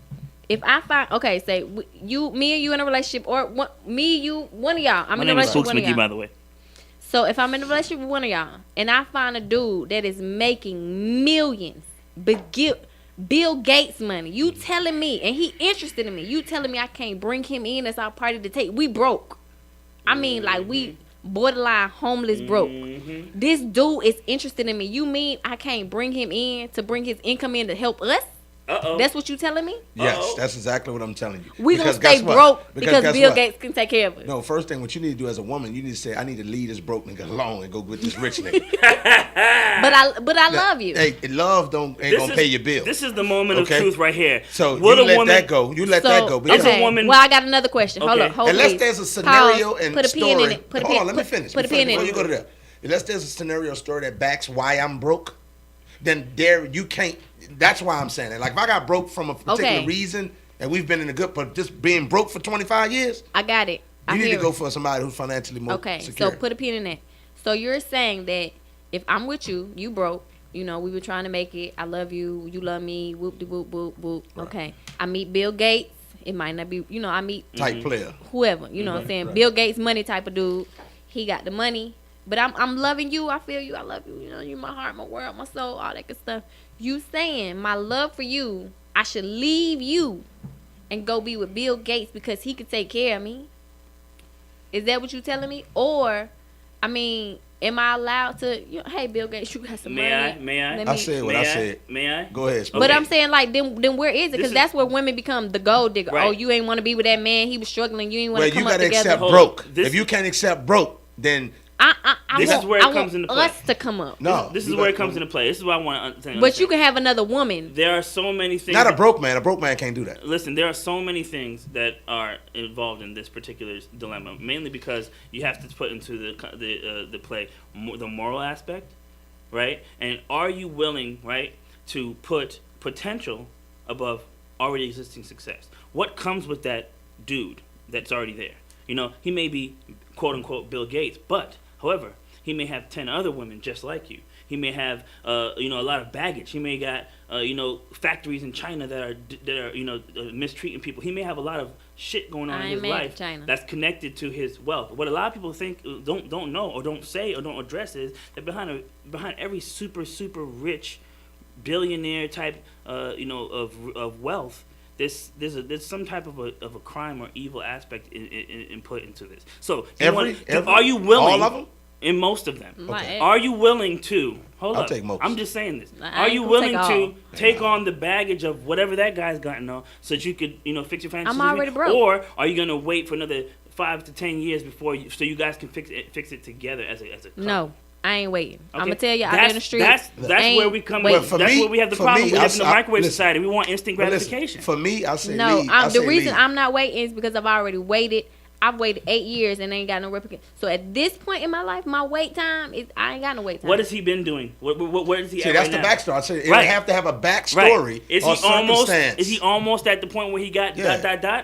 S4: if I find say me and you in a relationship, or me, you, one of y'all. I'm
S13: My
S4: in a
S13: name is
S4: relationship with
S13: Spooks
S4: one of
S13: McGee,
S4: y'all.
S13: by the way.
S4: So if I'm in a relationship with one of y'all, and I find a dude that is making millions, Bill Gates money, you telling me, and he interested in me, you telling me I can't bring him in as our party to take? We broke. I mean, like we borderline homeless broke. This dude is interested in me. You mean I can't bring him in to bring his income in to help us?
S13: Uh-oh.
S4: That's what you telling me?
S3: Yes, that's exactly what I'm telling you.
S4: We gonna
S3: Because
S4: stay
S3: guess what?
S4: broke because
S3: guess
S4: Bill
S3: what?
S4: Gates can take care of us.
S3: No, first thing what you need to do as a woman, you need to say, I need to leave this broke nigga alone and go with this rich nigga.
S4: But I love you.
S3: Hey, love ain't gonna pay your bill.
S13: This is the moment
S3: Okay?
S13: of truth right here.
S3: So
S13: Would
S3: you
S13: a
S3: let
S13: woman,
S3: that go. You let that go. Because
S13: a woman.
S4: Well, I got another question. Hold
S13: Okay.
S4: up. Hold
S3: unless
S4: please.
S3: there's a scenario
S4: Pause.
S3: and
S4: Put a
S3: story.
S4: pin in it. Put a
S3: Hold
S4: pin.
S3: on, let me finish.
S4: Put a pin in
S3: Before
S4: it.
S3: you go to that. Unless there's a scenario story that backs why I'm broke, then you can't. That's why I'm saying it. Like if I got broke from a particular reason, and we've been in a good, but just being broke for 25 years,
S4: I got it.
S3: you need to go for somebody who's financially more secure.
S4: So put a pin in that. So you're saying that if I'm with you, you broke. You know, we were trying to make it. I love you. You love me. Whoop de whoop whoop whoop. Right. Okay. I meet Bill Gates. It might not be. I meet
S3: type player.
S4: Whoever. You know what I'm saying? Right. Bill Gates money type of dude. He got the money. But I'm loving you. I feel you. I love you. You know, you my heart, my world, my soul, all that good stuff. You saying my love for you, I should leave you and go be with Bill Gates because he could take care of me? Is that what you telling me? Or, I mean, am I allowed to? Hey, Bill Gates, you got some money.
S13: May I?
S3: I said what I said.
S13: May I?
S3: Go ahead.
S4: But I'm saying like, then where is it? Because that's where women become the gold digger. Right. Oh, you ain't want to be with that man. He was struggling. You ain't want to come up together.
S3: Well, you got to accept broke. If you can't accept broke, then
S13: this is where it comes into play.
S4: Us to come up.
S3: No,
S13: this is where it comes into play. This is what I want to understand.
S4: But you can have another woman.
S13: There are so many things.
S3: Not a broke man. A broke man can't do that.
S13: Listen, there are so many things that are involved in this particular dilemma. Mainly because you have to put into the play the moral aspect, right? And are you willing, right, to put potential above already existing success? What comes with that dude that's already there? He may be quote unquote Bill Gates, but however, he may have 10 other women just like you. He may have a lot of baggage. He may got factories in China that are mistreating people. He may have a lot of shit going on in his life that's connected to his wealth. What a lot of people think don't know or don't say or don't address is that behind every super rich billionaire type of wealth, there's some type of a crime or evil aspect in put into this. So are you willing?
S3: All of them?
S13: In most of them.
S4: Okay.
S13: Are you willing to
S3: I'll take most.
S13: I'm just saying this. Are you willing to take on the baggage of whatever that guy's gotten on so that you could fix your finances?
S4: I'm already broke.
S13: Or are you gonna wait for another 5 to 10 years before so you guys can fix it together as a couple?
S4: No. I ain't waiting.
S13: Okay.
S4: I'm gonna tell you, out there in the street.
S13: That's where we come. That's where we have the problem. We live in the microwave society. We want instant gratification.
S3: For me, I say
S4: no.
S3: leave.
S4: The reason I'm not waiting is because I've already waited. I've waited 8 years and ain't got no replication. So at this point in my life, my wait time is I ain't got no wait time.
S13: What has he been doing? Where is he at
S3: that's
S13: right
S3: the
S13: now?
S3: backstory. I said it would have to have a backstory or circumstance.
S13: Is he almost at the point where he got ...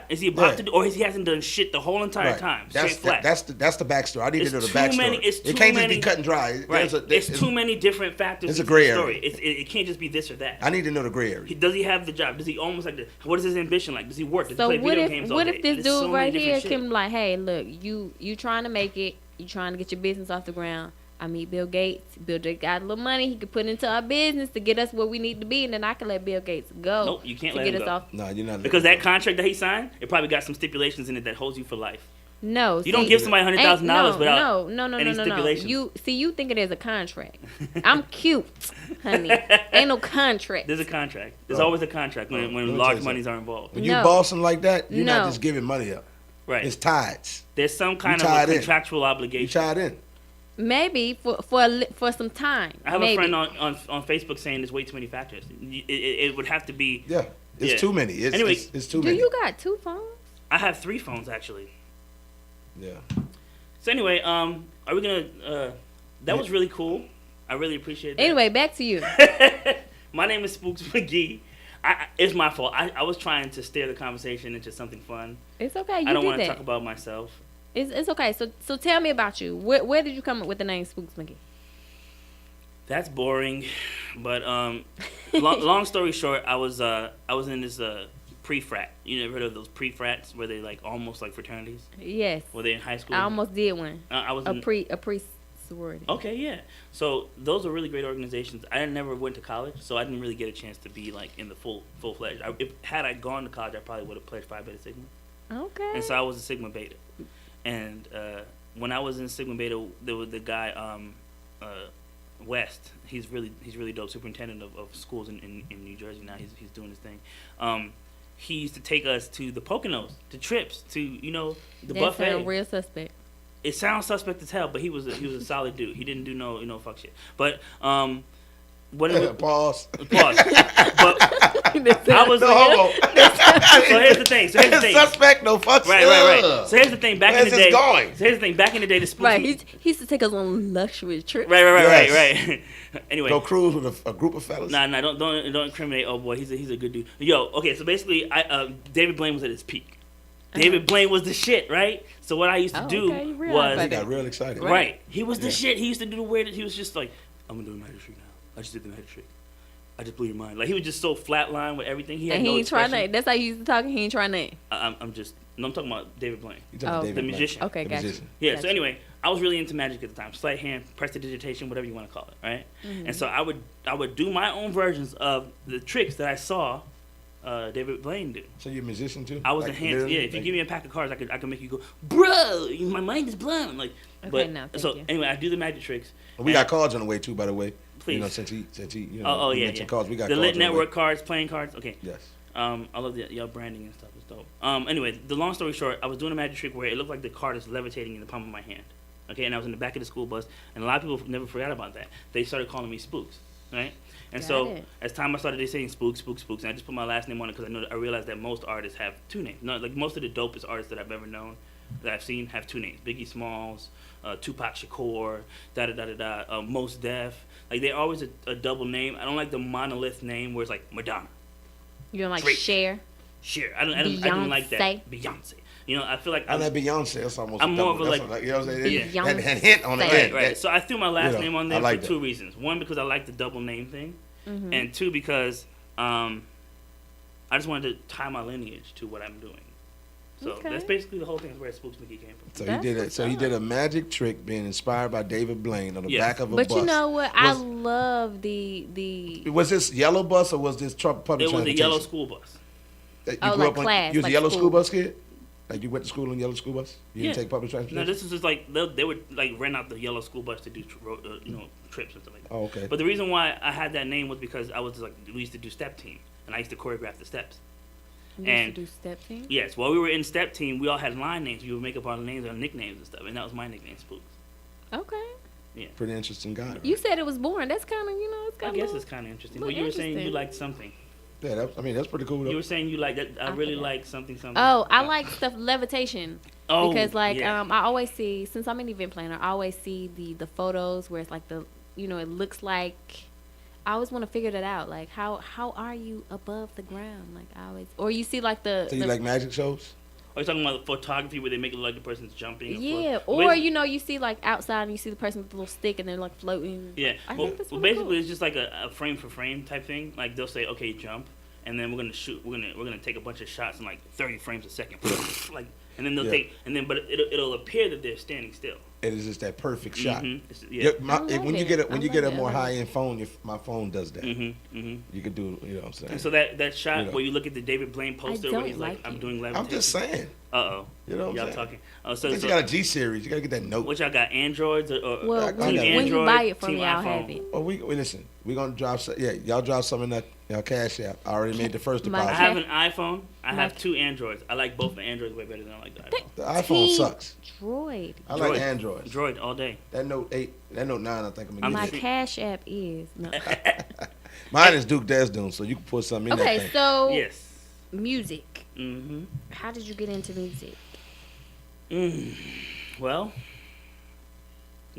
S13: Is he about to do, or he hasn't done shit the whole entire time?
S3: That's the backstory. I need to know the backstory. It can't just be cut and dry.
S13: Right. It's too many different factors.
S3: It's a gray
S13: story.
S3: area.
S13: It can't just be this or that.
S3: I need to know the gray area.
S13: Does he have the job? Does he almost like what is his ambition like? Does he work? Does he play video games all day?
S4: What if this dude right here
S13: can
S4: like, hey, look, you trying to make it, you trying to get your business off the ground. I meet Bill Gates. Bill Gates got a little money he could put into our business to get us where we need to be, and then I can let Bill Gates go.
S13: Nope, you can't let him go.
S3: No, you're not.
S13: Because that contract that he signed, it probably got some stipulations in it that holds you for life.
S4: No,
S13: You don't give somebody $100,000 without any
S4: no.
S13: stipulations.
S4: You think it is a contract. I'm cute, honey. Ain't no contract.
S13: There's a contract. There's always a contract when large monies are involved.
S3: When you bossing like that, you're not just giving money up.
S13: Right.
S3: It's tides.
S13: There's some kind of a contractual obligation.
S3: You tied in.
S4: Maybe for some time.
S13: I have a friend on Facebook saying there's way too many factors. It would have to be.
S3: Yeah, it's too many.
S13: Anyway,
S3: it's too many.
S4: Do you got 2 phones?
S13: I have 3 phones actually.
S3: Yeah.
S13: So anyway, are we gonna? That was really cool. I really appreciate that.
S4: Anyway, back to you.
S13: My name is Spooks McGee. It's my fault. I was trying to steer the conversation into something fun.
S4: It's okay.
S13: I don't want to talk about myself.
S4: It's okay. So tell me about you. Where did you come up with the name Spooks McGee?
S13: That's boring, but long story short, I was in this pre-frat. You never heard of those pre-frats where they like almost like fraternities?
S4: Yes.
S13: Were they in high school?
S4: I almost did one.
S13: I was
S4: a pre sorority.
S13: Okay, yeah. So those are really great organizations. I never went to college, so I didn't really get a chance to be like in the full fledged. Had I gone to college, I probably would have pledged Phi Beta Sigma. Okay. And so I was a Sigma Beta, and when I was in Sigma Beta, there was the guy West. He's really dope. Superintendent of schools in New Jersey now. He's doing his thing. He used to take us to the Poconos, to trips, to the buffet.
S4: That sounds real suspect.
S13: It sounds suspect as hell, but he was a solid dude. He didn't do no fuck shit. But
S3: pause.
S13: But I was so here's the thing.
S3: Suspect, no fuck shit.
S13: Right. So here's the thing. Back in the day. Back in the day, the spooky.
S4: Right. He used to take us on luxury trips.
S13: Right. Anyway.
S3: Go cruise with a group of fellas.
S13: Nah. Don't incriminate. Oh boy, he's a good dude. Yo. Okay. So basically, David Blaine was at his peak. David Blaine was the shit, right? So what I used to do was
S3: he got real excited.
S13: Right. He was the shit. He used to do the weird. He was just like, I'm gonna do the magic trick now. I just did the magic trick. I just blew your mind. Like he was just so flatline with everything. He had
S4: and
S13: no
S4: he ain't trying
S13: expression.
S4: to. That's how he used to talk. He ain't trying to.
S13: I'm talking about David Blaine.
S3: The
S13: musician.
S4: Okay, gotcha.
S13: Yeah. So anyway, I was really into magic at the time. Sleight of hand, prestidigitation, whatever you want to call it, right? Mm-hmm. And so I would do my own versions of the tricks that I saw David Blaine do.
S3: So you're a musician too?
S13: I was enhanced. Yeah. If you give me a pack of cards, I can make you go, bro. My mind is blown. Like.
S4: Okay,
S13: but
S4: now,
S13: so
S4: you.
S13: anyway, I do the magic tricks.
S3: We got cards on the way too, by the way.
S13: Please.
S3: Since he
S13: mentioned
S3: cards, we got
S13: the
S3: cards
S13: Lit
S3: on
S13: Network
S3: the way.
S13: cards, playing cards. Okay.
S3: Yes.
S13: I love y'all branding and stuff. It's dope. Anyway, the long story short, I was doing a magic trick where it looked like the card is levitating in the palm of my hand. Okay, and I was in the back of the school bus, and a lot of people never forgot about that. They started calling me Spooks, right? And as time I started, they saying Spooks, and I just put my last name on it because I realized that most artists have 2 names. No, like most of the dopest artists that I've ever known, that I've seen, have 2 names: Biggie Smalls, Tupac Shakur, Mos Def. Like they're always a double name. I don't like the monolith name where it's like Madonna.
S4: You don't like
S13: Drake.
S4: Cher?
S13: I don't like that. Beyonce. I feel like
S3: that Beyonce. That's almost.
S13: I'm more of a
S3: you know what I'm saying? That hint on the end.
S13: Right. So I threw my last name on there
S3: like
S13: for 2 reasons. One, because I like the double name thing,
S4: mm-hmm.
S13: and 2, because I just wanted to tie my lineage to what I'm doing. So that's basically the whole thing. Is where Spooks McGee came from.
S3: So he did a magic trick, being inspired by David Blaine on the back of a bus.
S4: But you know what? I love the.
S3: Was this yellow bus or was this public transportation?
S13: It was a yellow school bus.
S3: You grew up on. You was a yellow school bus kid. Like you went to school on yellow school bus. You didn't take public transportation.
S13: No, this is just like they would like rent out the yellow school bus to do trips and stuff like that.
S3: Oh, okay.
S13: But the reason why I had that name was because I was like we used to do step team and I used to choreograph the steps.
S4: You used to do step team?
S13: Yes. While we were in step team, we all had line names. We would make up our names, our nicknames and stuff, and that was my nickname, Spooks.
S4: Okay.
S13: Yeah.
S3: Pretty interesting guy.
S4: You said it was boring. That's kind of, it's kind of.
S13: I guess it's kind of interesting. But you were saying you liked something.
S3: Yeah, that's pretty cool. Though.
S13: You were saying you like that. I really like something.
S4: Oh, I like stuff levitation.
S13: Oh,
S4: because I always see, since I'm an event planner, I always see the photos where it's like it looks like. I always want to figure that out. Like, how are you above the ground? Like, I always, or you see like the.
S3: So you like magic shows?
S13: Are you talking about photography where they make it look like the person's jumping?
S4: Yeah, or you see like outside and you see the person with a little stick and they're like floating.
S13: Yeah,
S4: I think that's
S13: basically cool. It's just like a frame for frame type thing. Like they'll say, okay, jump, and then we're gonna shoot. We're gonna take a bunch of shots in like 30 frames a second. Like And then they'll take, and then but it'll appear that they're standing still.
S3: It is just that perfect shot.
S13: Yeah.
S3: When you get a more high end phone, my phone does that. You can do, you know what I'm saying.
S13: And so that shot where you look at the David Blaine poster where he's like, I'm doing levitation.
S3: I'm just saying.
S13: You know what y'all talking.
S3: So you got a G series. You got to get that note.
S13: What y'all got? Androids or
S4: well, when you buy it from me, I'll have it.
S3: Well, listen. We're gonna drop. Y'all drop some in that Cash App. I already made the first deposit.
S13: I have an iPhone. I have 2 Androids. I like both the Androids way better than I like the iPhone.
S3: The iPhone sucks.
S4: Droid.
S3: I like Android.
S13: Droid all day.
S3: That Note 8, that Note 9, I think I'm gonna get.
S4: My Cash App is. No.
S3: Mine is Duke Desdoon, so you can put something in that thing.
S4: Okay, so
S13: yes,
S4: music. How did you get into music?
S13: Well,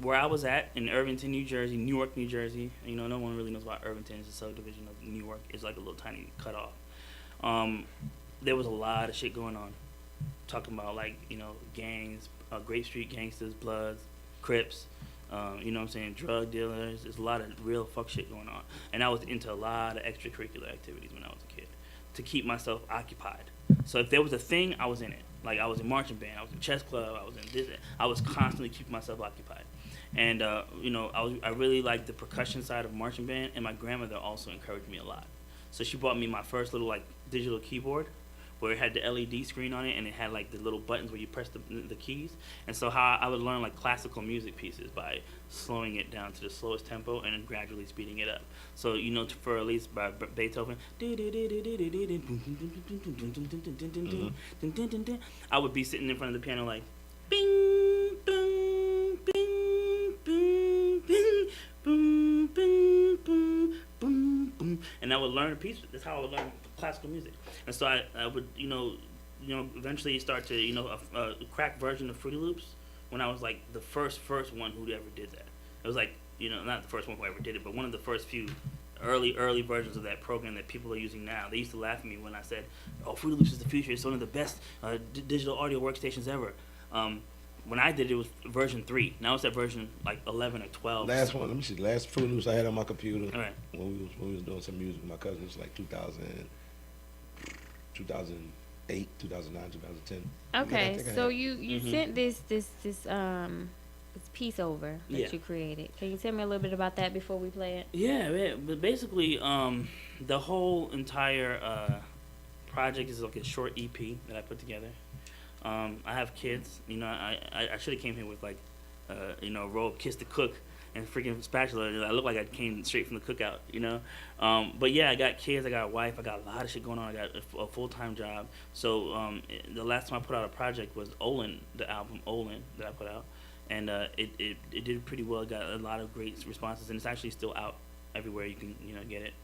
S13: where I was at in Irvington, New Jersey, Newark, New Jersey. You know, no one really knows about Irvington. It's a subdivision of Newark. It's like a little tiny cutoff. There was a lot of shit going on. Talking about like, you know, gangs, Grape Street Gangsters, Bloods, Crips. You know what I'm saying? Drug dealers. There's a lot of real fuck shit going on. And I was into a lot of extracurricular activities when I was a kid to keep myself occupied. So if there was a thing, I was in it. Like I was in marching band, I was in chess club, I was in this. I was constantly keeping myself occupied. And you know, I really liked the percussion side of marching band, and my grandmother also encouraged me a lot. So she bought me my first little like digital keyboard, where it had the LED screen on it, and it had like the little buttons where you press the keys. And so how I would learn like classical music pieces by slowing it down to the slowest tempo and then gradually speeding it up. So you know, for at least by Beethoven, I would be sitting in front of the piano like, bing, bing, bing, bing, bing, boom, bing, boom, boom, boom, and I would learn a piece. That's how I would learn classical music. And so I would, you know, eventually start to, you know, a cracked version of Fruity Loops when I was like the first one who ever did that. It was like, you know, not the first one who ever did it, but one of the first few early versions of that program that people are using now. They used to laugh at me when I said, "Oh, Fruity Loops is the future. It's one of the best digital audio workstations ever." When I did it, was version 3. Now it's at version like 11 or 12.
S3: Last one, let me see. The last Fruity Loops I had on my computer.
S13: All right.
S3: When we was doing some music with my cousin, it was like 2008, 2009, 2010.
S4: Okay, so you sent this piece over that you created. Can you tell me a little bit about that before we play it?
S13: Yeah, but basically, the whole entire project is like a short EP that I put together. I have kids. You know, I should have came here with like, you know, a robe, Kiss the Cook, and freaking spatula. I look like I came straight from the cookout, you know. But yeah, I got kids, I got a wife, I got a lot of shit going on. I got a full-time job. So the last time I put out a project was Olin, the album Olin that I put out, and it did pretty well. It got a lot of great responses, and it's actually still out everywhere you can, you know, get it.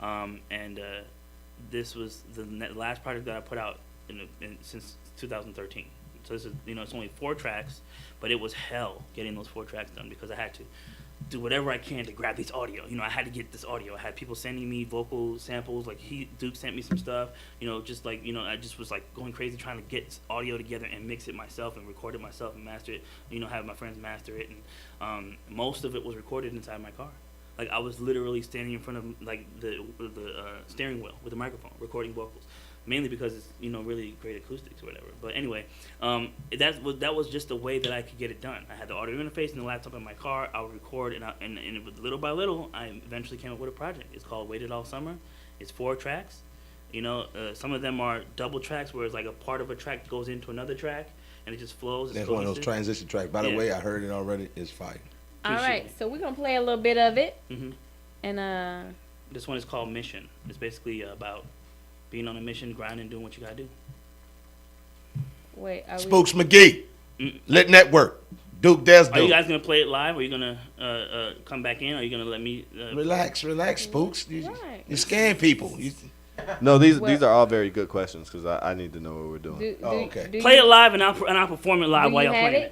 S13: And this was the last project that I put out since 2013. So this is, you know, it's only 4 tracks, but it was hell getting those 4 tracks done because I had to do whatever I can to grab this audio. You know, I had to get this audio. I had people sending me vocal samples. Like Duke sent me some stuff. You know, just like, you know, I just was like going crazy trying to get audio together and mix it myself and record it myself and master it. You know, have my friends master it, and most of it was recorded inside my car. Like I was literally standing in front of like the steering wheel with a microphone recording vocals. Mainly because it's, you know, really great acoustics or whatever. But anyway, that was just the way that I could get it done. I had the audio interface and the laptop in my car. I would record, and little by little, I eventually came up with a project. It's called Waited All Summer. It's 4 tracks. You know, some of them are double tracks where it's like a part of a track goes into another track, and it just flows.
S3: That's one of those transition tracks. By the way, I heard it already. It's fire.
S4: All right, so we're going to play a little bit of it.
S13: And this one is called Mission. It's basically about being on a mission, grinding, doing what you gotta do.
S4: Wait,
S3: Spooks McGee, Lit Network, Duke Desdoon.
S13: Are you guys gonna play it live? Or are you gonna come back in? Or are you gonna let me?
S3: Relax, Spooks. You scaring people.
S5: No, these are all very good questions because I need to know what we're doing.
S3: Okay.
S13: Play it live and I'll perform it live while y'all playing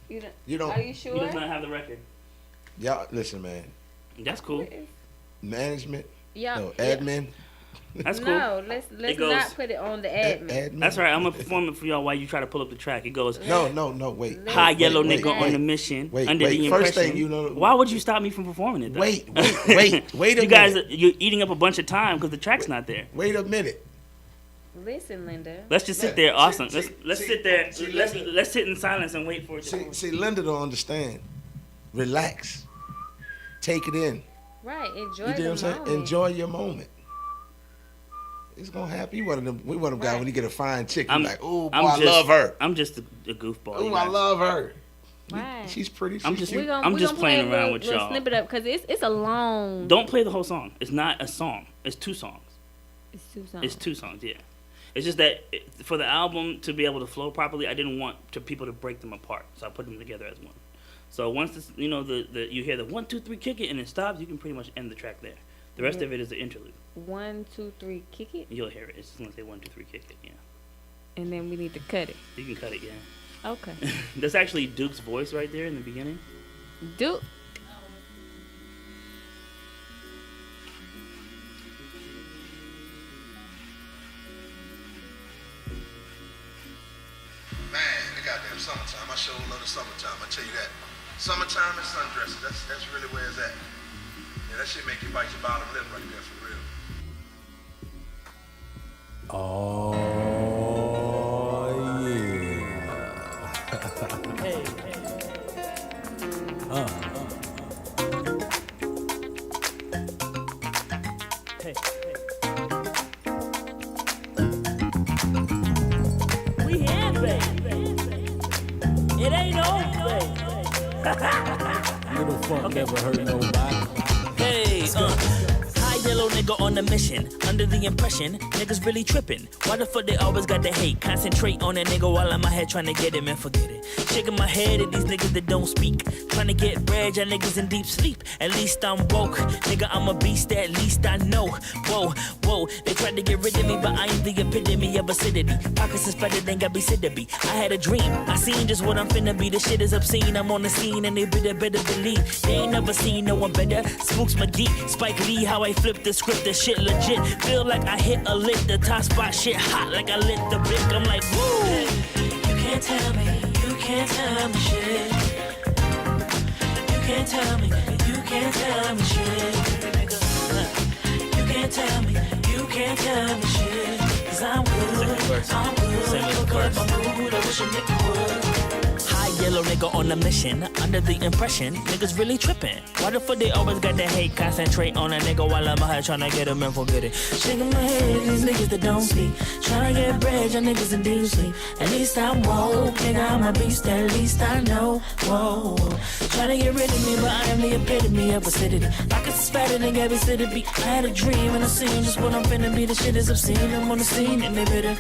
S13: it.
S3: You don't.
S4: Are you sure?
S13: He does not have the record.
S3: Y'all listen, man.
S13: That's cool.
S3: Management.
S4: Yeah.
S3: Admin.
S13: That's cool.
S4: No, let's not put it on the admin.
S13: That's right. I'm gonna perform it for y'all while you try to pull up the track. It goes.
S3: No. Wait.
S13: High yellow nigga on the mission.
S3: Wait.
S13: Under the impression.
S3: First thing you know.
S13: Why would you stop me from performing it? Though?
S3: Wait a minute.
S13: You guys, you're eating up a bunch of time because the track's not there.
S3: Wait a minute.
S4: Listen, Linda.
S13: Let's just sit there. Awesome. Let's sit there. Let's sit in silence and wait for it to.
S3: See, Linda don't understand. Relax. Take it in.
S4: Right. Enjoy
S3: You know
S4: the
S3: what I'm saying?
S4: moment.
S3: Enjoy your moment. It's gonna happen. We one of them guys when you get a fine chick. You're like, ooh, boy, I love her.
S13: I'm just a goofball.
S3: Ooh, I love her.
S4: Right.
S3: She's pretty.
S13: I'm
S3: She's
S13: just
S3: cute.
S13: I'm just playing around with y'all.
S4: Snip it up because it's a long.
S13: Don't play the whole song. It's not a song. It's 2 songs.
S4: It's 2 songs.
S13: It's 2 songs. Yeah. It's just that for the album to be able to flow properly, I didn't want people to break them apart, so I put them together as one. So once this, you know, you hear the 1, 2, 3 kick it and it stops, you can pretty much end the track there. The rest of it is the interlude.
S4: 1, 2, 3 kick it.
S13: You'll hear it. It's just gonna say 1, 2, 3 kick it. Yeah.
S4: And then we need to cut it.
S13: You can cut it. Yeah.
S4: Okay.
S13: That's actually Duke's voice right there in the beginning.
S4: Duke.
S8: Man, the goddamn summertime. I sure love the summertime. I tell you that. Summertime and sundresses. That's really where it's at. Yeah, that shit make you bite your bottom lip right there for real.
S14: Oh, yeah.
S15: Hey. Hey. We here, baby. It ain't over, baby.
S14: Little funk never hurt nobody.
S15: Hey, high yellow nigga on a mission. Under the impression, niggas really tripping. Why the fuck they always got the hate? Concentrate on that nigga while I'm out here trying to get him and forget it. Shaking my head at these niggas that don't speak. Trying to get bread, y'all niggas in deep sleep. At least I'm woke. Nigga, I'm a beast, at least I know. Whoa, whoa. They tried to get rid of me, but I am the epitome of acidity. Pockets is better than got be said to be. I had a dream. I seen just what I'm finna be. The shit is obscene. I'm on the scene and they better believe. They ain't never seen no one better. Spooks McGee, Spike Lee, how I flip the script. The shit legit. Feel like I hit a lick. The top spot shit hot like I lit the brick. I'm like, woo.
S2: You can't tell me, you can't tell me shit. You can't tell me, you can't tell me shit. You can't tell me, you can't tell me shit. Cause I'm good, I'm good. My mood, I wish a nigga would.
S15: High yellow nigga on a mission. Under the impression, niggas really tripping. Why the fuck they always got that hate? Concentrate on a nigga while I'm out here trying to get him and forget it.
S2: Shaking my head at these niggas that don't speak. Trying to get bread, y'all niggas in deep sleep. At least I'm woke, nigga, I'm a beast, at least I know. Whoa, trying to get rid of me, but I am the epitome of acidity. Pockets is fatter than Gabby said it be. I had a dream and I seen just what I'm finna be. The shit is obscene, I'm on the scene and they bitter.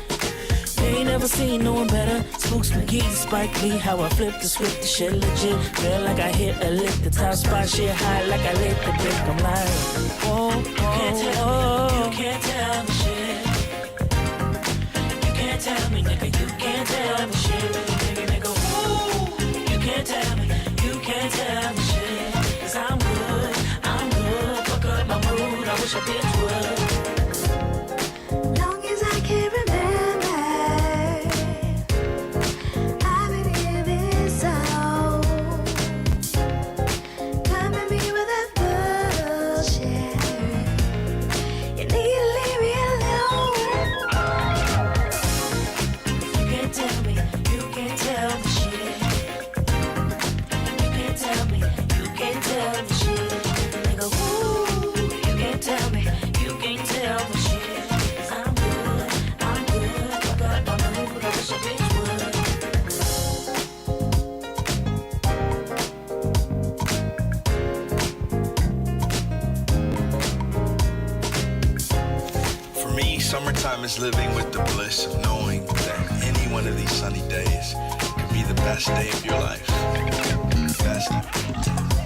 S2: They ain't never seen no one better. Spooks McGee, Spike Lee, how I flip the script, the shit legit. Feel like I hit a lick, the top spot shit high like I lit the brick. I'm like, whoa, you can't tell me, you can't tell me shit. You can't tell me, nigga, you can't tell me shit. Nigga, woo, you can't tell me, you can't tell me shit. Cause I'm good, fuck up my mood, I wish I bitch would. Long as I can remember.
S8: Summertime is living with the bliss of knowing that any one of these sunny days could be the best day of your life. Best day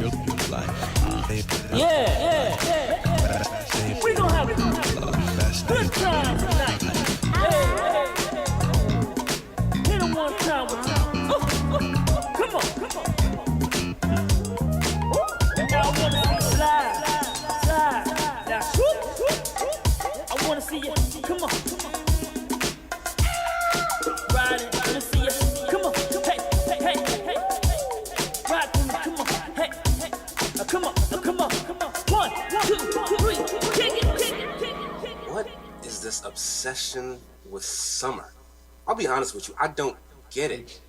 S8: of your life.
S15: Yeah. We gon' have a good time tonight. Hey. Hit 'em one time with you. Come on. Now I wanna see slide. Now swoop. I wanna see you. Come on. Ride it. I wanna see you. Come on. Hey. Ride with me. Come on. Hey. Come on. 1, 2, 3. Kick it.
S16: What is this obsession with summer. I'll be honest with you, I don't get it.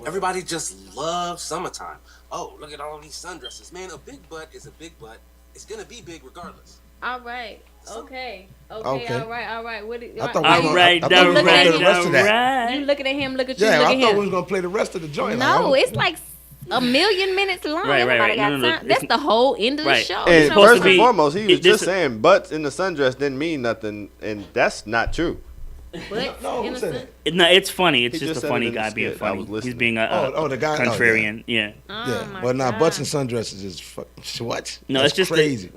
S16: Everybody just loves summertime. Oh, look at all these sundresses. Man, a big butt is a big butt. It's gonna be big regardless.
S4: All right. Okay.
S3: Okay.
S4: All right. What?
S3: I thought we were going to play the rest of that.
S4: You looking at him? Look at you.
S3: Yeah,
S4: look
S3: I
S4: at
S3: thought
S4: him.
S3: we was going to play the rest of the joint.
S4: No, it's like a million minutes long.
S5: Right.
S4: Nobody got
S5: No.
S4: time. That's the whole end of the show.
S5: And first and foremost, he was just saying butts in the sundress didn't mean nothing, and that's not true.
S4: No,
S13: No, it's funny. It's
S5: He
S13: just
S5: just
S13: a
S5: said
S13: funny
S5: it in the
S13: guy being
S5: skit. I was
S13: funny. He's
S5: listening.
S13: being
S3: the guy
S13: contrarian. Yeah.
S3: Yeah. Well, now butts and sundresses is what?
S13: No,
S3: That's
S13: it's just
S3: crazy.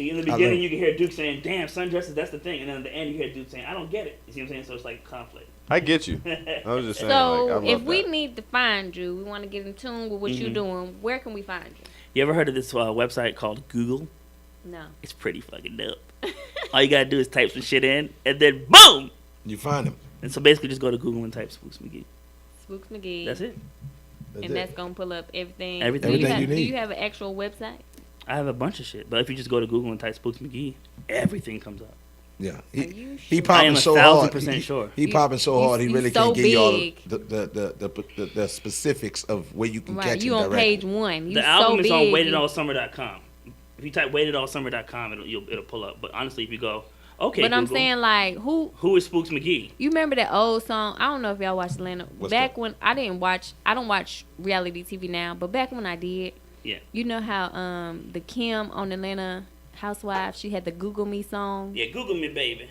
S13: In the beginning, you can hear Duke saying, "Damn, sundresses, that's the thing," and then at the end, you hear Duke saying, "I don't get it." You see what I'm saying? So it's like conflict.
S5: I get you. I was just saying.
S4: So
S5: like, I love
S4: if we
S5: that.
S4: need to find you, we want to get in tune with what you're doing. Where can we find you?
S13: You ever heard of this website called Google?
S4: No.
S13: It's pretty fucking dope. All you gotta do is type some shit in, and then boom,
S3: you find him.
S13: And so basically, just go to Google and type Spooks McGee.
S4: Spooks McGee.
S13: That's it.
S4: That's gonna pull up everything.
S13: Everything
S4: Do you have an actual website?
S13: I have a bunch of shit, but if you just go to Google and type Spooks McGee, everything comes up.
S3: Yeah,
S4: he
S13: I am
S3: popping so hard.
S13: 1,000% sure.
S3: He popping so hard. He really
S4: so
S3: can't give you all
S4: big.
S3: the specifics of where you can
S4: Right,
S3: catch
S4: you
S3: him
S4: on
S3: directly.
S4: page 1. You
S13: The album
S4: so
S13: is on
S4: big.
S13: waitedallsummer.com. If you type waitedallsummer.com, it'll pull up. But honestly, if you go, okay,
S4: But I'm
S13: Google,
S4: saying, like, who
S13: is Spooks McGee?
S4: You remember that old song? I don't know if y'all watched Atlanta.
S13: What's
S4: Back when I don't watch reality TV now, but back when I did,
S13: Yeah.
S4: you know how the Kim on Atlanta Housewives, she had the Google Me song.
S13: Yeah, Google me, baby.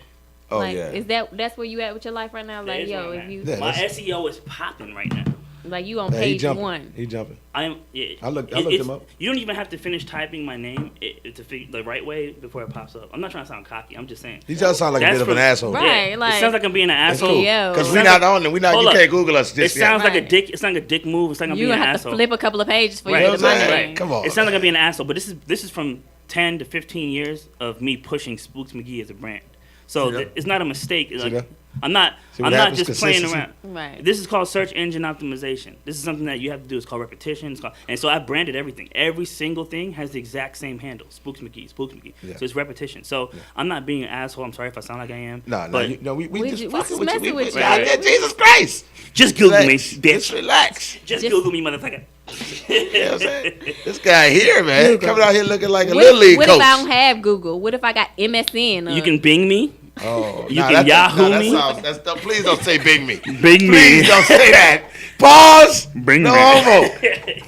S3: Oh
S4: like,
S3: yeah.
S4: Is that's where you at with your life right now?
S13: That
S4: Like,
S13: is
S4: yo,
S13: right
S4: if
S13: now.
S4: you
S13: My SEO is popping right now.
S4: like you on
S3: Yeah,
S4: page
S3: jumping.
S4: 1.
S3: He jumping.
S13: I looked
S3: him up.
S13: You don't even have to finish typing my name to figure the right way before it pops up. I'm not trying to sound cocky. I'm just saying.
S3: He does sound like a
S13: That's
S3: bit of an asshole.
S4: Right,
S13: it
S4: like-
S13: sounds like I'm being an
S3: That's
S13: asshole.
S3: cool.
S4: Yo.
S3: 'Cause
S13: It
S3: we
S13: sounds
S3: not
S13: like-
S3: on it.
S13: Hold
S3: You
S13: up.
S3: can't Google us
S13: It
S3: just yet.
S13: sounds like a dick. It sounds like a dick move. It's like I'm
S4: You
S13: being
S4: gonna
S13: an
S4: have
S13: asshole.
S4: to flip a couple of pages for
S13: Right.
S4: you to get my
S13: Right.
S4: name.
S3: Come on.
S13: It sounds like I'm being an asshole, but this is from 10 to 15 years of me pushing Spooks McGee as a brand. So
S3: See that?
S13: it's not a mistake.
S3: See
S13: Like,
S3: that?
S13: I'm not
S3: See what
S13: I'm not
S3: happens?
S13: just playing
S3: Consistency.
S13: around.
S4: Right.
S13: This is called search engine optimization. This is something that you have to do. It's called repetition. And so I branded everything. Every single thing has the exact same handle. Spooks McGee.
S3: Yeah.
S13: So it's repetition. So I'm not being an asshole. I'm sorry if I sound like I am.
S3: No,
S13: but
S3: we just fucking
S4: messing
S3: with you.
S4: with you.
S3: Yeah, Jesus Christ.
S13: Just Google me,
S3: Relax.
S13: bitch.
S3: Just relax.
S13: Just Google me, motherfucker.
S3: You know what I'm saying? This guy here, man,
S4: Google.
S3: coming out here looking like a
S4: What,
S3: little league
S4: what
S3: coach.
S4: if I don't have Google? What if I got MSN?
S13: You can Bing me.
S3: Oh,
S13: You can Yahoo me.
S3: Please don't say Bing me.
S13: Bing me.
S3: Please don't say that. Pause.
S13: Bring
S3: no
S13: me.
S3: homo.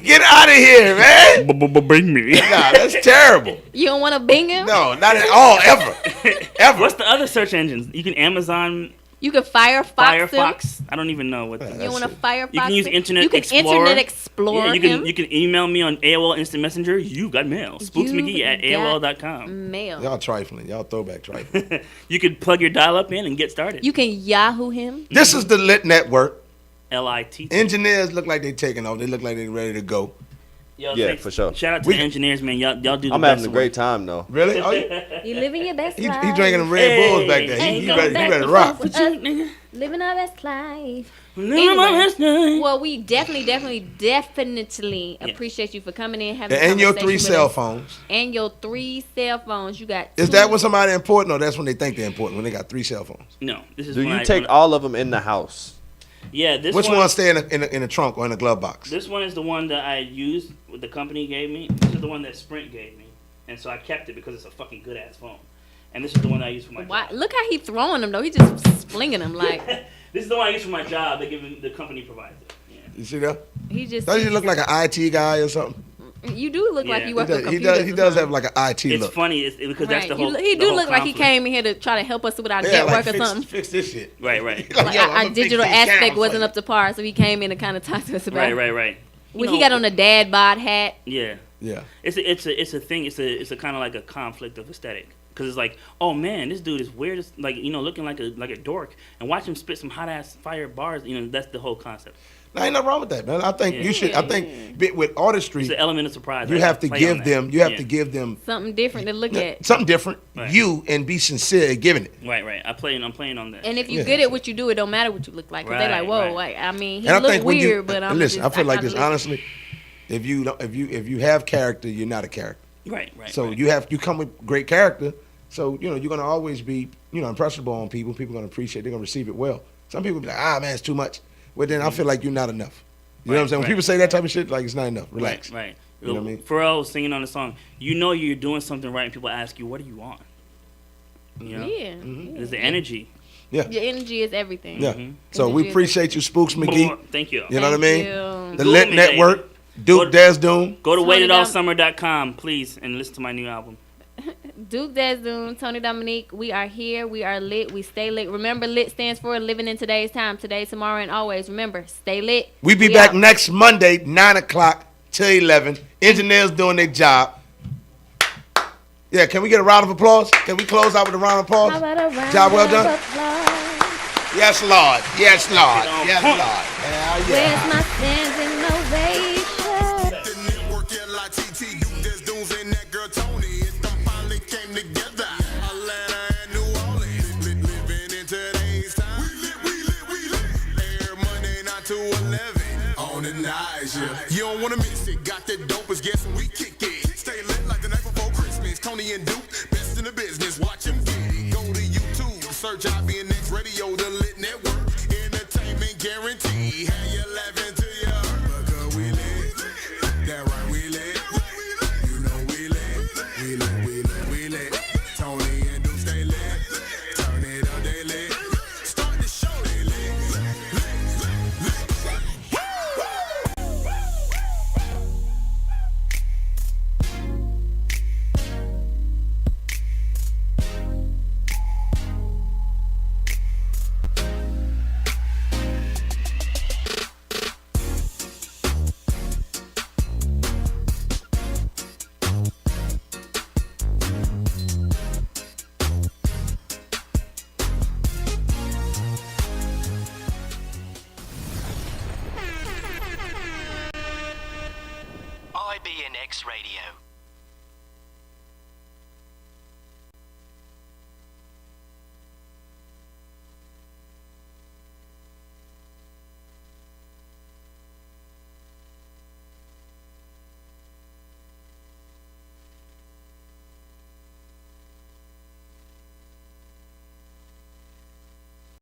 S3: Get out of here, man.
S13: Bring me.
S3: Nah, that's terrible.
S4: You don't want to Bing him?
S3: No, not at all, ever. Ever.
S13: What's the other search engines? You can Amazon.
S4: You can Firefox him.
S13: Firefox. I don't even know what.
S4: You want to Firefox?
S13: You can use
S4: him?
S13: Internet
S4: You can
S13: Explorer.
S4: Internet Explorer
S13: Yeah, you can
S4: him.
S13: you can email me on AOL Instant Messenger. You got mail. Spooks
S4: You
S13: McGee at
S4: got
S13: AOL.com.
S4: Mail.
S3: Y'all trifling. Y'all throwback trifling.
S13: You could plug your dial up in and get started.
S4: You can Yahoo him.
S3: This is the Lit Network.
S13: L.I.T.T.
S3: Engineers look like they taking off. They look like they ready to go.
S13: Yo,
S5: Yeah,
S13: thanks.
S5: for sure.
S13: Shout out to
S3: We-
S13: the engineers, man. Y'all do the
S5: I'm
S13: best
S5: having a
S13: work.
S5: great time though.
S3: Really? Oh,
S4: You living your best
S3: he
S4: life.
S3: drinking them Red Bulls back there. He ready to rock.
S4: Living our best life.
S13: Living my best life.
S4: Well, we definitely appreciate you for coming in, having
S3: And your
S4: conversation
S3: 3
S4: with
S3: cell
S4: us.
S3: phones.
S4: And your 3 cell phones. You got
S3: Is
S4: 2.
S3: that when somebody important, or that's when they think they're important, when they got 3 cell phones?
S13: No, this is
S5: Do
S13: when
S5: you
S13: I-
S5: take
S13: when-
S5: all of them in the house?
S13: Yeah, this
S3: Which
S13: one.
S3: one stay in the trunk or in the glove box?
S13: This one is the one that I used. What the company gave me. This is the one that Sprint gave me, and so I kept it because it's a fucking good ass phone. And this is the one I use for my
S4: Why?
S13: job.
S4: Look how he throwing them though. He just flinging them like
S13: This is the one I use for my job. They give me, the company provides it. Yeah.
S3: You see that?
S4: he just.
S3: Does he look like an IT guy or something?
S4: You do look like
S13: Yeah.
S4: you work with
S3: He
S4: computers.
S3: he
S4: or
S3: does
S4: something.
S3: have like an IT
S13: It's
S3: look.
S13: funny because that's
S4: Right.
S13: the whole.
S4: He
S13: the
S4: do
S13: whole
S4: look like he
S13: conflict.
S4: came in here to try to help us with our
S3: Yeah,
S4: network
S3: like
S4: or something.
S3: fix this shit.
S13: Right, right,
S4: Like
S3: Yo,
S4: our
S3: I'ma fix
S4: digital
S3: these
S4: aspect
S3: cameras
S4: wasn't
S3: for
S4: up to par, so he came in to kind of talk to us about.
S13: right,
S4: it.
S13: right, right.
S4: When he got on the dad bod hat.
S13: Yeah.
S3: Yeah.
S13: It's a thing. It's a kind of like a conflict of aesthetic. Cause it's like, oh man, this dude is weird, as, like looking like a dork, and watch him spit some hot ass fire bars. That's the whole concept.
S3: Now, ain't nothing wrong with that, man. I think you should. I think with artistry,
S13: It's an element of surprise.
S3: you
S13: I
S3: have to
S13: play on
S3: give
S13: that.
S3: them. You have
S13: Yeah.
S3: to give them
S4: Something different to look at.
S3: something different.
S13: Right.
S3: You and be sincere at giving it.
S13: Right, right. I'm playing on that.
S4: And if you
S3: Yeah.
S4: good at what you do, it don't matter what you look like. 'Cause they
S13: Right,
S4: like, whoa,
S13: right.
S4: like I mean, he
S3: And I
S4: look
S3: think when
S4: weird,
S3: you
S4: but I'm
S3: listen,
S4: just,
S3: I feel like
S4: kinda
S3: this
S4: look-
S3: honestly. If you have character, you're not a character.
S13: Right, right.
S3: So
S13: right.
S3: you come with great character. So you're gonna always be impressionable on people. People are gonna appreciate. They're gonna receive it well. Some people be like, man, it's too much. Well, then I feel like you're not enough. You know what I'm saying? When people say that type of shit, like it's not enough. Relax.
S13: Right.
S3: You know what I mean?
S13: Pharrell was singing on the song. You know you're doing something right, and people ask you, "What do you want?" You know?
S4: Yeah.
S13: There's the energy.
S3: Yeah.
S4: Your energy is everything.
S3: Yeah. So we appreciate you, Spooks McGee.
S13: Thank you.
S3: You know what I mean?
S4: Thank
S3: The
S13: you.
S3: Lit
S13: Doom
S3: Network, Duke Desdoom.
S13: Go to waititoffsummer.com, please, and listen to my new album.
S4: Duke Desdoom, Tony Dominique, we are here. We are lit. We stay lit. Remember, lit stands for living in today's time. Today, tomorrow, and always. Remember, stay lit.
S3: We be back
S4: out.
S3: next Monday, 9 o'clock till 11. Engineers doing their job. Yeah, can we get a round of applause? Can we close out with a round of applause?
S4: How about a round
S3: Job well done.
S4: of applause?
S3: Yes, Lord. Yes, Lord. Yes, Lord. Hell yeah.
S4: Where's my standing ovation?
S12: The network L.I.T.T. Duke Desdoom and that girl Tony. It them finally came together. Atlanta and New Orleans. Living in today's time. We lit. Air Monday 9 to 11. On the night, yeah. You don't wanna miss it. Got that dope as guessing we kick it. Stay lit like the night before Christmas. Tony and Duke, best in the business. Watch him get it. Go to YouTube. Search IBNX Radio, the Lit Network. Entertainment guarantee. Have you laughing to ya? Because we lit. That right, we lit. You know we lit. We lit. Tony and Duke stay lit. Turn it up, they lit. Start the show, they lit.
S17: IBNX Radio.